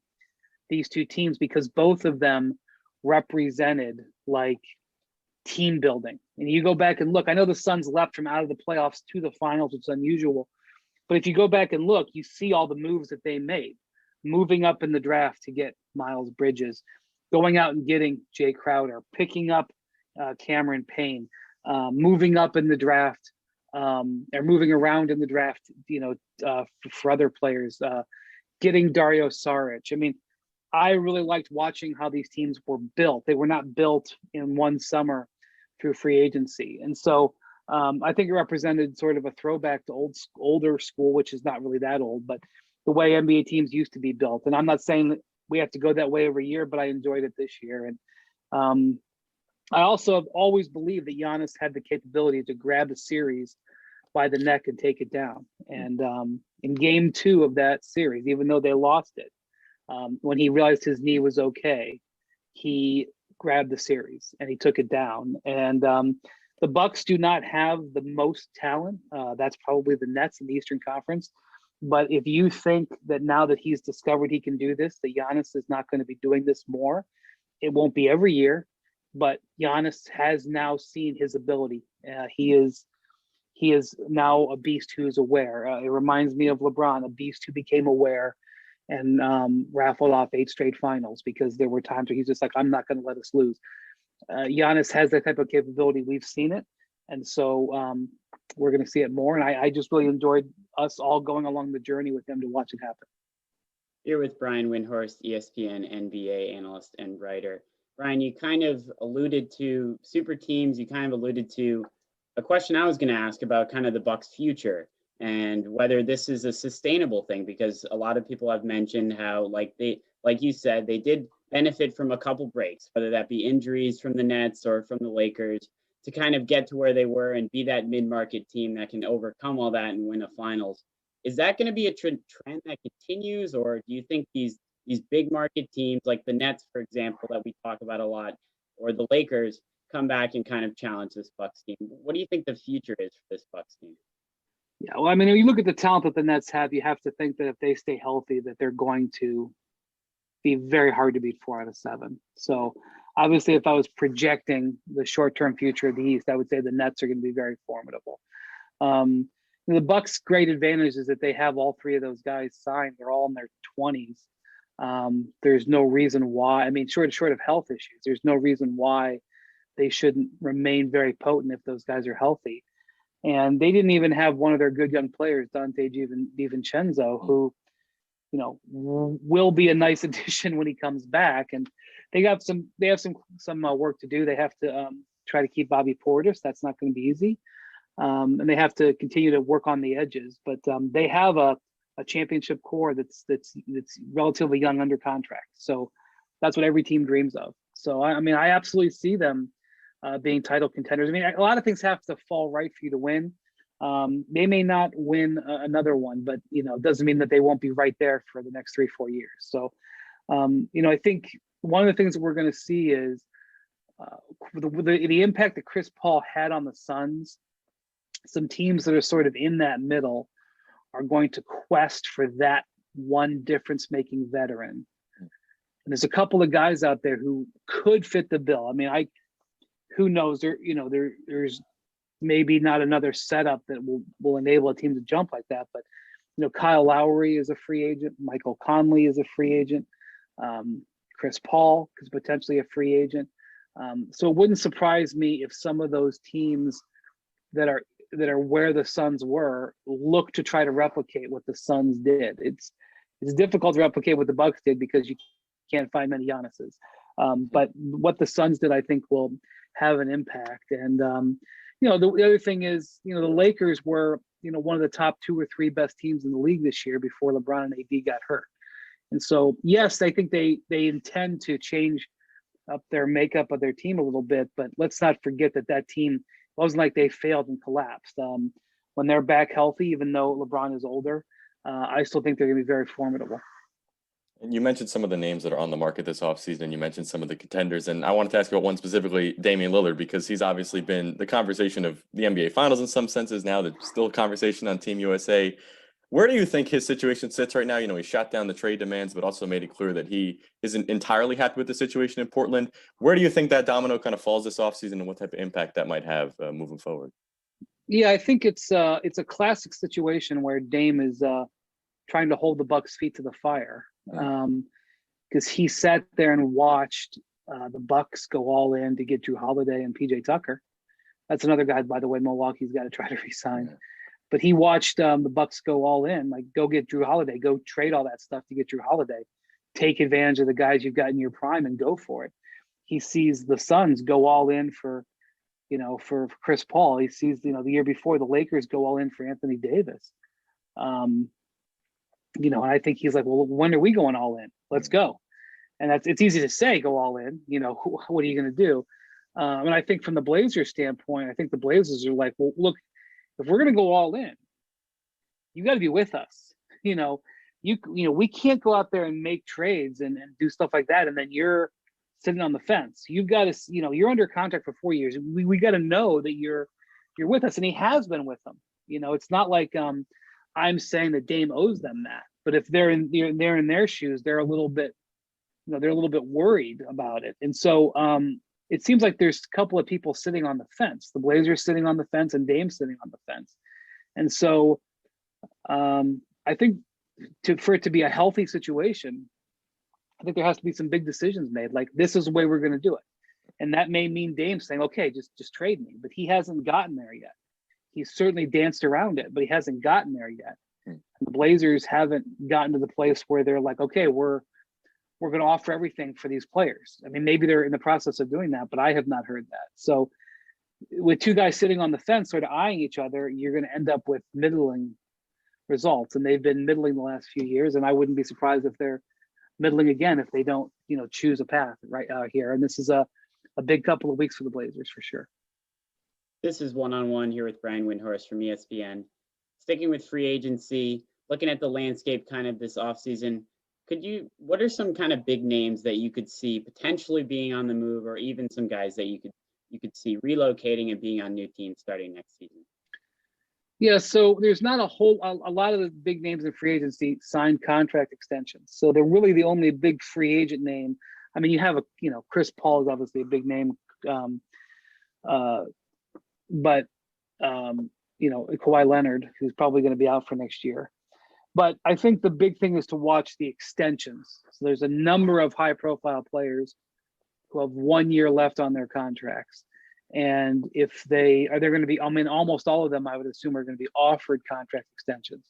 these two teams because both of them represented like team building. And you go back and look, I know the Suns left from out of the playoffs to the finals, which is unusual. But if you go back and look, you see all the moves that they made, moving up in the draft to get Miles Bridges, going out and getting Jay Crowder, picking up Cameron Payne, moving up in the draft, or moving around in the draft, for other players, getting Dario Saric. I mean, I really liked watching how these teams were built. They were not built in one summer through free agency. And so I think it represented sort of a throwback to older school, which is not really that old, but the way NBA teams used to be built. And I'm not saying that we have to go that way every year, but I enjoyed it this year. And I also have always believed that Giannis had the capability to grab a series by the neck and take it down. And in game 2 of that series, even though they lost it, when he realized his knee was okay, he grabbed the series and he took it down. And the Bucks do not have the most talent. That's probably the Nets in the Eastern Conference. But if you think that now that he's discovered he can do this, that Giannis is not going to be doing this more, it won't be every year, but Giannis has now seen his ability. He is now a beast who is aware. It reminds me of LeBron, a beast who became aware and raffled off 8 straight finals because there were times where he's just like, I'm not going to let us lose. Giannis has that type of capability. We've seen it. And so we're going to see it more. And I just really enjoyed us all going along the journey with him to watch it happen. Here with Brian Windhorst, ESPN NBA analyst and writer. Brian, you kind of alluded to super teams. You kind of alluded to a question I was going to ask about kind of the Bucks' future and whether this is a sustainable thing, because a lot of people have mentioned how, like you said, they did benefit from a couple breaks, whether that be injuries from the Nets or from the Lakers, to kind of get to where they were and be that mid-market team that can overcome all that and win a finals. Is that going to be a trend that continues, or do you think these big market teams like the Nets, for example, that we talk about a lot, or the Lakers come back and kind of challenge this Bucks team? What do you think the future is for this Bucks team? Yeah, well, I mean, when you look at the talent that the Nets have, you have to think that if they stay healthy, that they're going to be very hard to beat 4 out of 7. So obviously, if I was projecting the short-term future of the East, I would say the Nets are going to be very formidable. The Bucks' great advantage is that they have all three of those guys signed. They're all in their 20s. There's no reason why. I mean, short of health issues, there's no reason why they shouldn't remain very potent if those guys are healthy. And they didn't even have one of their good young players, Dante DiVincenzo, who, will be a nice addition when he comes back. And they have some work to do. They have to try to keep Bobby Portis. That's not going to be easy. And they have to continue to work on the edges. But they have a championship core that's relatively young under contract. So that's what every team dreams of. So I absolutely see them being title contenders. I mean, a lot of things have to fall right for you to win. They may not win another one, but it doesn't mean that they won't be right there for the next 3-4 years. So I think one of the things that we're going to see is the impact that Chris Paul had on the Suns. Some teams that are sort of in that middle are going to quest for that one difference-making veteran. And there's a couple of guys out there who could fit the bill. I mean, who knows? There's maybe not another setup that will enable a team to jump like that. But Kyle Lowry is a free agent. Michael Conley is a free agent. Chris Paul is potentially a free agent. So it wouldn't surprise me if some of those teams that are where the Suns were look to try to replicate what the Suns did. It's difficult to replicate what the Bucks did because you can't find many Giannis's. But what the Suns did, I think, will have an impact. And the other thing is, the Lakers were one of the top 2 or 3 best teams in the league this year before LeBron and AD got hurt. And so, yes, I think they intend to change up their makeup of their team a little bit, but let's not forget that team wasn't like they failed and collapsed. When they're back healthy, even though LeBron is older, I still think they're going to be very formidable. And you mentioned some of the names that are on the market this offseason. You mentioned some of the contenders. And I wanted to ask about one specifically, Damian Lillard, because he's obviously been the conversation of the NBA Finals in some senses. Now there's still a conversation on Team USA. Where do you think his situation sits right now? He shot down the trade demands, but also made it clear that he isn't entirely happy with the situation in Portland. Where do you think that domino kind of falls this offseason, and what type of impact that might have moving forward? Yeah, I think it's a classic situation where Dame is trying to hold the Bucks' feet to the fire. Because he sat there and watched the Bucks go all in to get Drew Holiday and PJ Tucker. That's another guy, by the way, Milwaukee's got to try to re-sign. Yeah. But he watched the Bucks go all in, like go get Drew Holiday, go trade all that stuff to get Drew Holiday, take advantage of the guys you've got in your prime and go for it. He sees the Suns go all in for Chris Paul. He sees, the year before the Lakers go all in for Anthony Davis. And I think he's like, well, when are we going all in? Let's go. And it's easy to say, go all in, what are you going to do? And I think from the Blazers standpoint, I think the Blazers are like, well, look, if we're going to go all in, you got to be with us. We can't go out there and make trades and do stuff like that. And then you're sitting on the fence. You've got to, you're under contract for 4 years. We got to know that you're with us. And he has been with them. It's not like, I'm saying that Dame owes them that, but if they're in their shoes, they're a little bit worried about it. And so it seems like there's a couple of people sitting on the fence. The Blazers sitting on the fence and Dame sitting on the fence. And so I think for it to be a healthy situation, I think there has to be some big decisions made. Like, this is the way we're going to do it. And that may mean Dame saying, okay, just trade me, but he hasn't gotten there yet. He's certainly danced around it, but he hasn't gotten there yet. The Blazers haven't gotten to the place where they're like, okay, we're going to offer everything for these players. I mean, maybe they're in the process of doing that, but I have not heard that. So with two guys sitting on the fence, sort of eyeing each other, you're going to end up with middling results. And they've been middling the last few years. And I wouldn't be surprised if they're middling again if they don't, choose a path right here. And this is a big couple of weeks for the Blazers for sure. This is One-on-One here with Brian Windhorst from ESPN. Sticking with free agency, looking at the landscape kind of this offseason, what are some kind of big names that you could see potentially being on the move, or even some guys that you could see relocating and being on new teams starting next season? Yeah, so there's not a lot of the big names in free agency signed contract extensions. So they're really the only big free agent name I mean, you have Chris Paul is obviously a big name, but Kawhi Leonard, who's probably going to be out for next year. But I think the big thing is to watch the extensions. So there's a number of high-profile players who have 1 year left on their contracts. And if they're going to be, almost all of them, I would assume, are going to be offered contract extensions.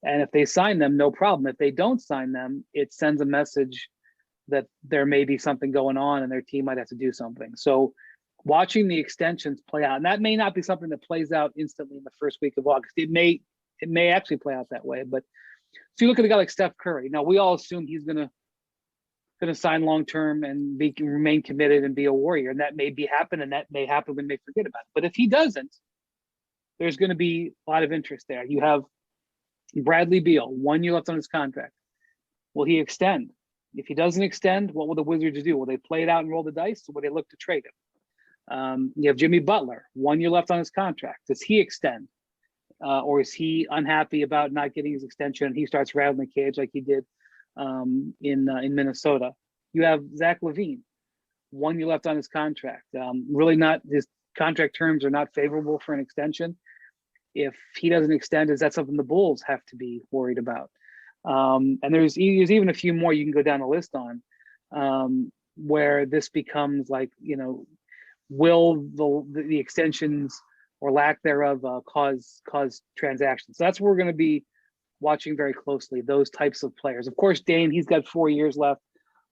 And if they sign them, no problem. If they don't sign them, it sends a message that there may be something going on and their team might have to do something. So watching the extensions play out, and that may not be something that plays out instantly in the first week of August. It may actually play out that way. But so you look at a guy like Steph Curry. Now, we all assume he's going to sign long-term and remain committed and be a Warrior. And that may happen, and that may happen when they forget about it. But if he doesn't, there's going to be a lot of interest there. You have Bradley Beal, 1 year left on his contract. Will he extend? If he doesn't extend, what will the Wizards do? Will they play it out and roll the dice, or will they look to trade him? You have Jimmy Butler, 1 year left on his contract. Does he extend? Or is he unhappy about not getting his extension and he starts rattling the cage like he did in Minnesota? You have Zach LaVine, 1 year left on his contract. His contract terms are not favorable for an extension. If he doesn't extend, is that something the Bulls have to be worried about? And there's even a few more you can go down the list on where this becomes like, will the extensions or lack thereof cause transactions? So that's what we're going to be watching very closely, those types of players. Of course, Dame, he's got 4 years left.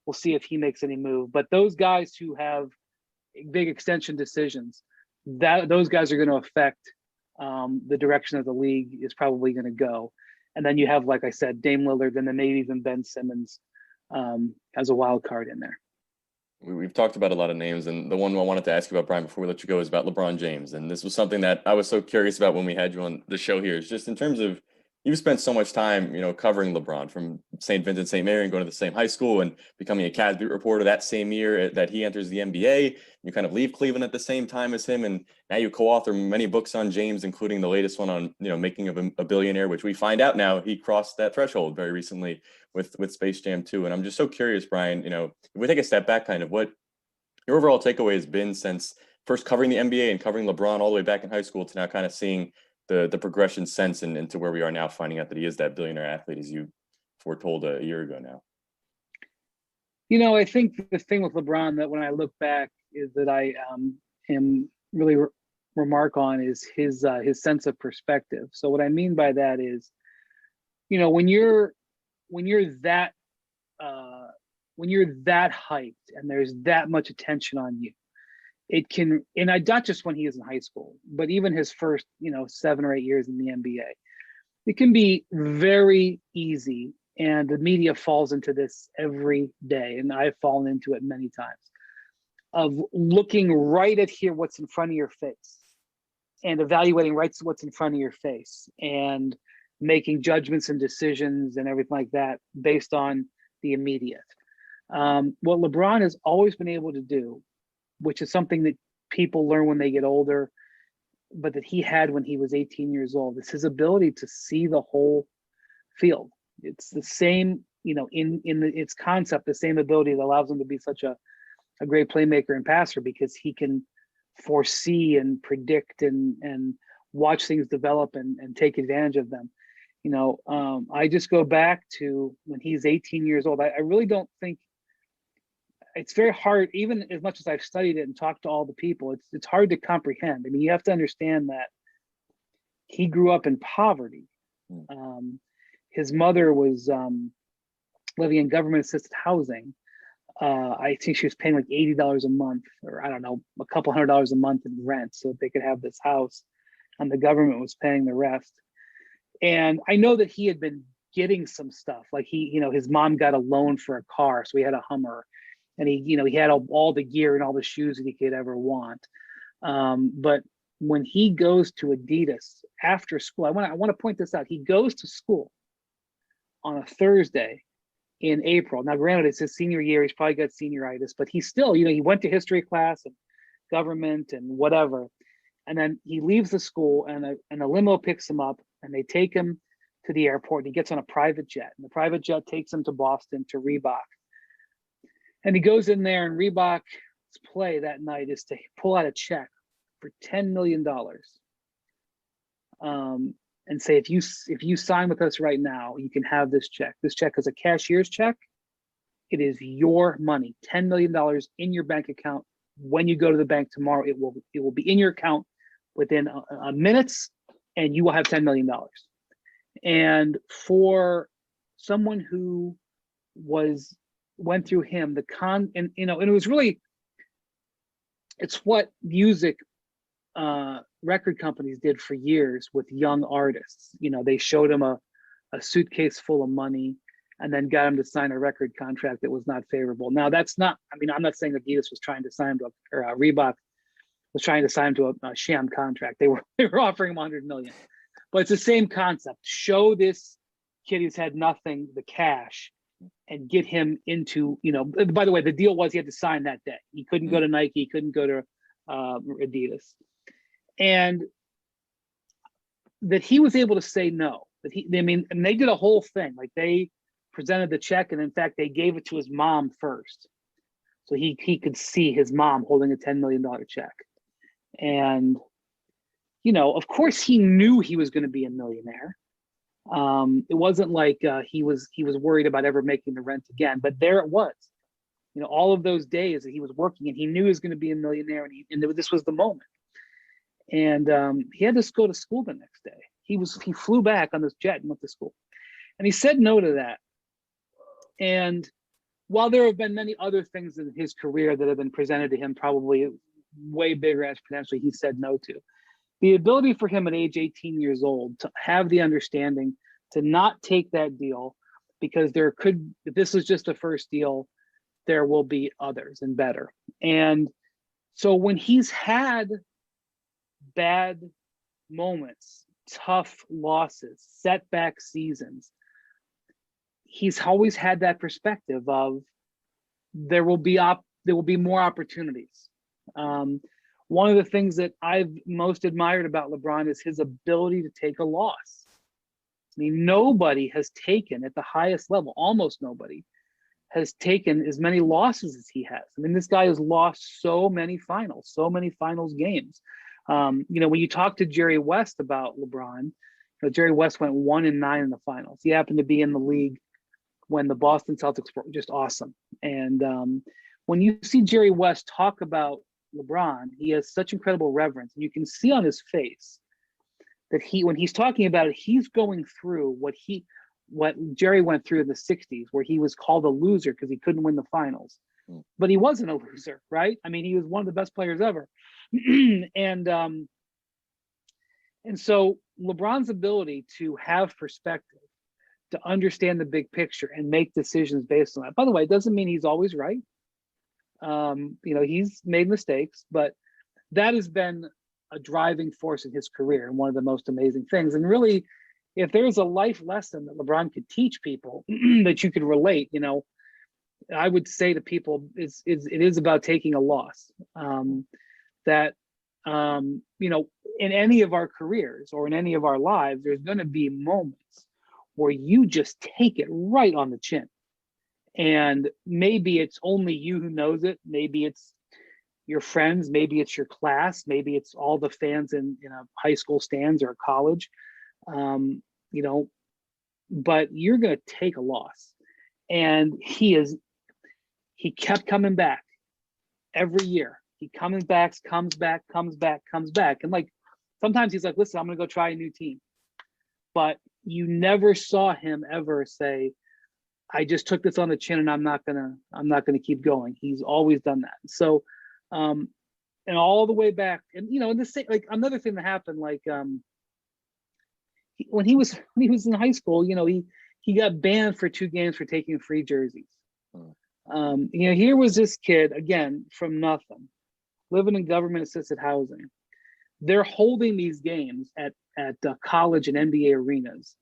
We'll see if he makes any move. But those guys who have big extension decisions, those guys are going to affect the direction of the league is probably going to go. And then you have, like I said, Dame Lillard, and then maybe even Ben Simmons as a wild card in there. We've talked about a lot of names, and the one I wanted to ask you about, Brian, before we let you go, is about LeBron James. And this was something that I was so curious about when we had you on the show here, is just in terms of, you've spent so much time, covering LeBron from St. Vincent, St. Mary, and going to the same high school and becoming a Cavs beat reporter that same year that he enters the NBA. You kind of leave Cleveland at the same time as him, and now you co-author many books on James, including the latest one on, making of a billionaire, which we find out now he crossed that threshold very recently with Space Jam 2. And I'm just so curious, Brian, if we take a step back, kind of what your overall takeaway has been since first covering the NBA and covering LeBron all the way back in high school to now kind of seeing the progression since and to where we are now, finding out that he is that billionaire athlete as you foretold a year ago now. I think the thing with LeBron that when I look back is that I am really remark on is his sense of perspective. So what I mean by that is, when you're that hyped and there's that much attention on you, it can, and not just when he is in high school, but even his first, 7 or 8 years in the NBA, it can be very easy. And the media falls into this every day. And I've fallen into it many times of looking right at what's in front of your face and evaluating what's in front of your face and making judgments and decisions and everything like that based on the immediate. What LeBron has always been able to do, which is something that people learn when they get older, but that he had when he was 18 years old, is his ability to see the whole field. It's the same, in its concept, the same ability that allows him to be such a great playmaker and passer, because he can foresee and predict and watch things develop and take advantage of them. I just go back to when he's 18 years old. I really don't think, it's very hard, even as much as I've studied it and talked to all the people, it's hard to comprehend. I mean, you have to understand that he grew up in poverty. His mother was living in government assisted housing. I think she was paying like $80 a month, or I don't know, a couple $100 a month in rent so that they could have this house, and the government was paying the rest. And I know that he had been getting some stuff, like his mom got a loan for a car, so he had a Hummer. And he had all the gear and all the shoes that he could ever want. But when he goes to Adidas after school, I want to point this out. He goes to school on a Thursday in April. Now, granted, it's his senior year. He's probably got senioritis, but he's still, he went to history class and government and whatever. And then he leaves the school, and a limo picks him up, and they take him to the airport. And he gets on a private jet, and the private jet takes him to Boston to Reebok. And he goes in there, and Reebok's play that night is to pull out a check for $10 million. And say, if you sign with us right now, you can have this check. This check is a cashier's check. It is your money, $10 million in your bank account. When you go to the bank tomorrow, it will be in your account within minutes, and you will have $10 million. And for someone who went through him, and it was really, it's what music record companies did for years with young artists. They showed him a suitcase full of money and then got him to sign a record contract that was not favorable. Now, that's not, I'm not saying Adidas was trying to sign him to or Reebok was trying to sign him to a sham contract. They were offering him $100 million. But it's the same concept. Show this kid who's had nothing the cash and get him into, by the way, the deal was he had to sign that day. He couldn't go to Nike, he couldn't go to Adidas. And that he was able to say no. And they did a whole thing. Like, they presented the check, and in fact, they gave it to his mom first. So he could see his mom holding a $10 million check. And, of course he knew he was going to be a millionaire. It wasn't like he was worried about ever making the rent again, but there it was. All of those days that he was working, and he knew he was going to be a millionaire, and this was the moment. And he had to go to school the next day. He flew back on this jet and went to school, and he said no to that. And while there have been many other things in his career that have been presented to him, probably way bigger as potentially, he said no to. The ability for him at age 18 years old to have the understanding to not take that deal, because if this was just a first deal, there will be others and better. And so when he's had bad moments, tough losses, setback seasons, he's always had that perspective of there will be more opportunities. One of the things that I've most admired about LeBron is his ability to take a loss. Nobody has taken at the highest level, almost nobody has taken as many losses as he has. This guy has lost so many finals games. When you talk to Jerry West about LeBron, Jerry West went 1-9 in the finals. He happened to be in the league when the Boston Celtics were just awesome. And when you see Jerry West talk about LeBron, he has such incredible reverence. And you can see on his face that when he's talking about it, he's going through what Jerry went through in the 60s, where he was called a loser because he couldn't win the finals. But he wasn't a loser, right? He was one of the best players ever. And so LeBron's ability to have perspective, to understand the big picture and make decisions based on that. By the way, it doesn't mean he's always right. He's made mistakes, but that has been a driving force in his career and one of the most amazing things. And really, if there's a life lesson that LeBron could teach people that you could relate, I would say to people, it is about taking a loss. That in any of our careers or in any of our lives, there's going to be moments where you just take it right on the chin. And maybe it's only you who knows it. Maybe it's your friends. Maybe it's your class. Maybe it's all the fans in a high school stands or college. But you're going to take a loss. And he kept coming back every year. He comes back. And sometimes he's like, listen, I'm going to go try a new team. But you never saw him ever say, I just took this on the chin and I'm not gonna keep going. He's always done that. So, and all the way back, and this another thing that happened, when he was in high school, he got banned for 2 games for taking free jerseys. Here was this kid, again, from nothing, living in government assisted housing. They're holding these games at college and NBA arenas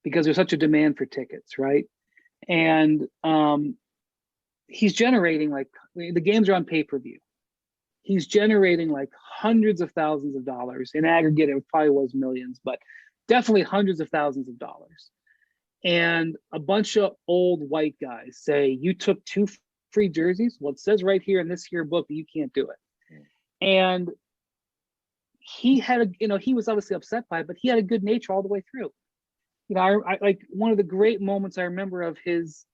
because there's such a demand for tickets, right? And he's generating, the games are on pay-per-view. He's generating hundreds of thousands of dollars. In aggregate, it probably was millions, but definitely hundreds of thousands of dollars. And a bunch of old white guys say, you took 2 free jerseys. Well, it says right here in this here book that you can't do it. And he had he was obviously upset by it, but he had a good nature all the way through. I like one of the great moments I remember of his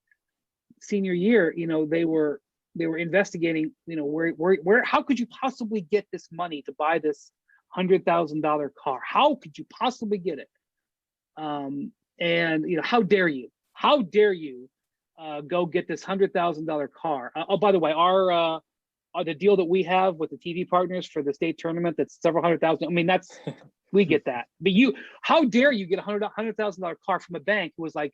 senior year, they were investigating, where how could you possibly get this money to buy this $100,000 car? How could you possibly get it? And how dare you go get this $100,000 car? Oh, by the way, our the deal that we have with the TV partners for the state tournament, that's several $100,000. I mean, that's we get that. But how dare you get a $100,000 car from a bank who was like,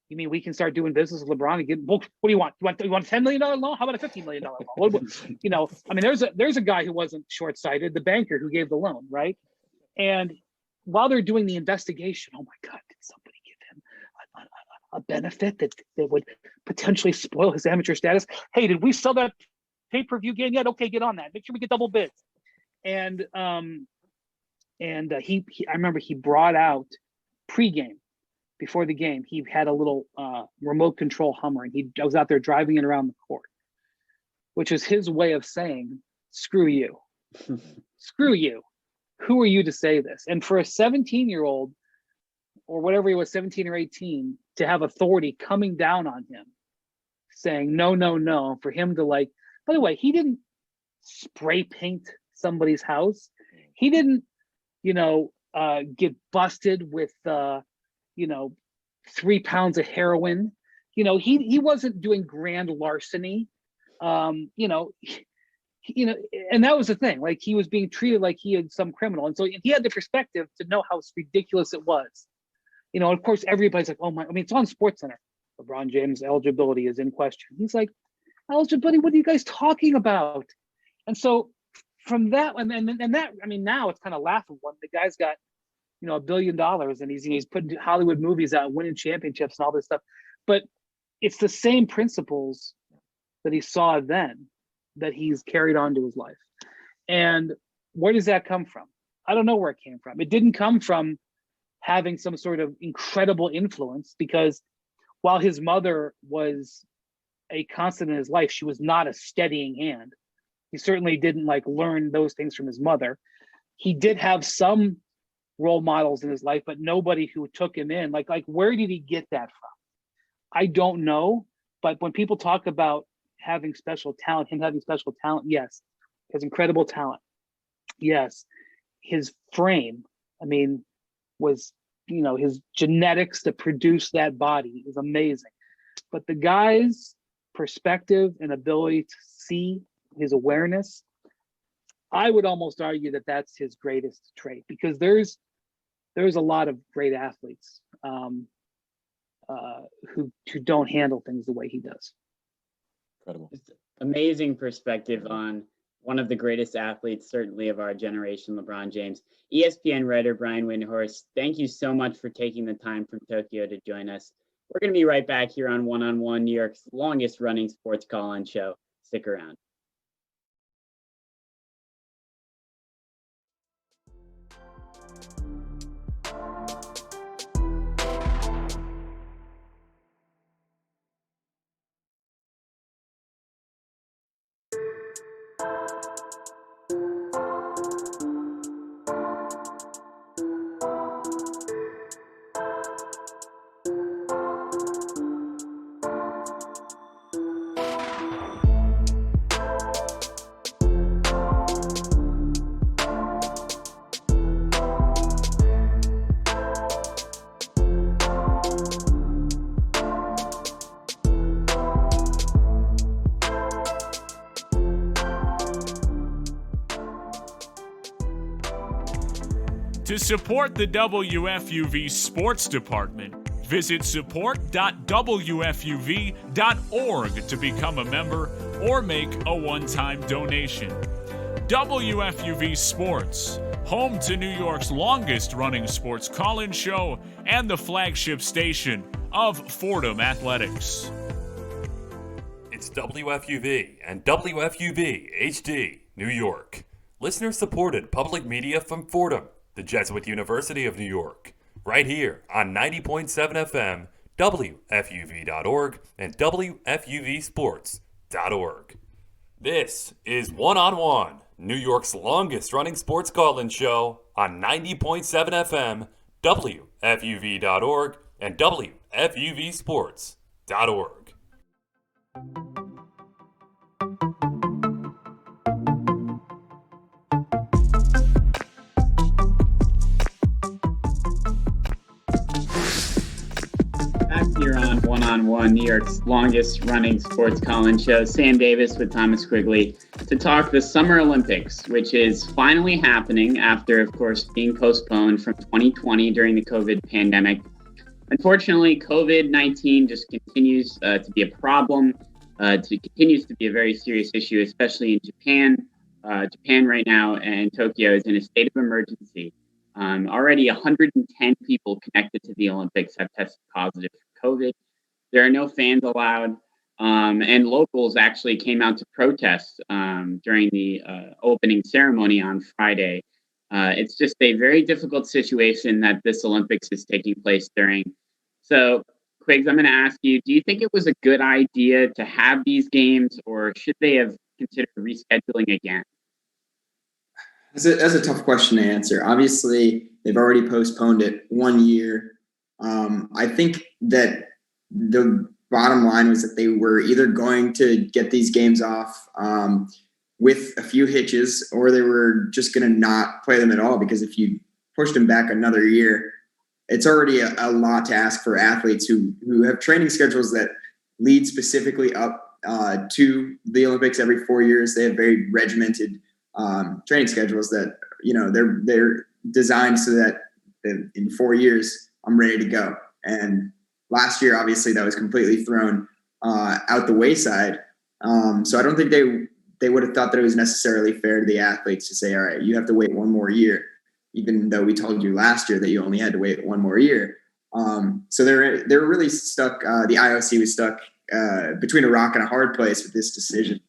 you mean we can start doing business with LeBron and get? Well, what do you want? You want a $10 million loan? How about a $15 million loan? I mean, there's a guy who wasn't short-sighted, the banker who gave the loan, right? And while they're doing the investigation, oh my God, did somebody give him a benefit that would potentially spoil his amateur status? Hey, did we sell that pay-per-view game yet? Okay, get on that. Make sure we get double bids. And I remember he brought out pregame. Before the game, he had a little remote control Hummer, and I was out there driving it around the court, which is his way of saying, screw you. Screw you. Who are you to say this? And for a 17-year-old, or whatever he was, 17 or 18, to have authority coming down on him, saying, no, no, no, for him to by the way, he didn't spray paint somebody's house. He didn't, get busted with, 3 pounds of heroin. He wasn't doing grand larceny. And that was the thing. Like, he was being treated like he had some criminal. And so he had the perspective to know how ridiculous it was. Of course, everybody's like, oh my, it's on SportsCenter. LeBron James' eligibility is in question. He's like, eligibility? What are you guys talking about? And so from that, and that, now it's kind of laughable when the guy's got, $1 billion and he's putting Hollywood movies out, winning championships and all this stuff. But it's the same principles that he saw then that he's carried on to his life. And where does that come from? I don't know where it came from. It didn't come from having some sort of incredible influence, because while his mother was a constant in his life, she was not a steadying hand. He certainly didn't learn those things from his mother. He did have some role models in his life, but nobody who took him in. Where did he get that from? I don't know. But when people talk about having special talent, him having special talent, yes, he has incredible talent. Yes, his frame, was, his genetics to produce that body is amazing. But the guy's perspective and ability to see, his awareness, I would almost argue that that's his greatest trait, because there's a lot of great athletes who don't handle things the way he does. Incredible. Just amazing perspective on one of the greatest athletes, certainly of our generation, LeBron James. ESPN writer Brian Windhorst, thank you so much for taking the time from Tokyo to join us. We're going to be right back here on One on One, New York's longest running sports call-in show. Stick around. To support the WFUV Sports Department, visit support.wfuv.org to become a member or make a one-time donation. WFUV Sports, home to New York's longest-running sports call-in show and the flagship station of Fordham Athletics. It's WFUV and WFUV HD, New York. Listener-supported public media from Fordham, the Jesuit University of New York. Right here on 90.7 FM, WFUV.org, and WFUV Sports, sports.org. This is One on One, New York's longest running sports call-in show on 90.7 FM, WFUV.org, and WFUVsports.org. Back here on One, New York's longest running sports call-in show. Sam Davis with Thomas Quigley to talk the Summer Olympics, which is finally happening after, of course, being postponed from 2020 during the COVID pandemic. Unfortunately, COVID-19 just continues to be a problem. Continues to be a very serious issue, especially in Japan. Japan right now and Tokyo is in a state of emergency. Already 110 people connected to the Olympics have tested positive for COVID. There are no fans allowed, and locals actually came out to protest during the opening ceremony on Friday. It's just a very difficult situation that this Olympics is taking place during. So, Quiggs, I'm going to ask you, do you think it was a good idea to have these games, or should they have considered rescheduling again? That's a tough question to answer. Obviously, they've already postponed it 1 year. I think that the bottom line was that they were either going to get these games off with a few hitches, or they were just going to not play them at all, because if you pushed them back another year, it's already a lot to ask for athletes who have training schedules that lead specifically up to the Olympics every 4 years. They have very regimented training schedules that, they're designed so that in 4 years I'm ready to go. And last year, obviously, that was completely thrown out the wayside. So I don't think they would have thought that it was necessarily fair to the athletes to say, all right, you have to wait 1 more year, even though we told you last year that you only had to wait 1 more year. So they're really stuck. The IOC was stuck between a rock and a hard place with this decision.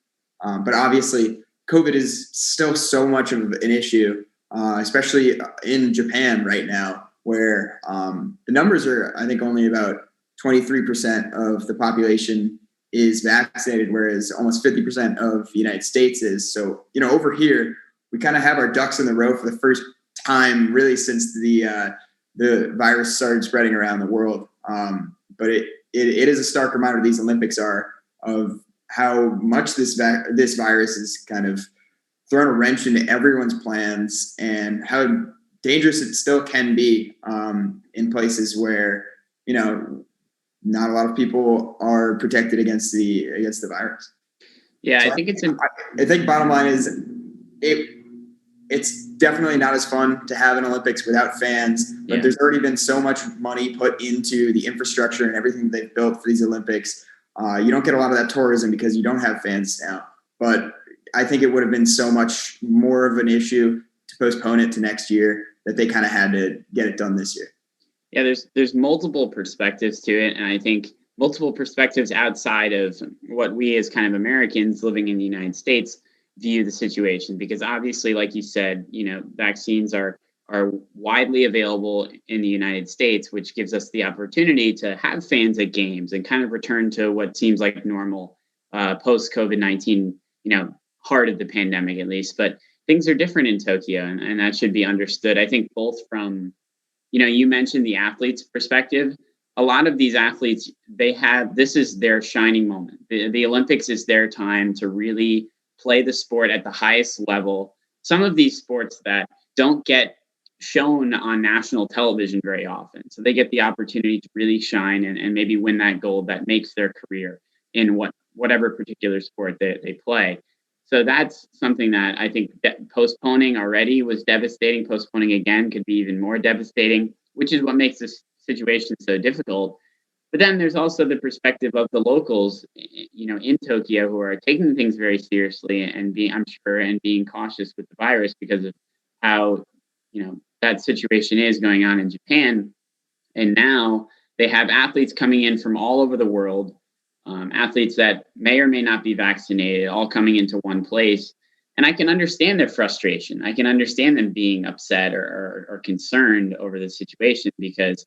But obviously, COVID is still so much of an issue, especially in Japan right now, where the numbers are, I think, only about 23% of the population is vaccinated, whereas almost 50% of the United States is. So, over here, we kind of have our ducks in the row for the first time really since the virus started spreading around the world. But it is a stark reminder, these Olympics are, of how much this virus has kind of thrown a wrench into everyone's plans, and how dangerous it still can be in places where, not a lot of people are protected against the virus. Yeah, So I think I think bottom line is it's definitely not as fun to have an Olympics without fans, but there's already been so much money put into the infrastructure and everything they've built for these Olympics. You don't get a lot of that tourism because you don't have fans now, but I think it would have been so much more of an issue to postpone it to next year that they kind of had to get it done this year. Yeah, there's multiple perspectives to it, and I think multiple perspectives outside of what we as kind of Americans living in the United States view the situation, because obviously, like you said, vaccines are widely available in the United States, which gives us the opportunity to have fans at games and kind of return to what seems like normal post COVID-19, heart of the pandemic at least. But things are different in Tokyo, and that should be understood. I think both from, you mentioned the athletes' perspective. A lot of these athletes, this is their shining moment. The Olympics is their time to really play the sport at the highest level. Some of these sports that don't get shown on national television very often. So they get the opportunity to really shine and maybe win that gold that makes their career in whatever particular sport they play. So that's something that I think postponing already was devastating. Postponing again could be even more devastating, which is what makes this situation so difficult. But then there's also the perspective of the locals, in Tokyo, who are taking things very seriously and being cautious with the virus because of how, that situation is going on in Japan. And now they have athletes coming in from all over the world, athletes that may or may not be vaccinated, all coming into one place. And I can understand their frustration. I can understand them being upset or concerned over the situation, because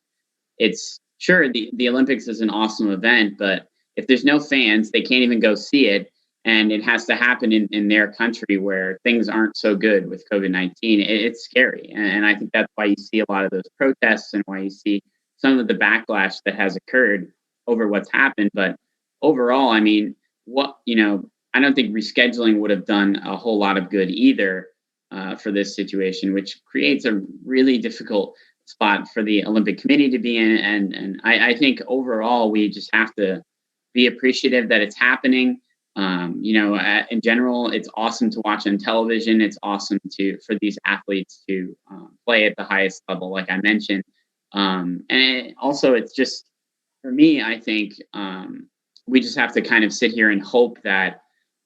it's sure the Olympics is an awesome event, but if there's no fans, they can't even go see it. and it has to happen in their country where things aren't so good with COVID-19. It's scary. And I think that's why you see a lot of those protests and why you see some of the backlash that has occurred over what's happened. But overall, I mean, I don't think rescheduling would have done a whole lot of good either for this situation, which creates a really difficult spot for the Olympic Committee to be in. And I think overall, we just have to be appreciative that it's happening. In general, it's awesome to watch on television. It's awesome for these athletes to play at the highest level, like I mentioned. Also, it's just, for me, I think we just have to kind of sit here and hope that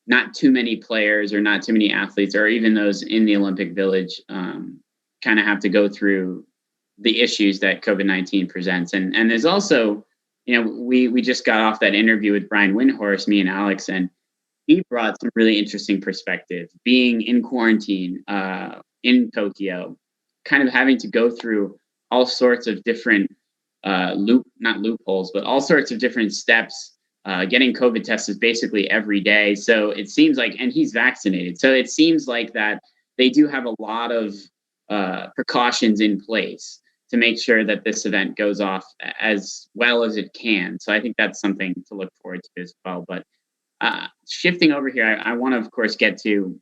not too many players or not too many athletes, or even those in the Olympic Village, kind of have to go through the issues that COVID-19 presents. And there's also, we just got off that interview with Brian Windhorst, me and Alex, and he brought some really interesting perspective. Being in quarantine in Tokyo, kind of having to go through all sorts of different not loopholes, but all sorts of different steps, getting COVID tested basically every day. So it seems like, and he's vaccinated. So it seems like that they do have a lot of precautions in place to make sure that this event goes off as well as it can. So I think that's something to look forward to as well. But shifting over here, I want to, of course, get to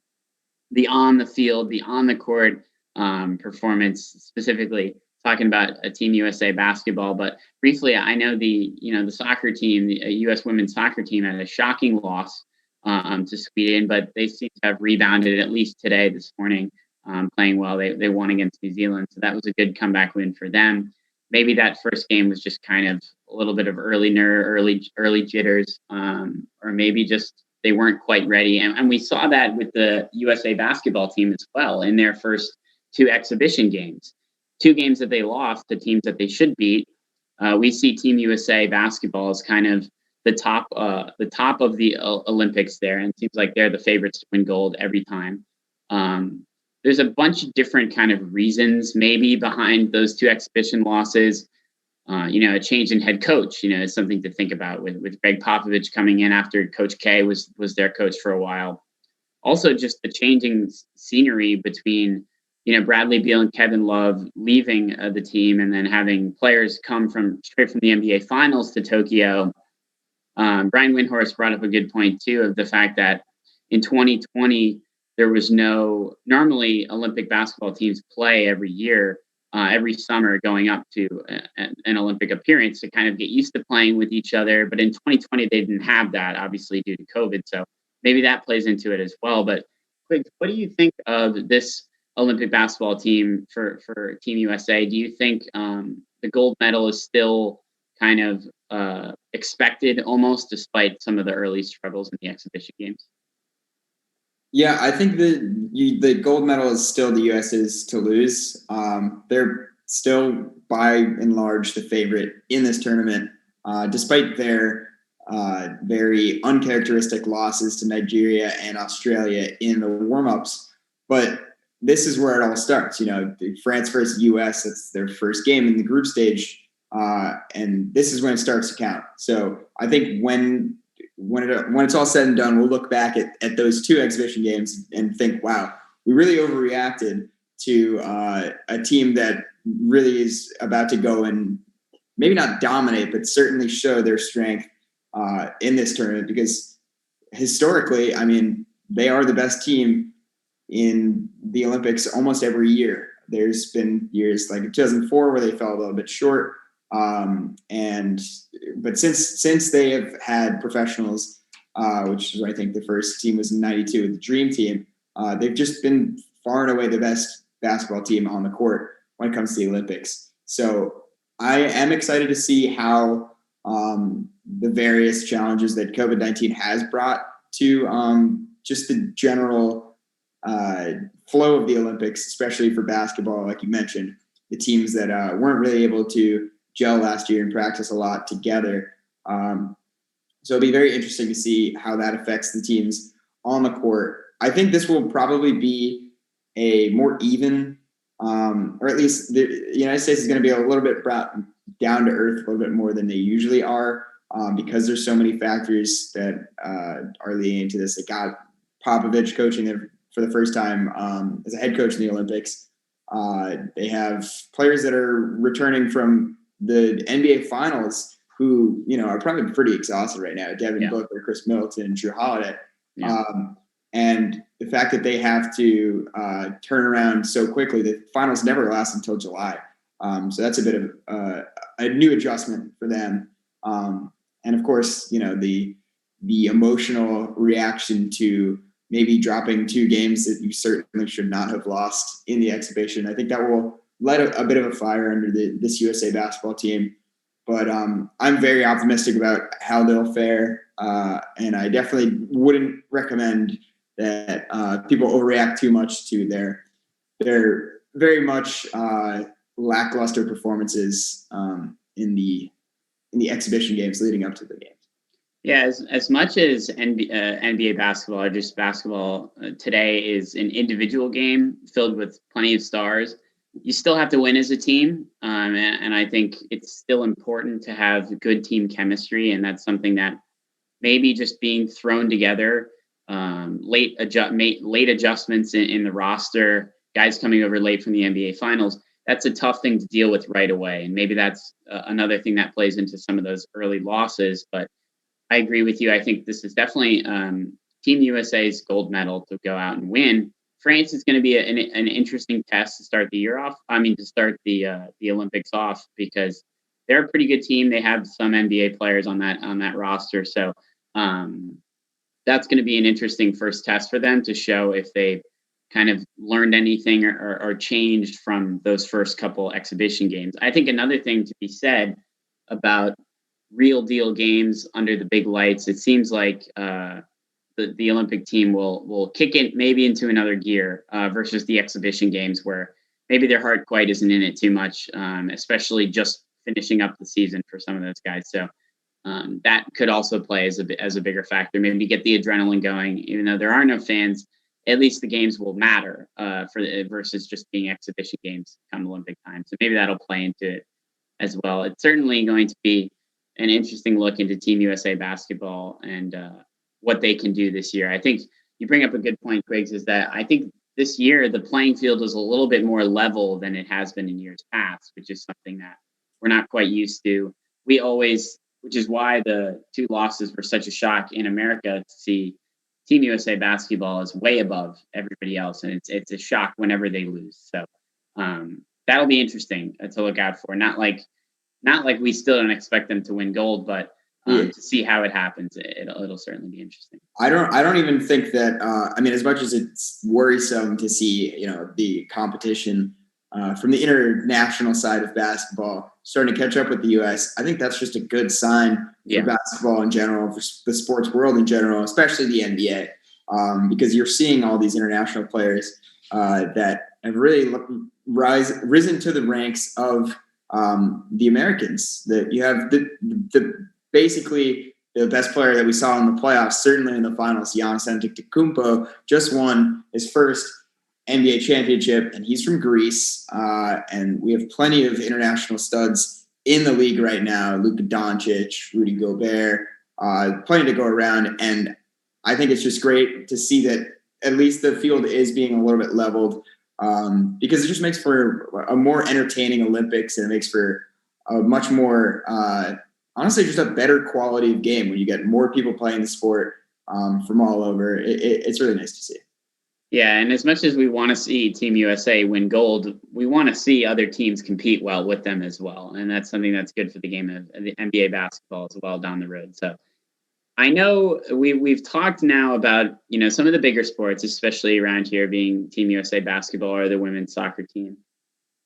the on the field, the on the court performance, specifically talking about a Team USA basketball. But briefly, I know the soccer team, the U.S. women's soccer team, had a shocking loss to Sweden, but they seem to have rebounded, at least today, this morning, playing well. They won against New Zealand, so that was a good comeback win for them. Maybe that first game was just kind of a little bit of early jitters, or maybe just they weren't quite ready. And we saw that with the USA basketball team as well in their first two exhibition games. 2 games that they lost to teams that they should beat. We see Team USA basketball as kind of the top of the Olympics there, and it seems like they're the favorites to win gold every time. There's a bunch of different kind of reasons maybe behind those 2 exhibition losses. A change in head coach, is something to think about with Greg Popovich coming in after Coach K was their coach for a while. Also, just the changing scenery between Bradley Beal and Kevin Love leaving the team, and then having players come straight from the NBA Finals to Tokyo. Brian Windhorst brought up a good point too, of the fact that in 2020 there was normally Olympic basketball teams play every year, every summer, going up to an Olympic appearance to kind of get used to playing with each other. But in 2020 they didn't have that, obviously due to COVID. So maybe that plays into it as well. But Quigg, what do you think of this Olympic basketball team for Team USA? Do you think the gold medal is still kind of expected almost, despite some of the early struggles in the exhibition games? Yeah, I think the gold medal is still the US's to lose. They're still by and large the favorite in this tournament, despite their very uncharacteristic losses to Nigeria and Australia in the warm-ups. But this is where it all starts. France versus US, it's their first game in the group stage. And this is when it starts to count. So I think when it's all said and done, we'll look back at those 2 exhibition games and think, wow, we really overreacted to a team that really is about to go and maybe not dominate, but certainly show their strength in this tournament, because historically, I mean, they are the best team in the Olympics almost every year. There's been years like 2004 where they fell a little bit short. But since they have had professionals, which is, I think the first team was in '92 with the Dream Team, they've just been far and away the best basketball team on the court when it comes to the Olympics. So I am excited to see how the various challenges that COVID-19 has brought to just the general flow of the Olympics, especially for basketball. Like you mentioned, the teams that weren't really able to gel last year and practice a lot together. So it'll be very interesting to see how that affects the teams on the court. I think this will probably be a more even, or at least the United States is going to be a little bit brought down to earth a little bit more than they usually are because there's so many factors that are leading into this. They got Popovich coaching there for the first time as a head coach in the Olympics. They have players that are returning from the NBA Finals who, are probably pretty exhausted right now. Devin Booker, Chris Middleton, Drew Holiday. Yeah. And the fact that they have to turn around so quickly, the finals never last until July. So that's a bit of a new adjustment for them. And of course, the emotional reaction to maybe dropping 2 games that you certainly should not have lost in the exhibition. I think that will light a bit of a fire under this USA basketball team. But I'm very optimistic about how they'll fare. And I definitely wouldn't recommend that people overreact too much to their very much lackluster performances in the exhibition games leading up to the games. Yeah, as much as NBA basketball or just basketball today is an individual game filled with plenty of stars, you still have to win as a team. And I think it's still important to have good team chemistry. And that's something that maybe just being thrown together, late adjustments in the roster, guys coming over late from the NBA Finals, that's a tough thing to deal with right away. And maybe that's another thing that plays into some of those early losses. But I agree with you. I think this is definitely Team USA's gold medal to go out and win. France is going to be an interesting test to start the year off. To start the Olympics off, because they're a pretty good team. They have some NBA players on that roster. So that's going to be an interesting first test for them to show if they kind of learned anything or changed from those first couple exhibition games. I think another thing to be said about real deal games under the big lights, it seems like the Olympic team will kick it maybe into another gear versus the exhibition games where maybe their heart quite isn't in it too much, especially just finishing up the season for some of those guys. So that could also play as a bigger factor, maybe get the adrenaline going. Even though there are no fans, at least the games will matter versus just being exhibition games come Olympic time. So maybe that'll play into it as well. It's certainly going to be an interesting look into Team USA basketball and what they can do this year. I think you bring up a good point, Griggs, is that I think this year the playing field is a little bit more level than it has been in years past, which is something that we're not quite used to. Which is why the 2 losses were such a shock in America to see Team USA basketball is way above everybody else. And it's a shock whenever they lose. So that'll be interesting to look out for. Not like we still don't expect them to win gold, but to see how it happens, it'll certainly be interesting. I don't even think that. As much as it's worrisome to see, the competition from the international side of basketball starting to catch up with the U.S., I think that's just a good sign for basketball in general, for the sports world in general, especially the NBA, because you're seeing all these international players that have really risen to the ranks of the Americans. That you have the basically the best player that we saw in the playoffs, certainly in the finals, Giannis Antetokounmpo, just won his first NBA championship, and he's from Greece. And we have plenty of international studs in the league right now: Luka Doncic, Rudy Gobert, plenty to go around. And I think it's just great to see that at least the field is being a little bit leveled, because it just makes for a more entertaining Olympics, and it makes for a much more, honestly, just a better quality of game when you get more people playing the sport from all over. It's really nice to see. Yeah, and as much as we want to see Team USA win gold, we want to see other teams compete well with them as well. And that's something that's good for the game of the NBA basketball as well down the road. So I know we've talked now about, some of the bigger sports, especially around here being Team USA basketball or the women's soccer team.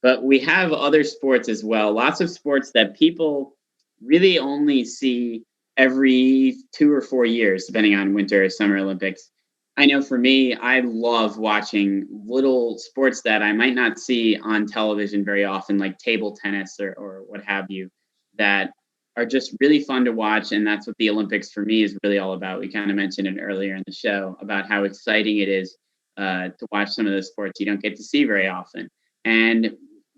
But we have other sports as well, lots of sports that people really only see every 2 or 4 years, depending on winter or summer Olympics. I know for me, I love watching little sports that I might not see on television very often, like table tennis or what have you, that are just really fun to watch. And that's what the Olympics for me is really all about. We kind of mentioned it earlier in the show about how exciting it is to watch some of those sports you don't get to see very often. And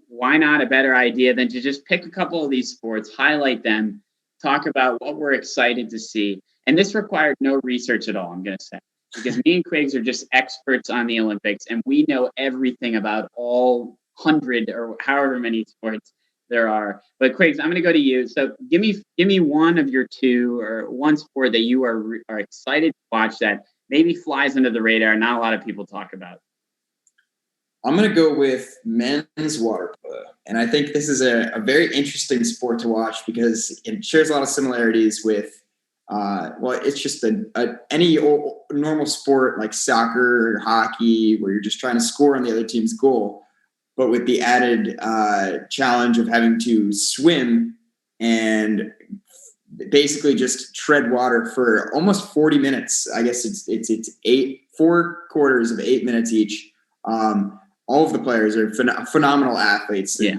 why not a better idea than to just pick a couple of these sports, highlight them, talk about what we're excited to see. And this required no research at all, I'm going to say, because me and Quiggs are just experts on the Olympics, and we know everything about all 100 or however many sports there are. But Quiggs, I'm going to go to you. So give me one of your two, or one sport that you are excited to watch that maybe flies under the radar, not a lot of people talk about. I'm going to go with men's water polo. And I think this is a very interesting sport to watch because it shares a lot of similarities with, it's just any normal sport like soccer or hockey where you're just trying to score on the other team's goal, but with the added challenge of having to swim and basically just tread water for almost 40 minutes. I guess it's 4 quarters of 8 minutes each. All of the players are phenomenal athletes. Yeah,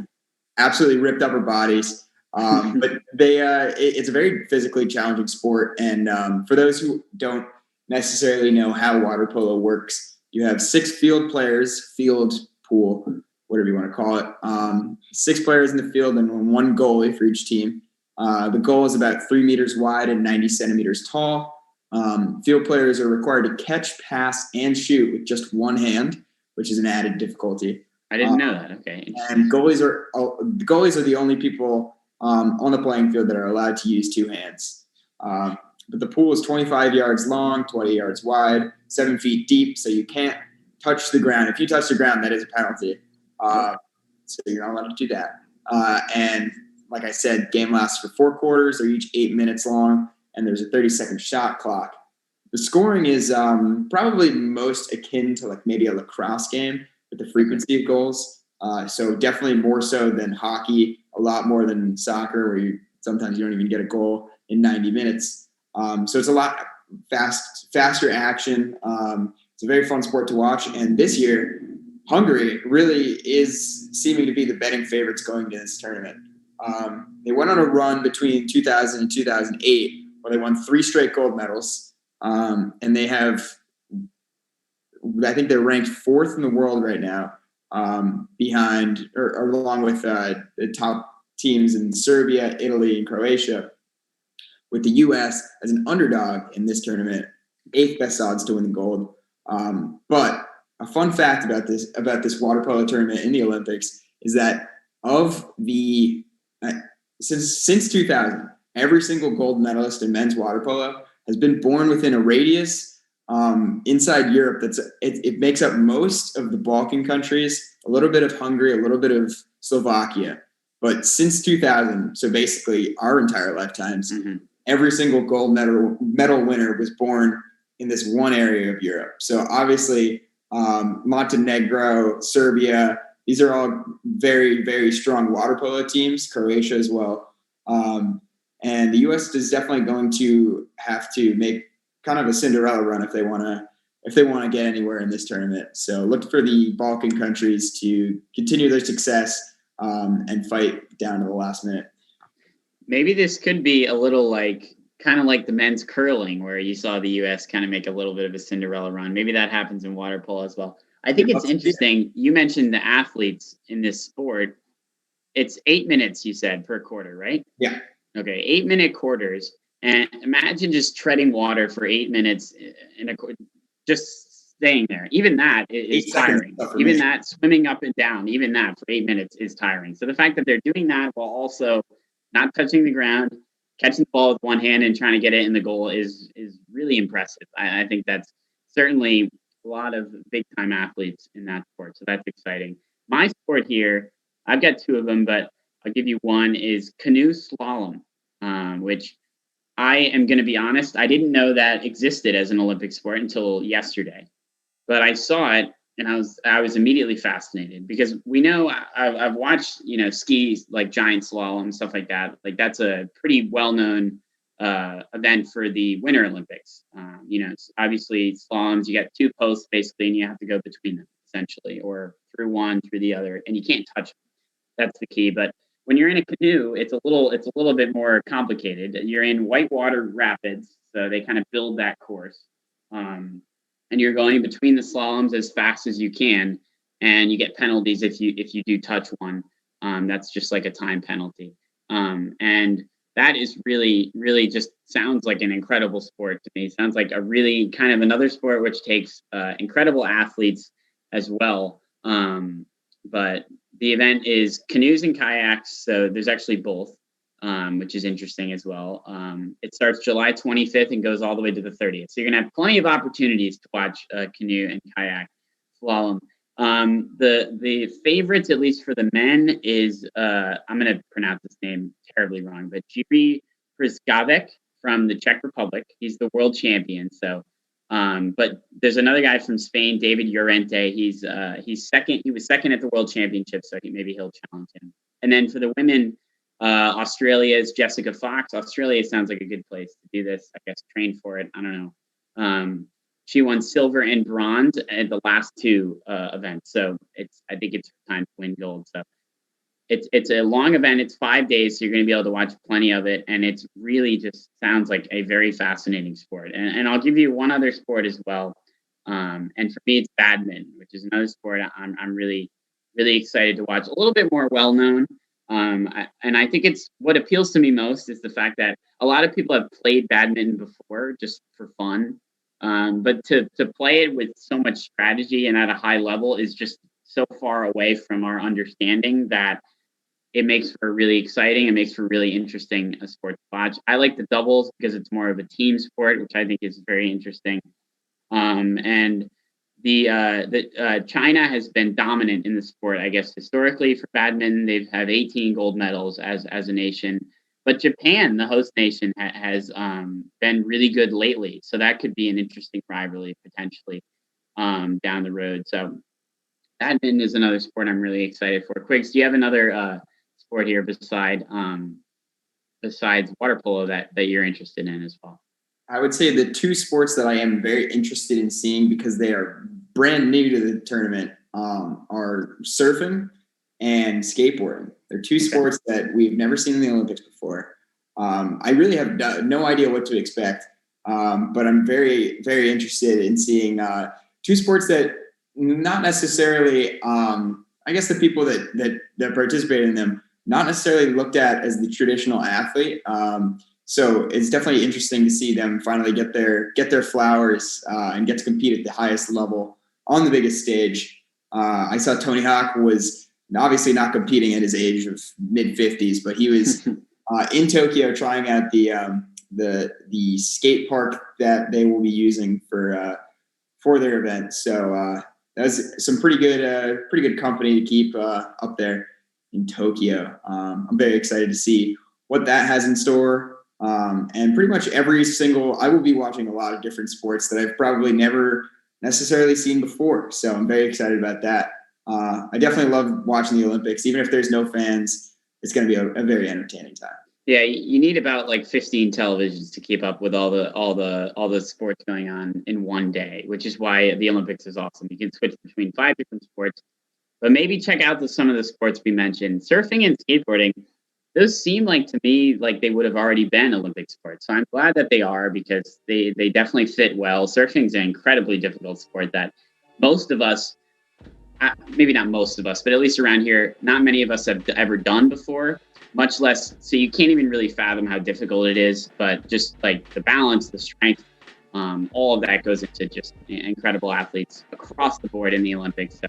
absolutely ripped upper bodies. But it's a very physically challenging sport. And for those who don't necessarily know how water polo works, you have 6 field players, field pool, whatever you want to call it. 6 players in the field and 1 goalie for each team. The goal is about 3 meters wide and 90 centimeters tall. Field players are required to catch, pass, and shoot with just one hand, which is an added difficulty. I didn't know that. Okay. And goalies are the only people on the playing field that are allowed to use 2 hands. But the pool is 25 yards long, 20 yards wide, 7 feet deep, so you can't touch the ground. If you touch the ground, that is a penalty. So you're not allowed to do that. And like I said, game lasts for 4 quarters. They're each 8 minutes long, and there's a 30-second shot clock. The scoring is probably most akin to like maybe a lacrosse game with the frequency of goals. So definitely more so than hockey, a lot more than soccer where sometimes you don't even get a goal in 90 minutes. So it's a lot faster action. It's a very fun sport to watch. And this year, Hungary really is seeming to be the betting favorites going to this tournament. They went on a run between 2000 and 2008 where they won 3 straight gold medals. And they have, I think they're ranked 4th in the world right now, behind or along with the top teams in Serbia, Italy, and Croatia, with the U.S. as an underdog in this tournament, 8th best odds to win the gold. But a fun fact about this water polo tournament in the Olympics is that of the since 2000, every single gold medalist in men's water polo has been born within a radius inside Europe. It makes up most of the Balkan countries, a little bit of Hungary, a little bit of Slovakia. But since 2000, so basically our entire lifetimes, every single gold medal winner was born in this one area of Europe. So obviously Montenegro, Serbia, these are all very, very strong water polo teams, Croatia as well. And the U.S. is definitely going to have to make kind of a Cinderella run if they want to get anywhere in this tournament. So look for the Balkan countries to continue their success and fight down to the last minute. Maybe this could be a little kind of like the men's curling, where you saw the U.S. kind of make a little bit of a Cinderella run. Maybe that happens in water polo as well. I think it's interesting. You mentioned the athletes in this sport. It's 8 minutes, you said, per quarter, right? Yeah. Okay, 8-minute quarters, and imagine just treading water for 8 minutes just staying there. Even that is tiring. Even that, swimming up and down, even that for 8 minutes is tiring. So the fact that they're doing that while also not touching the ground, catching the ball with one hand and trying to get it in the goal is really impressive. I think that's certainly a lot of big-time athletes in that sport, so that's exciting. My sport here, I've got 2 of them, but I'll give you one, is canoe slalom, which I am going to be honest, I didn't know that existed as an Olympic sport until yesterday. But I saw it and I was immediately fascinated because we know I've watched, skis like giant slalom, stuff like that. Like that's a pretty well-known event for the Winter Olympics. It's obviously slaloms, you got 2 posts basically, and you have to go between them essentially, or through one, through the other, and you can't touch them. That's the key. But when you're in a canoe, it's a little bit more complicated. You're in whitewater rapids, so they kind of build that course, and you're going between the slaloms as fast as you can, and you get penalties if you do touch one. That's just like a time penalty. And that is really, really just sounds like an incredible sport to me. Sounds like a really kind of another sport which takes incredible athletes as well. But the event is canoes and kayaks, so there's actually both, which is interesting as well. It starts July 25th and goes all the way to the 30th. So you're going to have plenty of opportunities to watch canoe and kayak slalom. The favorites, at least for the men, is I'm going to pronounce this name terribly wrong, but Jiří Prskavec from the Czech Republic. He's the world champion. So, but there's another guy from Spain, David Llorente. He's second. He was second at the World Championship, so maybe he'll challenge him. And then for the women, Australia's Jessica Fox. Australia sounds like a good place to do this. I guess train for it. I don't know. She won silver and bronze at the last two events, so I think it's time to win gold. So it's a long event. It's 5 days, so you're going to be able to watch plenty of it, and it's really just sounds like a very fascinating sport. And I'll give you one other sport as well. And for me, it's badminton, which is another sport I'm really, really excited to watch. A little bit more well known. And I think it's what appeals to me most is the fact that a lot of people have played badminton before just for fun. But to play it with so much strategy and at a high level is just so far away from our understanding that it makes for really exciting. It makes for really interesting a sport to watch. I like the doubles because it's more of a team sport, which I think is very interesting. And China has been dominant in the sport, I guess, historically for badminton. They've had 18 gold medals as a nation. But Japan, the host nation, has been really good lately. So that could be an interesting rivalry potentially down the road. So badminton is another sport I'm really excited for. Quiggs, do you have another sport here besides water polo that you're interested in as well? I would say the two sports that I am very interested in seeing because they are brand new to the tournament are surfing and skateboarding. They're two sports that we've never seen in the Olympics before. I really have no idea what to expect, but I'm very, very interested in seeing two sports that not necessarily, I guess the people that participate in them, not necessarily looked at as the traditional athlete. So it's definitely interesting to see them finally get their flowers and get to compete at the highest level on the biggest stage. I saw Tony Hawk was obviously not competing at his age of mid-50s, but he was in Tokyo trying out the skate park that they will be using for their event. So that was some pretty good company to keep up there in Tokyo. I'm very excited to see what that has in store. And pretty much I will be watching a lot of different sports that I've probably never necessarily seen before. So I'm very excited about that. I definitely love watching the Olympics. Even if there's no fans, it's going to be a very entertaining time. Yeah, you need about like 15 televisions to keep up with all the sports going on in one day, which is why the Olympics is awesome. You can switch between 5 different sports, but maybe check out some of the sports we mentioned. Surfing and skateboarding, those seem like to me like they would have already been Olympic sports. So I'm glad that they are because they definitely fit well. Surfing is an incredibly difficult sport that most of us, maybe not most of us, but at least around here, not many of us have ever done before, much less. So you can't even really fathom how difficult it is, but just like the balance, the strength, all of that goes into just incredible athletes across the board in the Olympics. So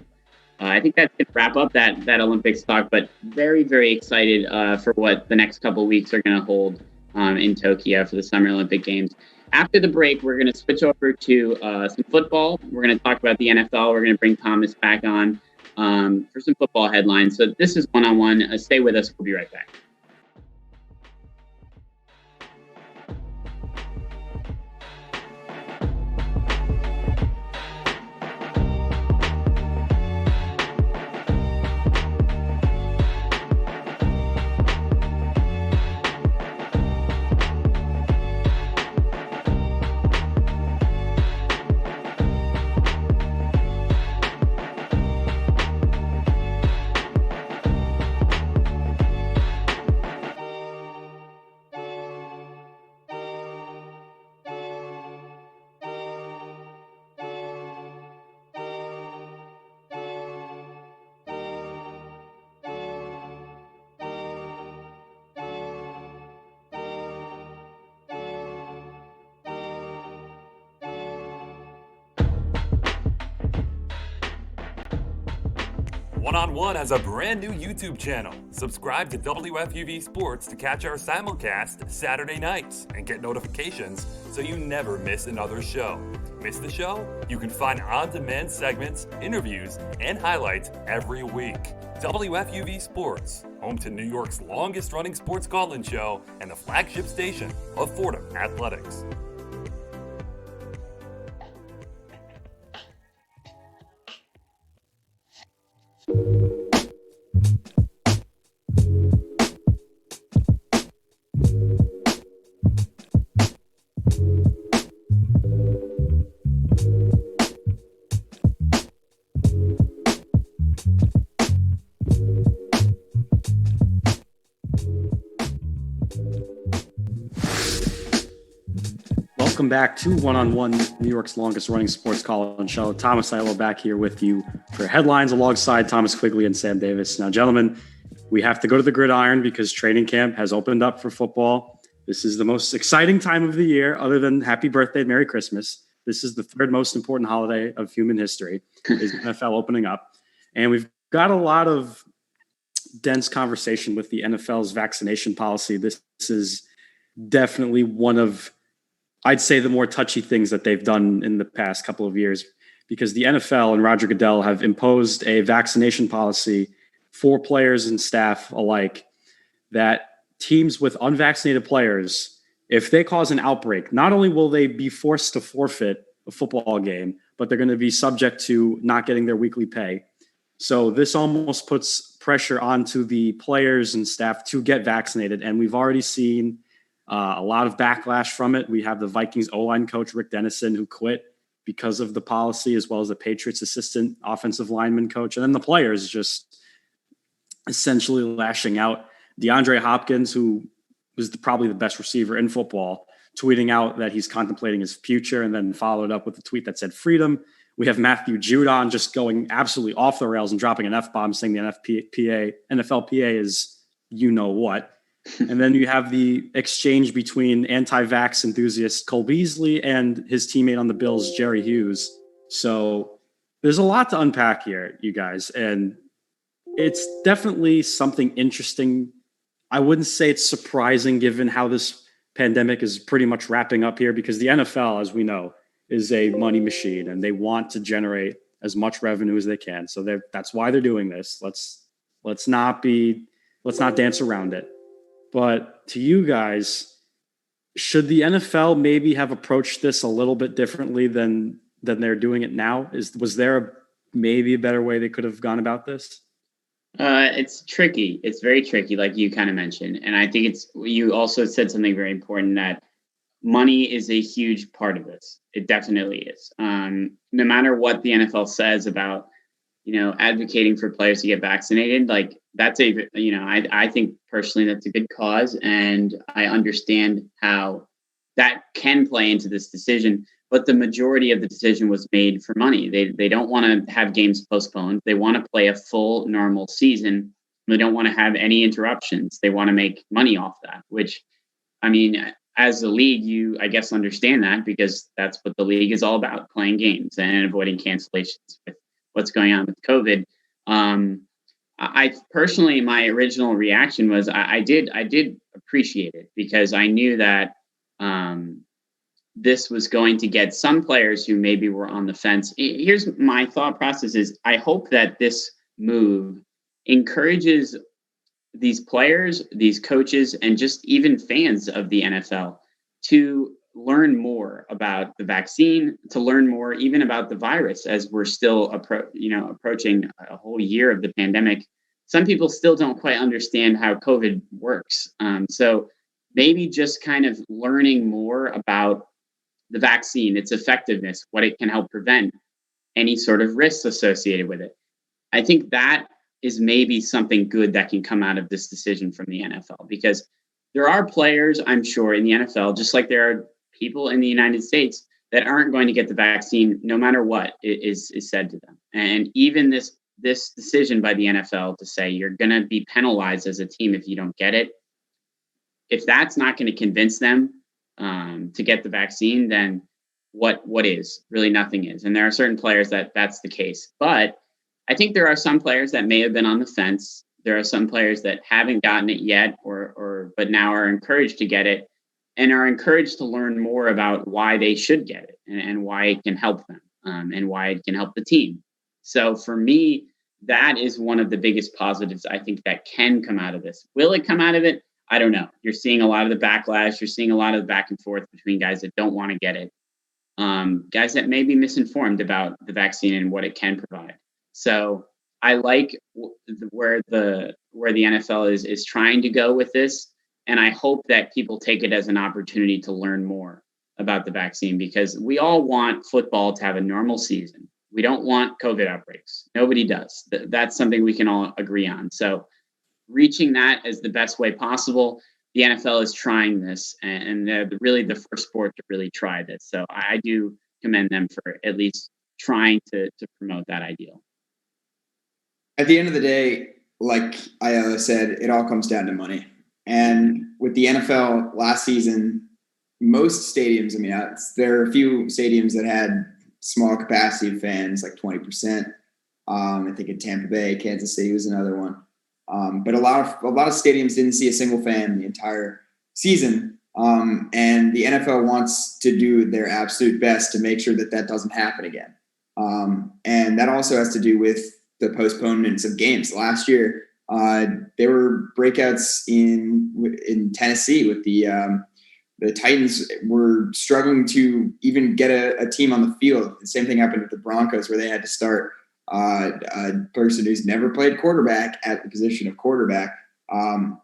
I think that's going to wrap up that Olympics talk, but very, very excited for what the next couple of weeks are going to hold in Tokyo for the Summer Olympic Games. After the break, we're going to switch over to some football. We're going to talk about the NFL. We're going to bring Thomas back on for some football headlines. So this is one-on-one. Stay with us. We'll be right back. One on One has a brand new YouTube channel. Subscribe to WFUV Sports to catch our simulcast Saturday nights and get notifications so you never miss another show. Miss the show? You can find on-demand segments, interviews, and highlights every week. WFUV Sports, home to New York's longest-running sports call-in show and the flagship station of Fordham Athletics. Welcome back to One on One, New York's longest running sports call-in show. Thomas Aiello back here with you for headlines alongside Thomas Quigley and Sam Davis. Now, gentlemen, we have to go to the gridiron because training camp has opened up for football. This is the most exciting time of the year, other than Happy Birthday and Merry Christmas. This is the third most important holiday of human history, is NFL opening up. And we've got a lot of dense conversation with the NFL's vaccination policy. This is definitely one of, I'd say, the more touchy things that they've done in the past couple of years, because the NFL and Roger Goodell have imposed a vaccination policy for players and staff alike that teams with unvaccinated players, if they cause an outbreak, not only will they be forced to forfeit a football game, but they're going to be subject to not getting their weekly pay. So this almost puts pressure onto the players and staff to get vaccinated. And we've already seen a lot of backlash from it. We have the Vikings O-line coach, Rick Dennison, who quit because of the policy, as well as the Patriots assistant offensive lineman coach. And then the players just essentially lashing out. DeAndre Hopkins, who was probably the best receiver in football, tweeting out that he's contemplating his future, and then followed up with a tweet that said freedom. We have Matthew Judon just going absolutely off the rails and dropping an F-bomb, saying the NFLPA is you know what. And then you have the exchange between anti-vax enthusiast Cole Beasley and his teammate on the Bills, Jerry Hughes. So there's a lot to unpack here, you guys. And it's definitely something interesting. I wouldn't say it's surprising given how this pandemic is pretty much wrapping up here, because the NFL, as we know, is a money machine and they want to generate as much revenue as they can. So that's why they're doing this. Let's not dance around it. But to you guys, should the NFL maybe have approached this a little bit differently than they're doing it now? Was there maybe a better way they could have gone about this? It's tricky. It's very tricky, like you kind of mentioned. And I think you also said something very important, that money is a huge part of this. It definitely is. No matter what the NFL says about, advocating for players to get vaccinated, like that's I think personally that's a good cause. And I understand how that can play into this decision, but the majority of the decision was made for money. They don't want to have games postponed. They want to play a full normal season. They don't want to have any interruptions. They want to make money off that, which, as a league, you, I guess, understand that, because that's what the league is all about, playing games and avoiding cancellations with what's going on with COVID. I personally, my original reaction was I did appreciate it, because I knew that this was going to get some players who maybe were on the fence. Here's my thought process is, I hope that this move encourages these players, these coaches, and just even fans of the NFL to learn more about the vaccine, to learn more even about the virus, as we're still approaching a whole year of the pandemic. Some people still don't quite understand how COVID works. So maybe just kind of learning more about the vaccine, its effectiveness, what it can help prevent, any sort of risks associated with it. I think that is maybe something good that can come out of this decision from the NFL, because there are players, I'm sure, in the NFL, just like there are people in the United States, that aren't going to get the vaccine no matter what is said to them. And even this decision by the NFL to say you're going to be penalized as a team if you don't get it, if that's not going to convince them to get the vaccine, then what is? Really nothing is. And there are certain players that's the case. But I think there are some players that may have been on the fence. There are some players that haven't gotten it yet, but now are encouraged to get it, and are encouraged to learn more about why they should get it, and why it can help them, and why it can help the team. So for me, that is one of the biggest positives I think that can come out of this. Will it come out of it? I don't know. You're seeing a lot of the backlash. You're seeing a lot of the back and forth between guys that don't want to get it, guys that may be misinformed about the vaccine and what it can provide. So I like where the NFL is trying to go with this, and I hope that people take it as an opportunity to learn more about the vaccine, because we all want football to have a normal season. We don't want COVID outbreaks. Nobody does. That's something we can all agree on. So reaching that as the best way possible, the NFL is trying this, and they're really the first sport to really try this. So I do commend them for at least trying to promote that ideal. At the end of the day, like Aiello said, it all comes down to money. And with the NFL last season, most stadiums, there are a few stadiums that had small capacity of fans, like 20%. I think in Tampa Bay, Kansas City was another one. But a lot of stadiums didn't see a single fan the entire season. And the NFL wants to do their absolute best to make sure that doesn't happen again. And that also has to do with the postponements of games. Last year, there were breakouts in Tennessee with the Titans were struggling to even get a team on the field. The same thing happened with the Broncos, where they had to start a person who's never played quarterback at the position of quarterback. And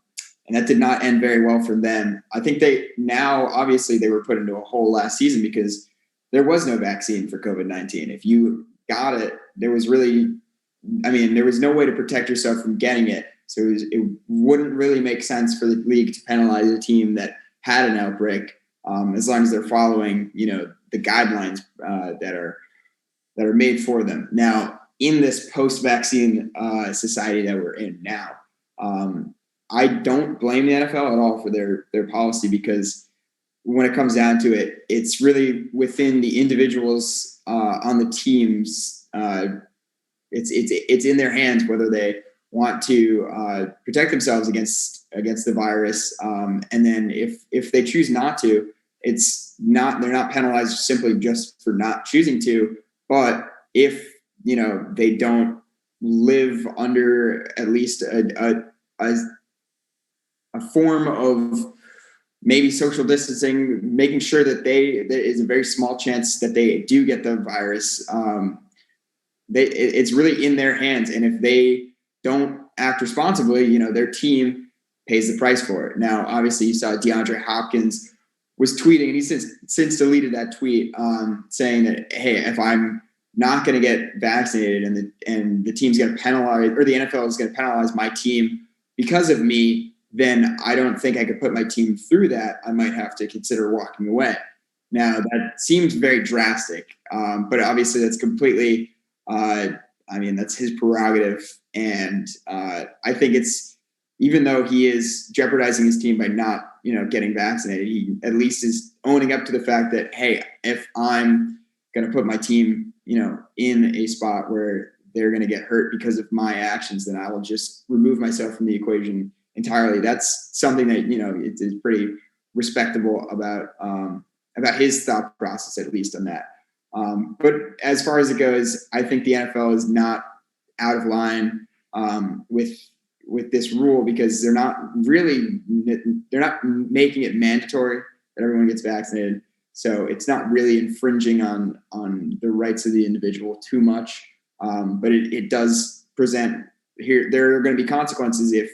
that did not end very well for them. I think obviously they were put into a hole last season because there was no vaccine for COVID-19. If you got it, there was no way to protect yourself from getting it. So it wouldn't really make sense for the league to penalize a team that had an outbreak, as long as they're following, the guidelines that are made for them. Now, in this post-vaccine society that we're in now, I don't blame the NFL at all for their policy, because when it comes down to it, it's really within the individuals on the teams. It's in their hands whether they want to protect themselves against the virus, and then if they choose not to, they're not penalized simply just for not choosing to, but if they don't live under at least a form of maybe social distancing, making sure that there is a very small chance that they do get the virus. It's really in their hands, and if they don't act responsibly, their team pays the price for it. Now, obviously, you saw DeAndre Hopkins was tweeting, and he's since deleted that tweet, saying that, hey, if I'm not going to get vaccinated and the team's going to penalize, or the NFL is going to penalize my team because of me, then I don't think I could put my team through that. I might have to consider walking away. Now, that seems very drastic, but obviously that's completely, that's his prerogative. And I think even though he is jeopardizing his team by not, getting vaccinated, he at least is owning up to the fact that, hey, if I'm going to put my team, in a spot where they're going to get hurt because of my actions, then I will just remove myself from the equation entirely. That's something that, it's pretty respectable about his thought process, at least on that. But as far as it goes, I think the NFL is not out of line with this rule, because they're not making it mandatory that everyone gets vaccinated. So it's not really infringing on the rights of the individual too much. But it does present here. There are going to be consequences if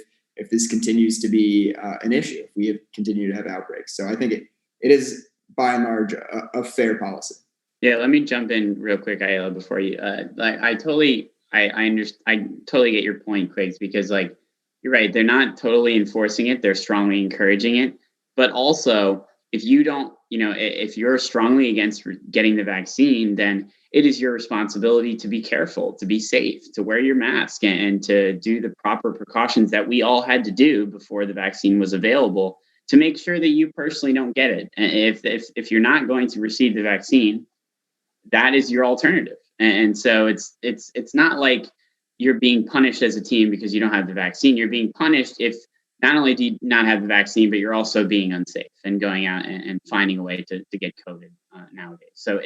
this continues to be an issue, if we continue to have outbreaks. So I think it is by and large a fair policy. Yeah, let me jump in real quick, Aiello, before you. I totally get your point, Quiggs, because you're right. They're not totally enforcing it. They're strongly encouraging it. But also, if you don't, if you're strongly against getting the vaccine, then it is your responsibility to be careful, to be safe, to wear your mask, and to do the proper precautions that we all had to do before the vaccine was available to make sure that you personally don't get it. And if you're not going to receive the vaccine, that is your alternative. And so it's not like you're being punished as a team because you don't have the vaccine. You're being punished if not only do you not have the vaccine, but you're also being unsafe and going out and finding a way to get COVID nowadays. So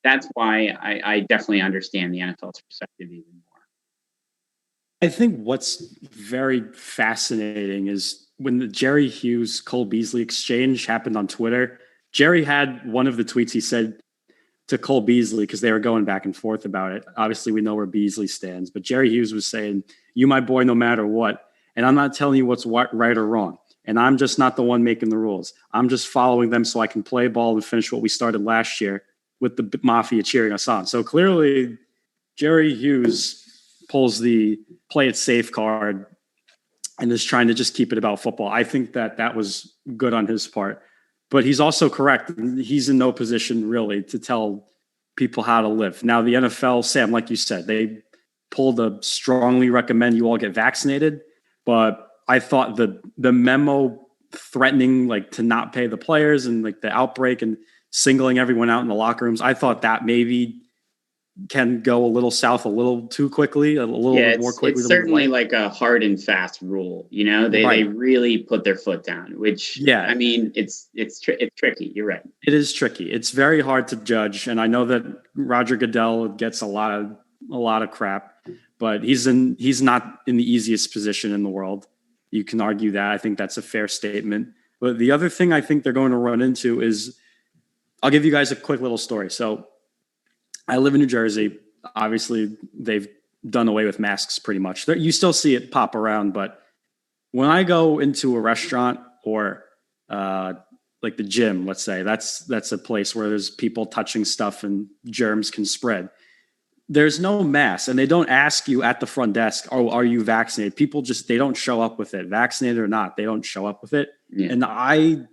that's why I definitely understand the NFL's perspective even more. I think what's very fascinating is when the Jerry Hughes Cole Beasley exchange happened on Twitter. Jerry had one of the tweets he said to Cole Beasley, because they were going back and forth about it. Obviously, we know where Beasley stands, but Jerry Hughes was saying, "You my boy no matter what, and I'm not telling you what's right or wrong, and I'm just not the one making the rules. I'm just following them so I can play ball and finish what we started last year with the Mafia cheering us on." So clearly, Jerry Hughes pulls the play it safe card and is trying to just keep it about football. I think that was good on his part. But he's also correct. He's in no position really to tell people how to live. Now, the NFL, Sam, like you said, they pulled a strongly recommend you all get vaccinated. But I thought the memo threatening like to not pay the players and like the outbreak and singling everyone out in the locker rooms, I thought that maybe can go a little south a little too quickly, a little bit more quickly. It's certainly like a hard and fast rule. You know, they really put their foot down, which, I mean, it's tricky. You're right. It is tricky. It's very hard to judge. And I know that Roger Goodell gets a lot of crap, but he's not in the easiest position in the world. You can argue that. I think that's a fair statement. But the other thing I think they're going to run into is, I'll give you guys a quick little story. So I live in New Jersey. Obviously, they've done away with masks pretty much. You still see it pop around, but when I go into a restaurant or like the gym, let's say, that's a place where there's people touching stuff and germs can spread. There's no mask, and they don't ask you at the front desk, "Oh, are you vaccinated?" People they don't show up with it, vaccinated or not. They don't show up with it, and I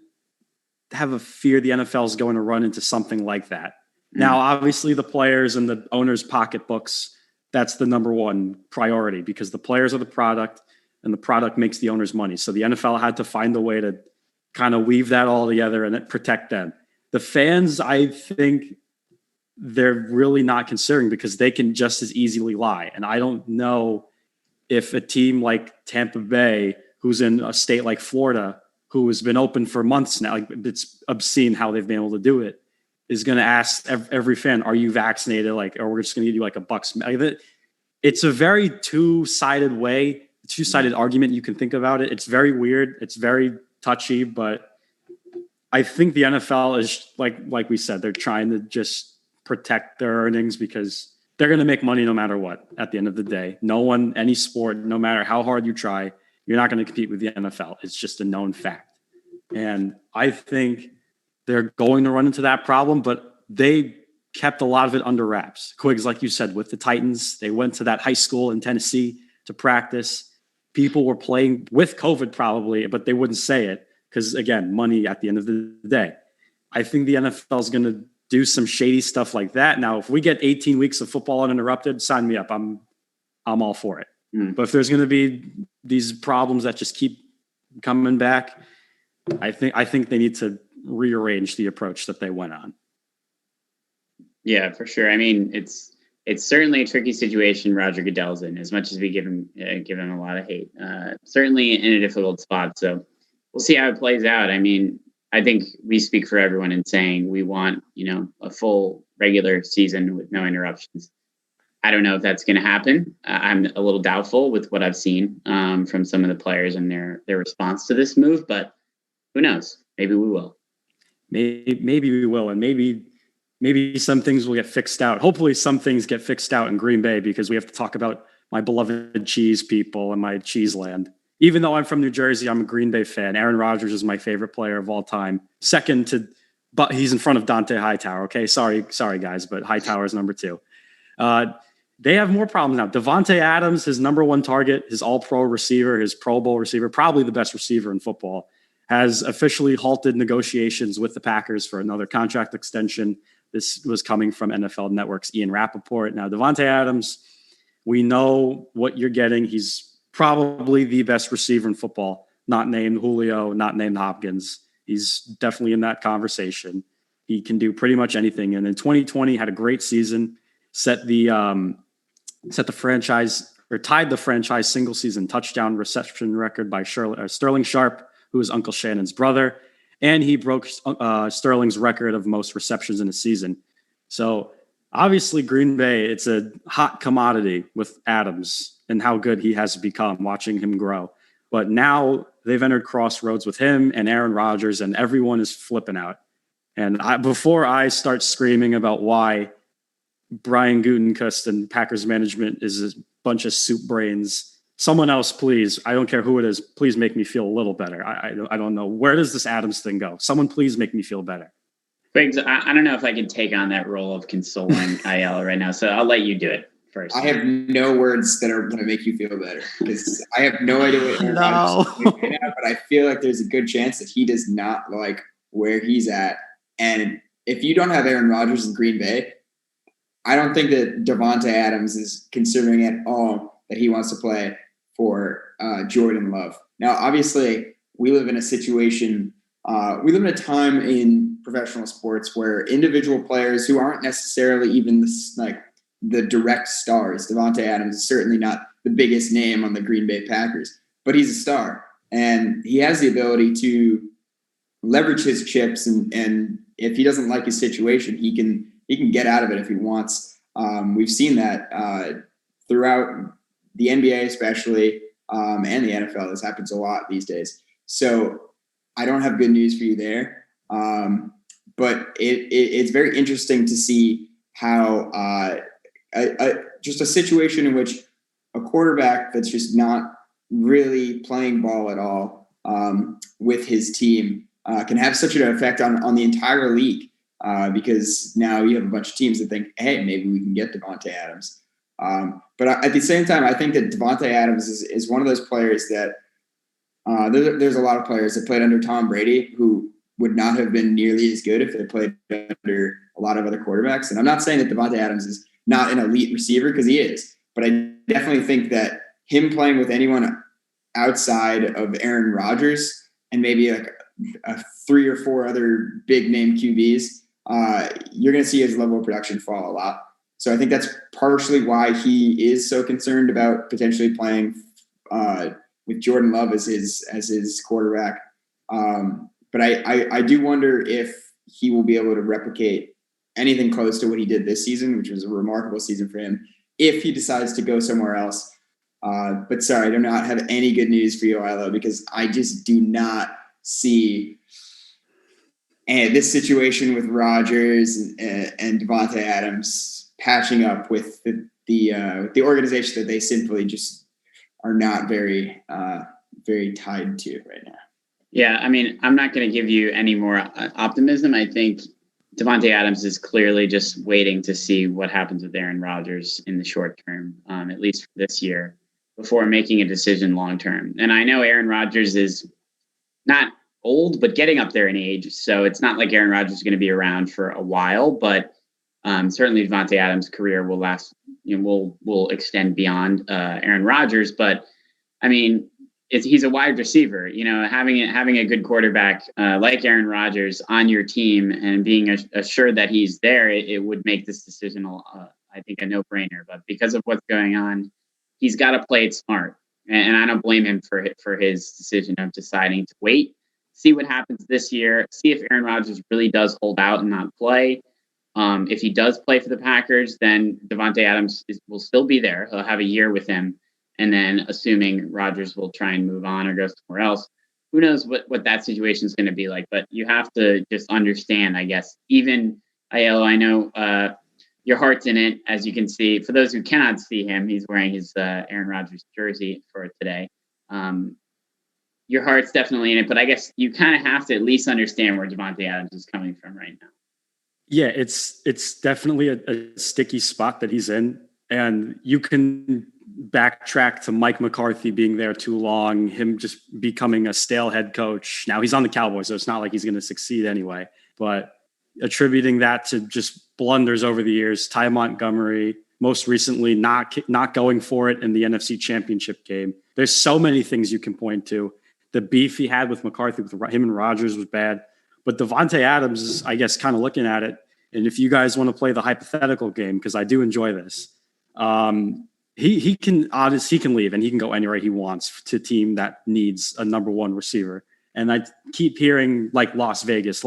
have a fear the NFL is going to run into something like that. Now, obviously, the players and the owners' pocketbooks, that's the number one priority because the players are the product and the product makes the owners money. So the NFL had to find a way to kind of weave that all together and protect them. The fans, I think they're really not considering because they can just as easily lie. And I don't know if a team like Tampa Bay, who's in a state like Florida, who has been open for months now, like it's obscene how they've been able to do it, is going to ask every fan, "Are you vaccinated?" Like, or we're just going to give you like a bucks. It's a very two-sided argument you can think about it. It's very weird. It's very touchy, but I think the NFL is like we said, they're trying to just protect their earnings because they're going to make money no matter what. At the end of the day, any sport, no matter how hard you try, you're not going to compete with the NFL. It's just a known fact. And I think they're going to run into that problem, but they kept a lot of it under wraps. Quiggs, like you said, with the Titans, they went to that high school in Tennessee to practice. People were playing with COVID probably, but they wouldn't say it because, again, money at the end of the day. I think the NFL is going to do some shady stuff like that. Now, if we get 18 weeks of football uninterrupted, sign me up. I'm all for it. But if there's going to be these problems that just keep coming back, I think they need to rearrange the approach that they went on. Yeah, for sure. I mean, it's certainly a tricky situation Roger Goodell's in, as much as we give him a lot of hate. Certainly in a difficult spot. So we'll see how it plays out. I mean, I think we speak for everyone in saying we want, a full regular season with no interruptions. I don't know if that's going to happen. I'm a little doubtful with what I've seen from some of the players and their response to this move, but who knows? Maybe we will. Maybe we will, and maybe some things will get fixed out. Hopefully some things get fixed out in Green Bay because we have to talk about my beloved cheese people and my cheese land. Even though I'm from New Jersey, I'm a Green Bay fan. Aaron Rodgers is my favorite player of all time. But he's in front of Dante Hightower. Okay, sorry guys, but Hightower is number 2. They have more problems now. Devontae Adams, his number 1 target, his all-pro receiver, his Pro Bowl receiver, probably the best receiver in football, has officially halted negotiations with the Packers for another contract extension. This was coming from NFL Network's Ian Rappaport. Now, Devontae Adams, we know what you're getting. He's probably the best receiver in football, not named Julio, not named Hopkins. He's definitely in that conversation. He can do pretty much anything. And in 2020, had a great season, set the tied the franchise single season touchdown reception record by Sterling Sharp, who is Uncle Shannon's brother. And he broke Sterling's record of most receptions in a season. So obviously Green Bay, it's a hot commodity with Adams and how good he has become, watching him grow. But now they've entered crossroads with him and Aaron Rodgers, and everyone is flipping out. And before I start screaming about why Brian Gutekunst and Packers management is a bunch of soup brains, someone else, please, I don't care who it is, please make me feel a little better. I don't know. Where does this Adams thing go? Someone please make me feel better. Griggs, I don't know if I can take on that role of consoling Aiello right now, so I'll let you do it first. I have no words that are going to make you feel better because I have no idea what Aaron Rodgers is doing right now, but I feel like there's a good chance that he does not like where he's at. And if you don't have Aaron Rodgers in Green Bay, I don't think that Davante Adams is considering at all that he wants to play for Jordan Love. Now, obviously, we live in a situation, we live in a time in professional sports where individual players who aren't necessarily even the direct stars, Davante Adams is certainly not the biggest name on the Green Bay Packers, but he's a star. And he has the ability to leverage his chips, and if he doesn't like his situation, he can get out of it if he wants. We've seen that throughout the NBA especially, and the NFL. This happens a lot these days. So I don't have good news for you there. But it's very interesting to see how just a situation in which a quarterback that's just not really playing ball at all with his team can have such an effect on the entire league, because now you have a bunch of teams that think, hey, maybe we can get Davante Adams. But at the same time, I think that Davante Adams is one of those players that there's a lot of players that played under Tom Brady who would not have been nearly as good if they played under a lot of other quarterbacks. And I'm not saying that Davante Adams is not an elite receiver, because he is, but I definitely think that him playing with anyone outside of Aaron Rodgers and maybe like a 3 or 4 other big name QBs, you're going to see his level of production fall a lot. So I think that's partially why he is so concerned about potentially playing with Jordan Love as his quarterback. But I do wonder if he will be able to replicate anything close to what he did this season, which was a remarkable season for him, if he decides to go somewhere else. But sorry, I do not have any good news for you, Aiello, because I just do not see this situation with Rodgers and Davante Adams patching up with the organization that they simply just are not very tied to right now. Yeah, I mean, I'm not going to give you any more optimism. I think Davante Adams is clearly just waiting to see what happens with Aaron Rodgers in the short term, at least for this year, before making a decision long term. And I know Aaron Rodgers is not old, but getting up there in age. So it's not like Aaron Rodgers is going to be around for a while, but certainly Davante Adams' career will last, will extend beyond Aaron Rodgers. But I mean, he's a wide receiver, having a good quarterback like Aaron Rodgers on your team and being assured that he's there, it would make this decision, I think, a no-brainer. But because of what's going on, he's got to play it smart. And I don't blame him for his decision of deciding to wait, see what happens this year, see if Aaron Rodgers really does hold out and not play. If he does play for the Packers, then Davante Adams will still be there. He'll have a year with him. And then assuming Rodgers will try and move on or go somewhere else, who knows what that situation is going to be like. But you have to just understand, I guess, even Aiello, I know your heart's in it, as you can see. For those who cannot see him, he's wearing his Aaron Rodgers jersey for today. Your heart's definitely in it, but I guess you kind of have to at least understand where Davante Adams is coming from right now. Yeah, it's definitely a sticky spot that he's in. And you can backtrack to Mike McCarthy being there too long, him just becoming a stale head coach. Now he's on the Cowboys, so it's not like he's going to succeed anyway. But attributing that to just blunders over the years, Ty Montgomery, most recently not going for it in the NFC Championship game. There's so many things you can point to. The beef he had with McCarthy, with him and Rodgers, was bad. But Davante Adams is, I guess, kind of looking at it. And if you guys want to play the hypothetical game, because I do enjoy this, he can leave and he can go anywhere he wants to a team that needs a number one receiver. And I keep hearing like Las Vegas.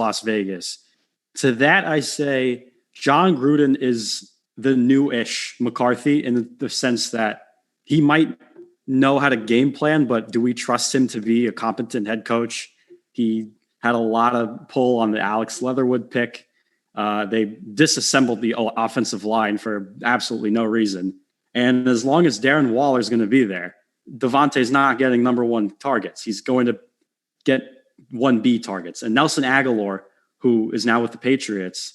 To that, I say John Gruden is the new-ish McCarthy in the sense that he might know how to game plan, but do we trust him to be a competent head coach? He had a lot of pull on the Alex Leatherwood pick. They disassembled the offensive line for absolutely no reason. And as long as Darren Waller is going to be there, Devontae's not getting number one targets. He's going to get 1B targets. And Nelson Aguilar, who is now with the Patriots,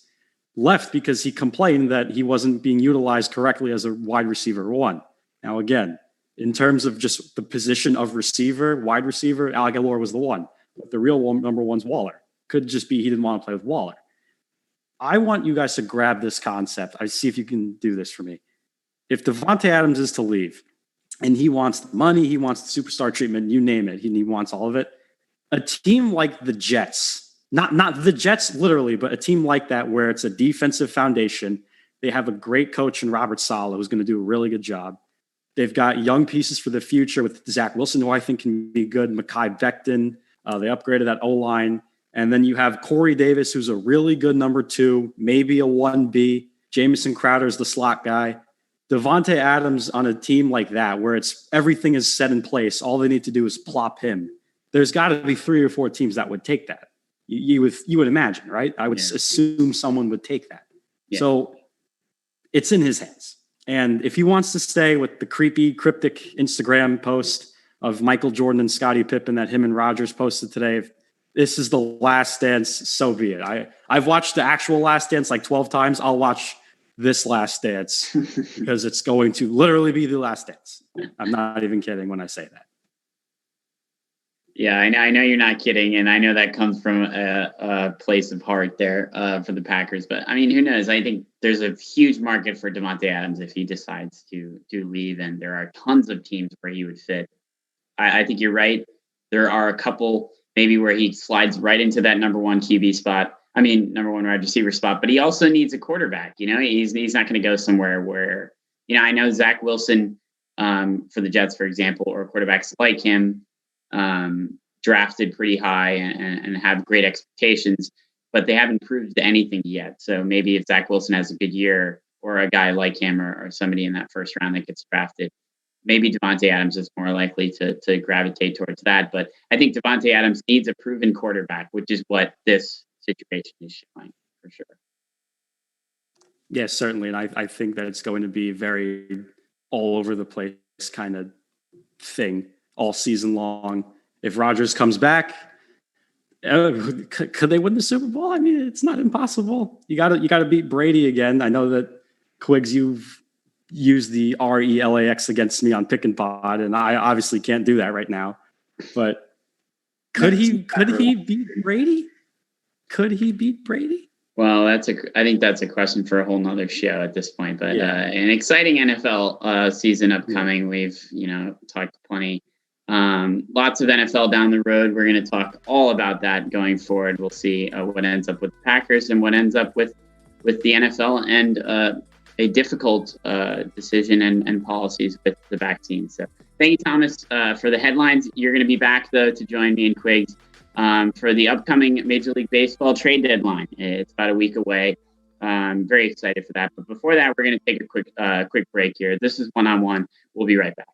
left because he complained that he wasn't being utilized correctly as a wide receiver one. Now, again, in terms of just the position of receiver, wide receiver, Aguilar was the one. But the real one, number one's Waller. Could just be he didn't want to play with Waller. I want you guys to grab this concept. I see if you can do this for me. If Davante Adams is to leave and he wants the money, he wants the superstar treatment, you name it, he wants all of it. A team like the Jets, not the Jets literally, but a team like that where it's a defensive foundation. They have a great coach in Robert Saleh who's going to do a really good job. They've got young pieces for the future with Zach Wilson, who I think can be good, Mekhi Becton. They upgraded that O-line. And then you have Corey Davis, who's a really good number two, maybe a 1B. Jamison Crowder's the slot guy. Davante Adams on a team like that, where it's everything is set in place, all they need to do is plop him. There's got to be 3 or 4 teams that would take that. You would imagine, right? I would assume someone would take that. Yeah. So it's in his hands. And if he wants to stay with the creepy, cryptic Instagram post of Michael Jordan and Scottie Pippen that him and Rodgers posted today, if this is the last dance, so be it. I've watched the actual Last Dance like 12 times. I'll watch this Last Dance because it's going to literally be the last dance. I'm not even kidding when I say that. Yeah, I know you're not kidding, and I know that comes from a place of heart there for the Packers. But I mean, who knows? I think there's a huge market for Davante Adams if he decides to leave, and there are tons of teams where he would fit. I think you're right. There are a couple maybe where he slides right into that number one QB spot. I mean, number one wide receiver spot, but he also needs a quarterback. You know, he's not going to go somewhere where, you know, I know Zach Wilson for the Jets, for example, or quarterbacks like him drafted pretty high and have great expectations, but they haven't proved anything yet. So maybe if Zach Wilson has a good year or a guy like him or somebody in that first round that gets drafted, maybe Davante Adams is more likely to gravitate towards that. But I think Davante Adams needs a proven quarterback, which is what this situation is showing for sure. Yes, certainly. And I think that it's going to be very all over the place kind of thing all season long. If Rodgers comes back, could they win the Super Bowl? I mean, it's not impossible. You got to beat Brady again. I know that Quiggs, you've used the RELAX against me on Pick and Pod, and I obviously can't do that right now. But could he beat Brady? Could he beat Brady? Well, I think that's a question for a whole nother show at this point. But an exciting NFL season upcoming. We've talked plenty. Lots of NFL down the road. We're going to talk all about that going forward. We'll see what ends up with the Packers and what ends up with the NFL and a difficult decision and policies with the vaccine. So thank you, Thomas, for the headlines. You're going to be back, though, to join me and Quiggs for the upcoming Major League Baseball trade deadline. It's about a week away. I'm very excited for that. But before that, we're going to take a quick break here. This is One-on-One. We'll be right back.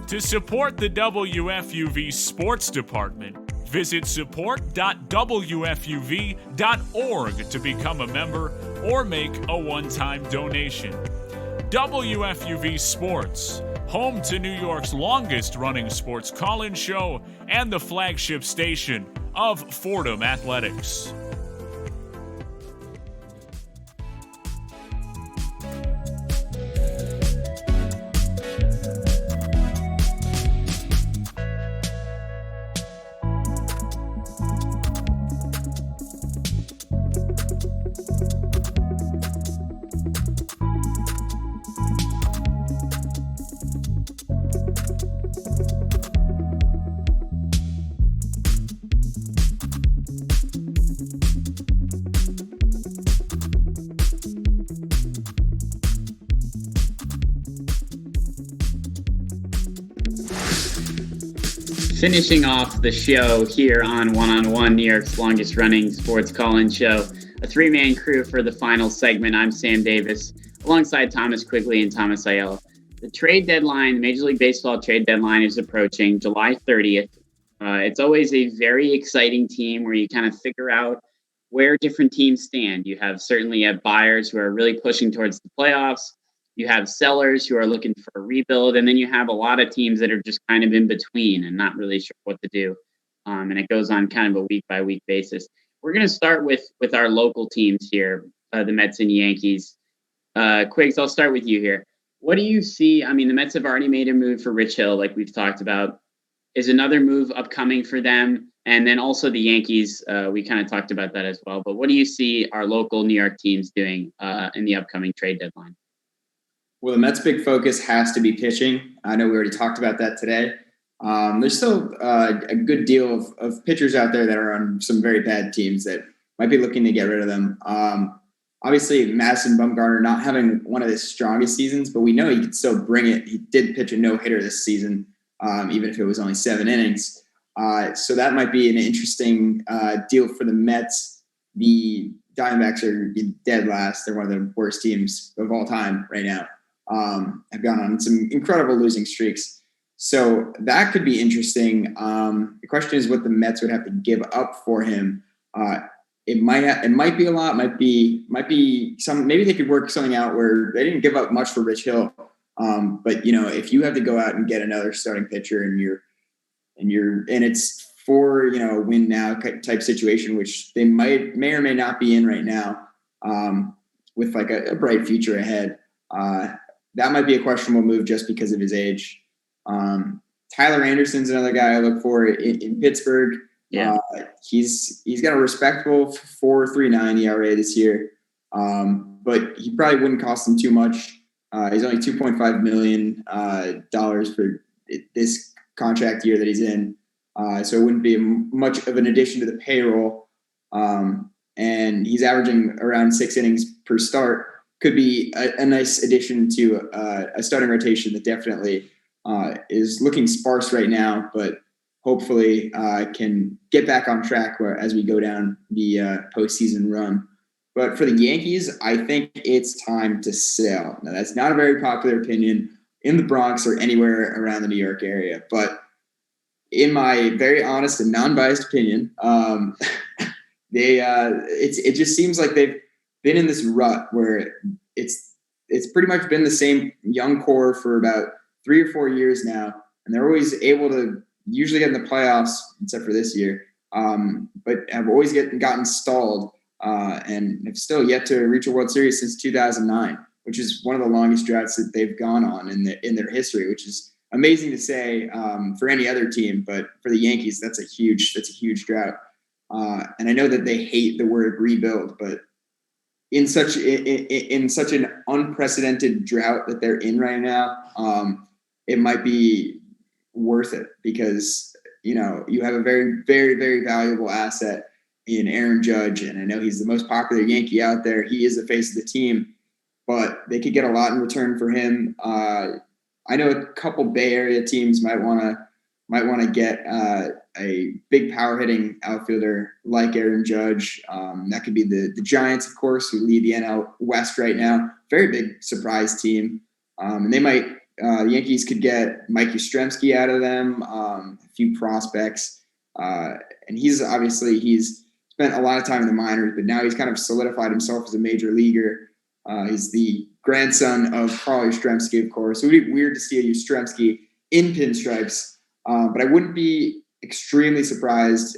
To support the WFUV Sports Department, visit support.wfuv.org to become a member or make a one-time donation. WFUV Sports, home to New York's longest-running sports call-in show and the flagship station of Fordham Athletics. Finishing off the show here on One-on-One, New York's longest running sports call-in show, a three-man crew for the final segment. I'm Sam Davis, alongside Thomas Quigley and Thomas Aiello. The trade deadline, the Major League Baseball trade deadline is approaching July 30th. It's always a very exciting team where you kind of figure out where different teams stand. You certainly have buyers who are really pushing towards the playoffs. You have sellers who are looking for a rebuild, and then you have a lot of teams that are just kind of in between and not really sure what to do. And it goes on kind of a week-by-week basis. We're going to start with our local teams here, the Mets and Yankees. Quiggs, I'll start with you here. What do you see? I mean, the Mets have already made a move for Rich Hill, like we've talked about. Is another move upcoming for them? And then also the Yankees, we kind of talked about that as well. But what do you see our local New York teams doing in the upcoming trade deadline? Well, the Mets' big focus has to be pitching. I know we already talked about that today. There's still a good deal of pitchers out there that are on some very bad teams that might be looking to get rid of them. Obviously, Madison Bumgarner not having one of his strongest seasons, but we know he could still bring it. He did pitch a no-hitter this season, even if it was only 7 innings. So that might be an interesting deal for the Mets. The Diamondbacks are dead last. They're one of the worst teams of all time right now. Have gone on some incredible losing streaks. So that could be interesting. The question is what the Mets would have to give up for him. It might be a lot, might be some, maybe they could work something out where they didn't give up much for Rich Hill. But if you have to go out and get another starting pitcher and it's for, a win now type situation, which they may or may not be in right now, with like a bright future ahead. That might be a questionable move just because of his age. Tyler Anderson's another guy I look for in Pittsburgh. Yeah. He's got a respectable 4.39 ERA this year. But he probably wouldn't cost them too much. He's only $2.5 million for this contract year that he's in. So it wouldn't be much of an addition to the payroll. And he's averaging around 6 innings per start. Could be a nice addition to a starting rotation that definitely is looking sparse right now, but hopefully can get back on track as we go down the postseason run. But for the Yankees, I think it's time to sell. Now, that's not a very popular opinion in the Bronx or anywhere around the New York area, but in my very honest and non-biased opinion, it just seems like they've been in this rut where it's pretty much been the same young core for about 3 or 4 years now, and they're always able to usually get in the playoffs, except for this year, but have always gotten stalled and have still yet to reach a World Series since 2009, which is one of the longest droughts that they've gone on in their history, which is amazing to say for any other team, but for the Yankees, that's a huge drought. And I know that they hate the word rebuild, but in such an unprecedented drought that they're in right now, it might be worth it because you have a very, very, very valuable asset in Aaron Judge, and I know he's the most popular Yankee out there. He is the face of the team, but they could get a lot in return for him. I know a couple Bay Area teams might want to get a big power hitting outfielder like Aaron Judge. That could be the Giants, of course, who lead the NL West right now. Very big surprise team. And they might the Yankees could get Mike Yastrzemski out of them, a few prospects. And he's spent a lot of time in the minors, but now he's kind of solidified himself as a major leaguer. He's the grandson of Carl Yastrzemski, of course. So it would be weird to see a Yastrzemski in pinstripes, but I wouldn't be extremely surprised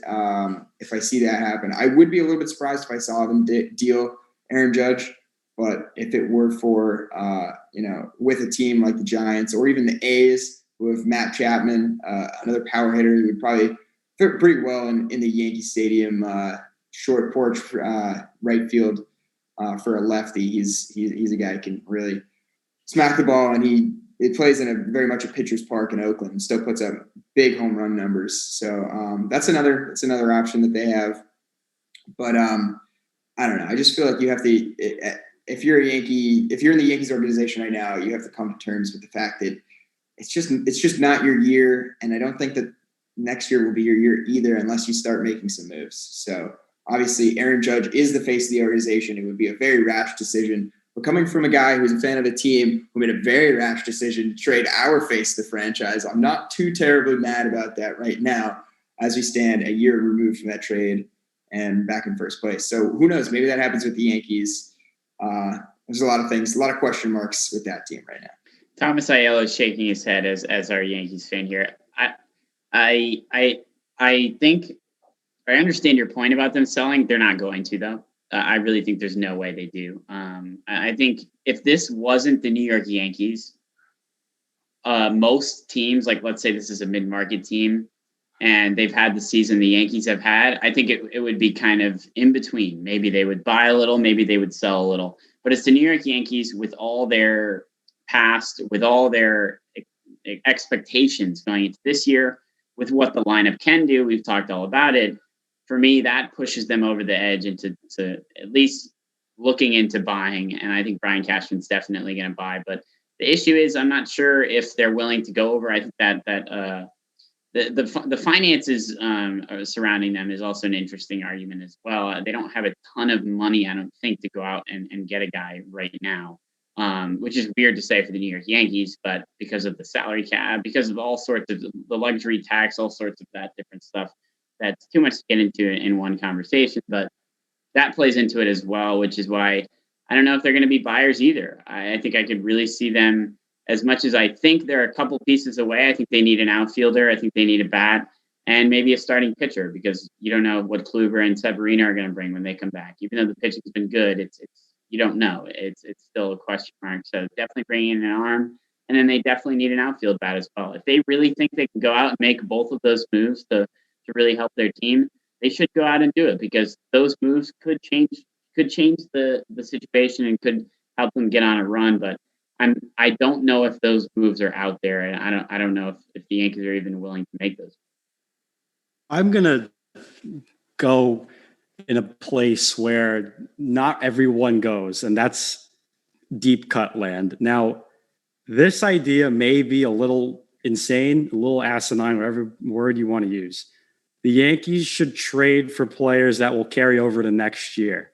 if I see that happen. I would be a little bit surprised if I saw them deal Aaron Judge, but if it were for, with a team like the Giants or even the A's with Matt Chapman, another power hitter who would probably fit pretty well in the Yankee Stadium short porch right field for a lefty. He's a guy who can really smack the ball, and it plays in a very much a pitcher's park in Oakland and still puts up big home run numbers. So that's another option that they have. But I don't know. I just feel like you have to, if you're in the Yankees organization right now, you have to come to terms with the fact that it's just not your year. And I don't think that next year will be your year either, unless you start making some moves. So obviously Aaron Judge is the face of the organization. It would be a very rash decision. But coming from a guy who's a fan of a team who made a very rash decision to trade our face of the franchise, I'm not too terribly mad about that right now as we stand a year removed from that trade and back in first place. So who knows? Maybe that happens with the Yankees. There's a lot of things, a lot of question marks with that team right now. Thomas Aiello is shaking his head as our Yankees fan here. I think I understand your point about them selling. They're not going to, though. I really think there's no way they do. I think if this wasn't the New York Yankees, most teams, like let's say this is a mid-market team and they've had the season the Yankees have had, I think it would be kind of in between. Maybe they would buy a little, maybe they would sell a little. But it's the New York Yankees with all their past, with all their expectations going into this year, with what the lineup can do. We've talked all about it. For me, that pushes them over the edge into at least looking into buying. And I think Brian Cashman's definitely going to buy. But the issue is, I'm not sure if they're willing to go over. I think that the finances surrounding them is also an interesting argument as well. They don't have a ton of money, I don't think, to go out and get a guy right now, which is weird to say for the New York Yankees, but because of the salary cap, because of all sorts of the luxury tax, all sorts of that different stuff. That's too much to get into in one conversation, but that plays into it as well, which is why I don't know if they're going to be buyers either. I think I could really see them, as much as I think they're a couple pieces away. I think they need an outfielder. I think they need a bat and maybe a starting pitcher, because you don't know what Kluber and Severino are going to bring when they come back. Even though the pitching's been good, it's you don't know. It's still a question mark. So definitely bringing in an arm, and then they definitely need an outfield bat as well. If they really think they can go out and make both of those moves to really help their team, they should go out and do it, because those moves could change the situation and could help them get on a run. But I don't know if those moves are out there, and I don't know if the Yankees are even willing to make those. I'm gonna go in a place where not everyone goes, and that's deep cut land. Now, this idea may be a little insane, a little asinine, whatever word you want to use. The Yankees should trade for players that will carry over to next year.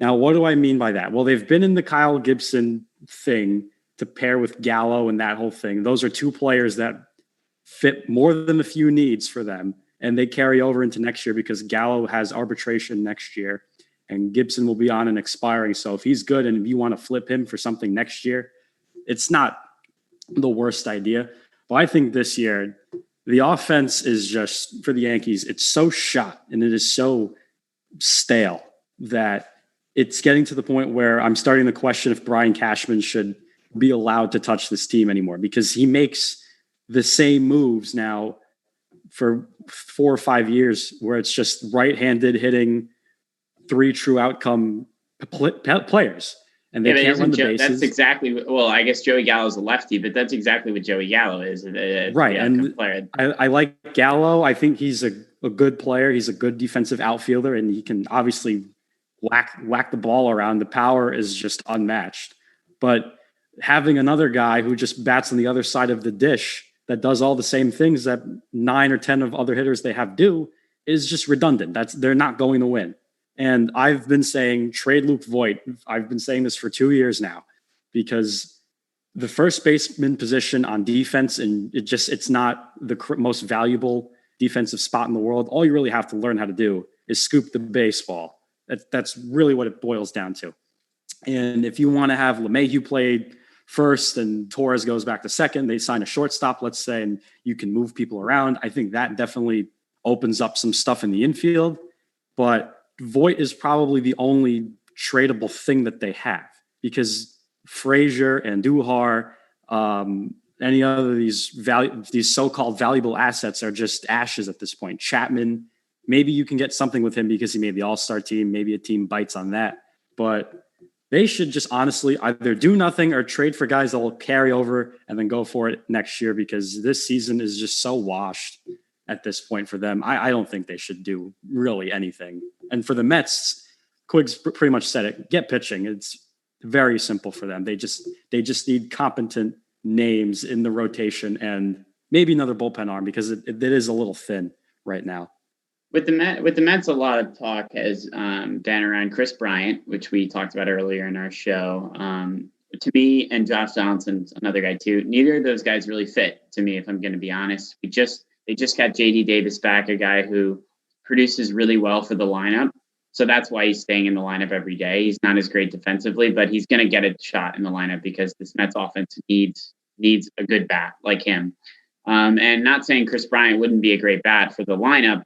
Now, what do I mean by that? Well, they've been in the Kyle Gibson thing to pair with Gallo and that whole thing. Those are two players that fit more than a few needs for them, and they carry over into next year because Gallo has arbitration next year and Gibson will be on an expiring. So if he's good and if you want to flip him for something next year, it's not the worst idea. But I think this year, the offense is just, for the Yankees, it's so shot and it is so stale that it's getting to the point where I'm starting to question if Brian Cashman should be allowed to touch this team anymore, because he makes the same moves now for 4 or 5 years where it's just right-handed hitting, 3 true outcome players. And they can't run the bases. That's exactly, well, I guess Joey Gallo's a lefty, but that's exactly what Joey Gallo is. Right. And I like Gallo. I think he's a good player. He's a good defensive outfielder, and he can obviously whack the ball around. The power is just unmatched. But having another guy who just bats on the other side of the dish that does all the same things that 9 or 10 of other hitters they have do is just redundant. They're not going to win. And I've been saying trade Luke Voit. I've been saying this for 2 years now, because the first baseman position on defense, and it's not the most valuable defensive spot in the world. All you really have to learn how to do is scoop the baseball. That's really what it boils down to. And if you want to have LeMahieu play first and Torres goes back to second, they sign a shortstop, let's say, and you can move people around. I think that definitely opens up some stuff in the infield. But Voit is probably the only tradable thing that they have, because Frazier and Duhar, any other of these so-called valuable assets are just ashes at this point. Chapman, maybe you can get something with him because he made the All-Star team. Maybe a team bites on that. But they should just honestly either do nothing or trade for guys that will carry over and then go for it next year, because this season is just so washed at this point for them. I don't think they should do really anything. And for the Mets, Quiggs pretty much said it. Get pitching. It's very simple for them. They just need competent names in the rotation and maybe another bullpen arm, because it is a little thin right now. With the Mets, a lot of talk has been around Chris Bryant, which we talked about earlier in our show. To me, and Josh Donaldson's another guy too. Neither of those guys really fit to me, if I'm going to be honest. They just got JD Davis back, a guy who produces really well for the lineup. So that's why he's staying in the lineup every day. He's not as great defensively, but he's going to get a shot in the lineup because this Mets offense needs a good bat like him. And not saying Chris Bryant wouldn't be a great bat for the lineup,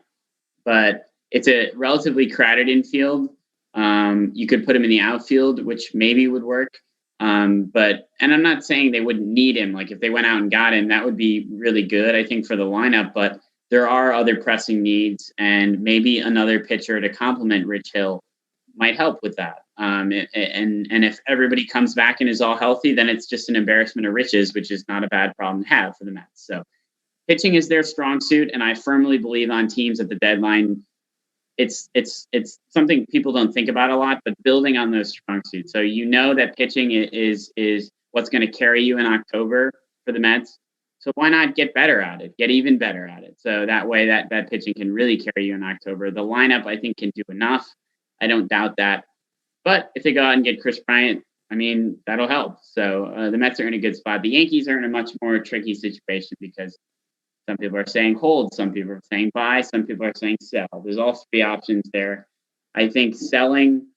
but it's a relatively crowded infield. You could put him in the outfield, which maybe would work. And I'm not saying they wouldn't need him. Like if they went out and got him, that would be really good, I think, for the lineup. But there are other pressing needs, and maybe another pitcher to complement Rich Hill might help with that. And if everybody comes back and is all healthy, then it's just an embarrassment of riches, which is not a bad problem to have for the Mets. So pitching is their strong suit, and I firmly believe on teams at the deadline, it's something people don't think about a lot, but building on those strong suits. So you know that pitching is what's going to carry you in October for the Mets. So why not get better at it, get even better at it? So that way that pitching can really carry you in October. The lineup, I think, can do enough. I don't doubt that. But if they go out and get Chris Bryant, I mean, that'll help. So the Mets are in a good spot. The Yankees are in a much more tricky situation because some people are saying hold, some people are saying buy, some people are saying sell. There's all three options there. I think selling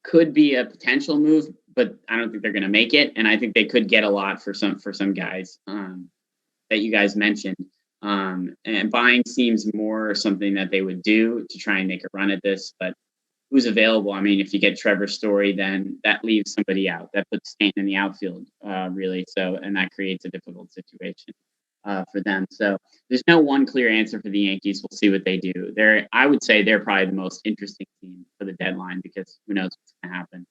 could be a potential move, but I don't think they're going to make it. And I think they could get a lot for some guys that you guys mentioned. And buying seems more something that they would do to try and make a run at this. But who's available? I mean, if you get Trevor Story, then that leaves somebody out. That puts Stanton in the outfield, really. So, and that creates a difficult situation for them. So there's no one clear answer for the Yankees. We'll see what they do. I would say they're probably the most interesting team for the deadline because who knows what's going to happen.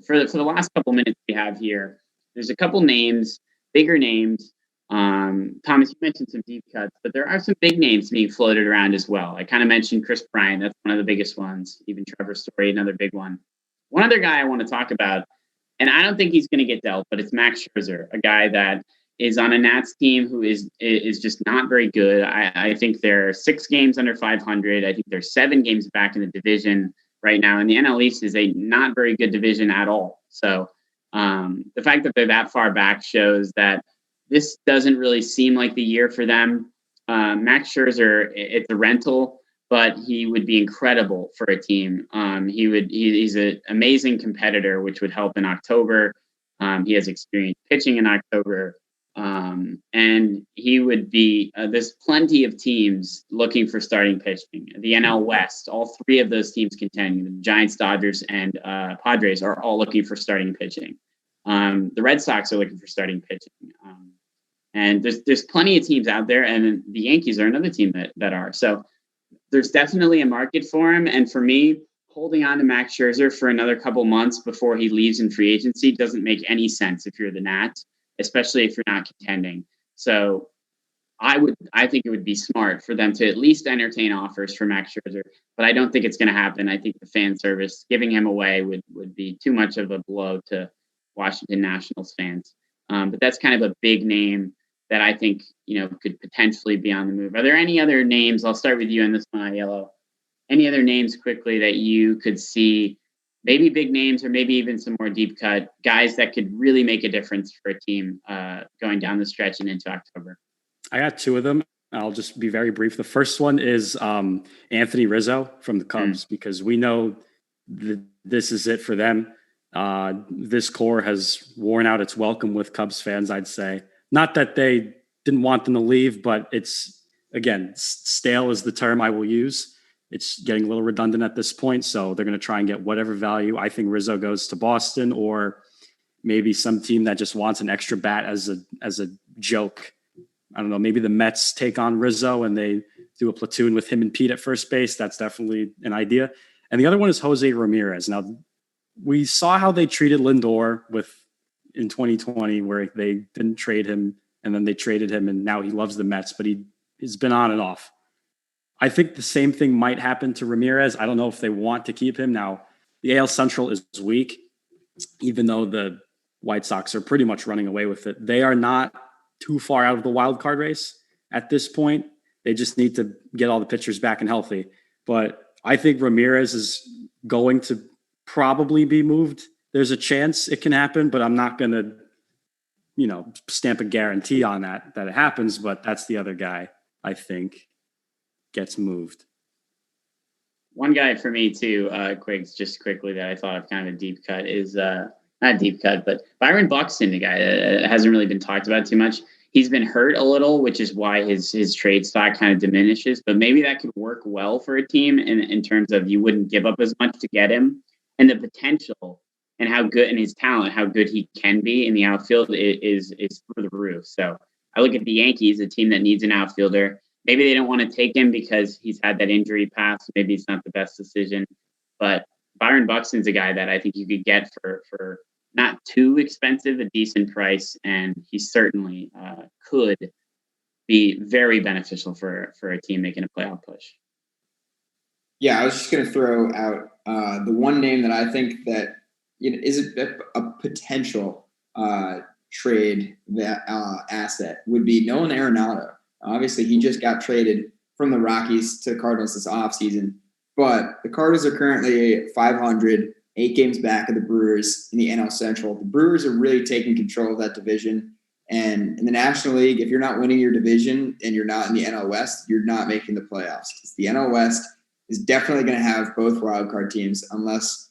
For the last couple minutes we have here, there's a couple names, bigger names. Thomas, you mentioned some deep cuts, but there are some big names being floated around as well. I kind of mentioned Chris Bryant. That's one of the biggest ones. Even Trevor Story, another big one. One other guy I want to talk about, and I don't think he's going to get dealt, but it's Max Scherzer, a guy that is on a Nats team who is just not very good. I think they're 6 games under 500. I think they're 7 games back in the division right now. And the NL East is a not very good division at all. So the fact that they're that far back shows that this doesn't really seem like the year for them. Max Scherzer, it's a rental, but he would be incredible for a team. He's an amazing competitor, which would help in October. He has experience pitching in October. And he would be, there's plenty of teams looking for starting pitching. The NL West, all 3 of those teams contending, the Giants, Dodgers, and Padres are all looking for starting pitching. The Red Sox are looking for starting pitching. And there's plenty of teams out there, and the Yankees are another team that are. So there's definitely a market for him. And for me, holding on to Max Scherzer for another couple months before he leaves in free agency doesn't make any sense if you're the Nats, especially if you're not contending. So I think it would be smart for them to at least entertain offers for Max Scherzer, but I don't think it's going to happen. I think the fan service giving him away would be too much of a blow to Washington Nationals fans. But that's kind of a big name that I think, could potentially be on the move. Are there any other names? I'll start with you on this one, Aiello. Any other names quickly that you could see maybe big names or maybe even some more deep cut guys that could really make a difference for a team going down the stretch and into October. I got two of them. I'll just be very brief. The first one is Anthony Rizzo from the Cubs, because we know this is it for them. This core has worn out its welcome with Cubs fans, I'd say. Not that they didn't want them to leave, but it's, again, stale is the term I will use. It's getting a little redundant at this point, so they're going to try and get whatever value. I think Rizzo goes to Boston, or maybe some team that just wants an extra bat as a joke. I don't know, maybe the Mets take on Rizzo and they do a platoon with him and Pete at first base. That's definitely an idea. And the other one is Jose Ramirez. Now, we saw how they treated Lindor in 2020, where they didn't trade him, and then they traded him, and now he loves the Mets, but he's been on and off. I think the same thing might happen to Ramirez. I don't know if they want to keep him. Now, the AL Central is weak, even though the White Sox are pretty much running away with it. They are not too far out of the wild card race at this point. They just need to get all the pitchers back and healthy. But I think Ramirez is going to probably be moved. There's a chance it can happen, but I'm not going to, stamp a guarantee on that it happens. But that's the other guy I think gets moved. One guy for me too, Quigs, just quickly, that I thought of kind of a deep cut is not deep cut, but Byron Buxton, the guy that hasn't really been talked about too much. He's been hurt a little, which is why his trade stock kind of diminishes. But maybe that could work well for a team in terms of you wouldn't give up as much to get him, and the potential and how good, and his talent, how good he can be in the outfield is through the roof. So I look at the Yankees, a team that needs an outfielder. Maybe they don't want to take him because he's had that injury past. Maybe it's not the best decision, but Byron Buxton's a guy that I think you could get for not too expensive, a decent price, and he certainly could be very beneficial for a team making a playoff push. Yeah, I was just going to throw out the one name that I think that is a potential trade asset would be Nolan Arenado. Obviously, he just got traded from the Rockies to the Cardinals this offseason, but the Cardinals are currently 500, 8 games back of the Brewers in the NL Central. The Brewers are really taking control of that division. And in the National League, if you're not winning your division and you're not in the NL West, you're not making the playoffs. The NL West is definitely going to have both wildcard teams unless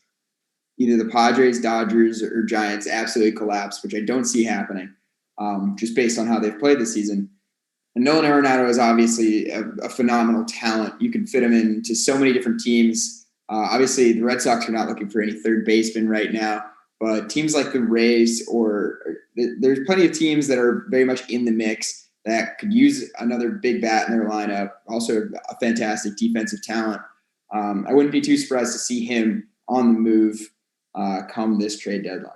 either the Padres, Dodgers, or Giants absolutely collapse, which I don't see happening, just based on how they've played this season. And Nolan Arenado is obviously a phenomenal talent. You can fit him into so many different teams. Obviously, the Red Sox are not looking for any third baseman right now, but teams like the Rays there's plenty of teams that are very much in the mix that could use another big bat in their lineup. Also, a fantastic defensive talent. I wouldn't be too surprised to see him on the move come this trade deadline.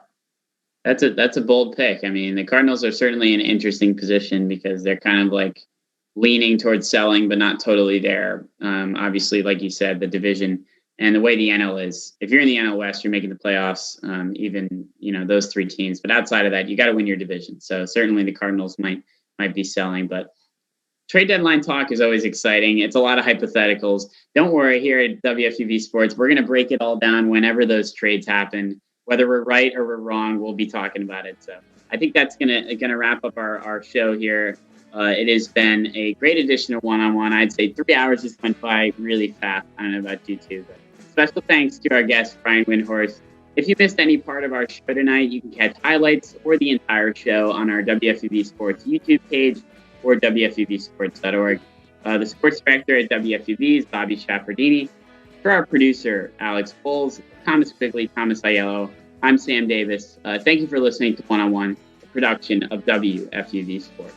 That's a bold pick. I mean, the Cardinals are certainly in an interesting position because they're kind of like leaning towards selling, but not totally there. Obviously, like you said, the division and the way the NL is, if you're in the NL West, you're making the playoffs, even, those 3 teams. But outside of that, you got to win your division. So certainly the Cardinals might be selling, but trade deadline talk is always exciting. It's a lot of hypotheticals. Don't worry, here at WFUV Sports, we're going to break it all down whenever those trades happen. Whether we're right or we're wrong, we'll be talking about it. So I think that's gonna wrap up our show here. It has been a great edition of One-on-One. I'd say 3 hours just went by really fast. I don't know about you two, but special thanks to our guest, Brian Windhorst. If you missed any part of our show tonight, you can catch highlights or the entire show on our WFUV Sports YouTube page or WFUVsports.org. The sports director at WFUV is Bobby Schafferdini. For our producer, Alex Bowles, Thomas Quigley, Thomas Aiello, I'm Sam Davis. Thank you for listening to One-on-One, a production of WFUV Sports.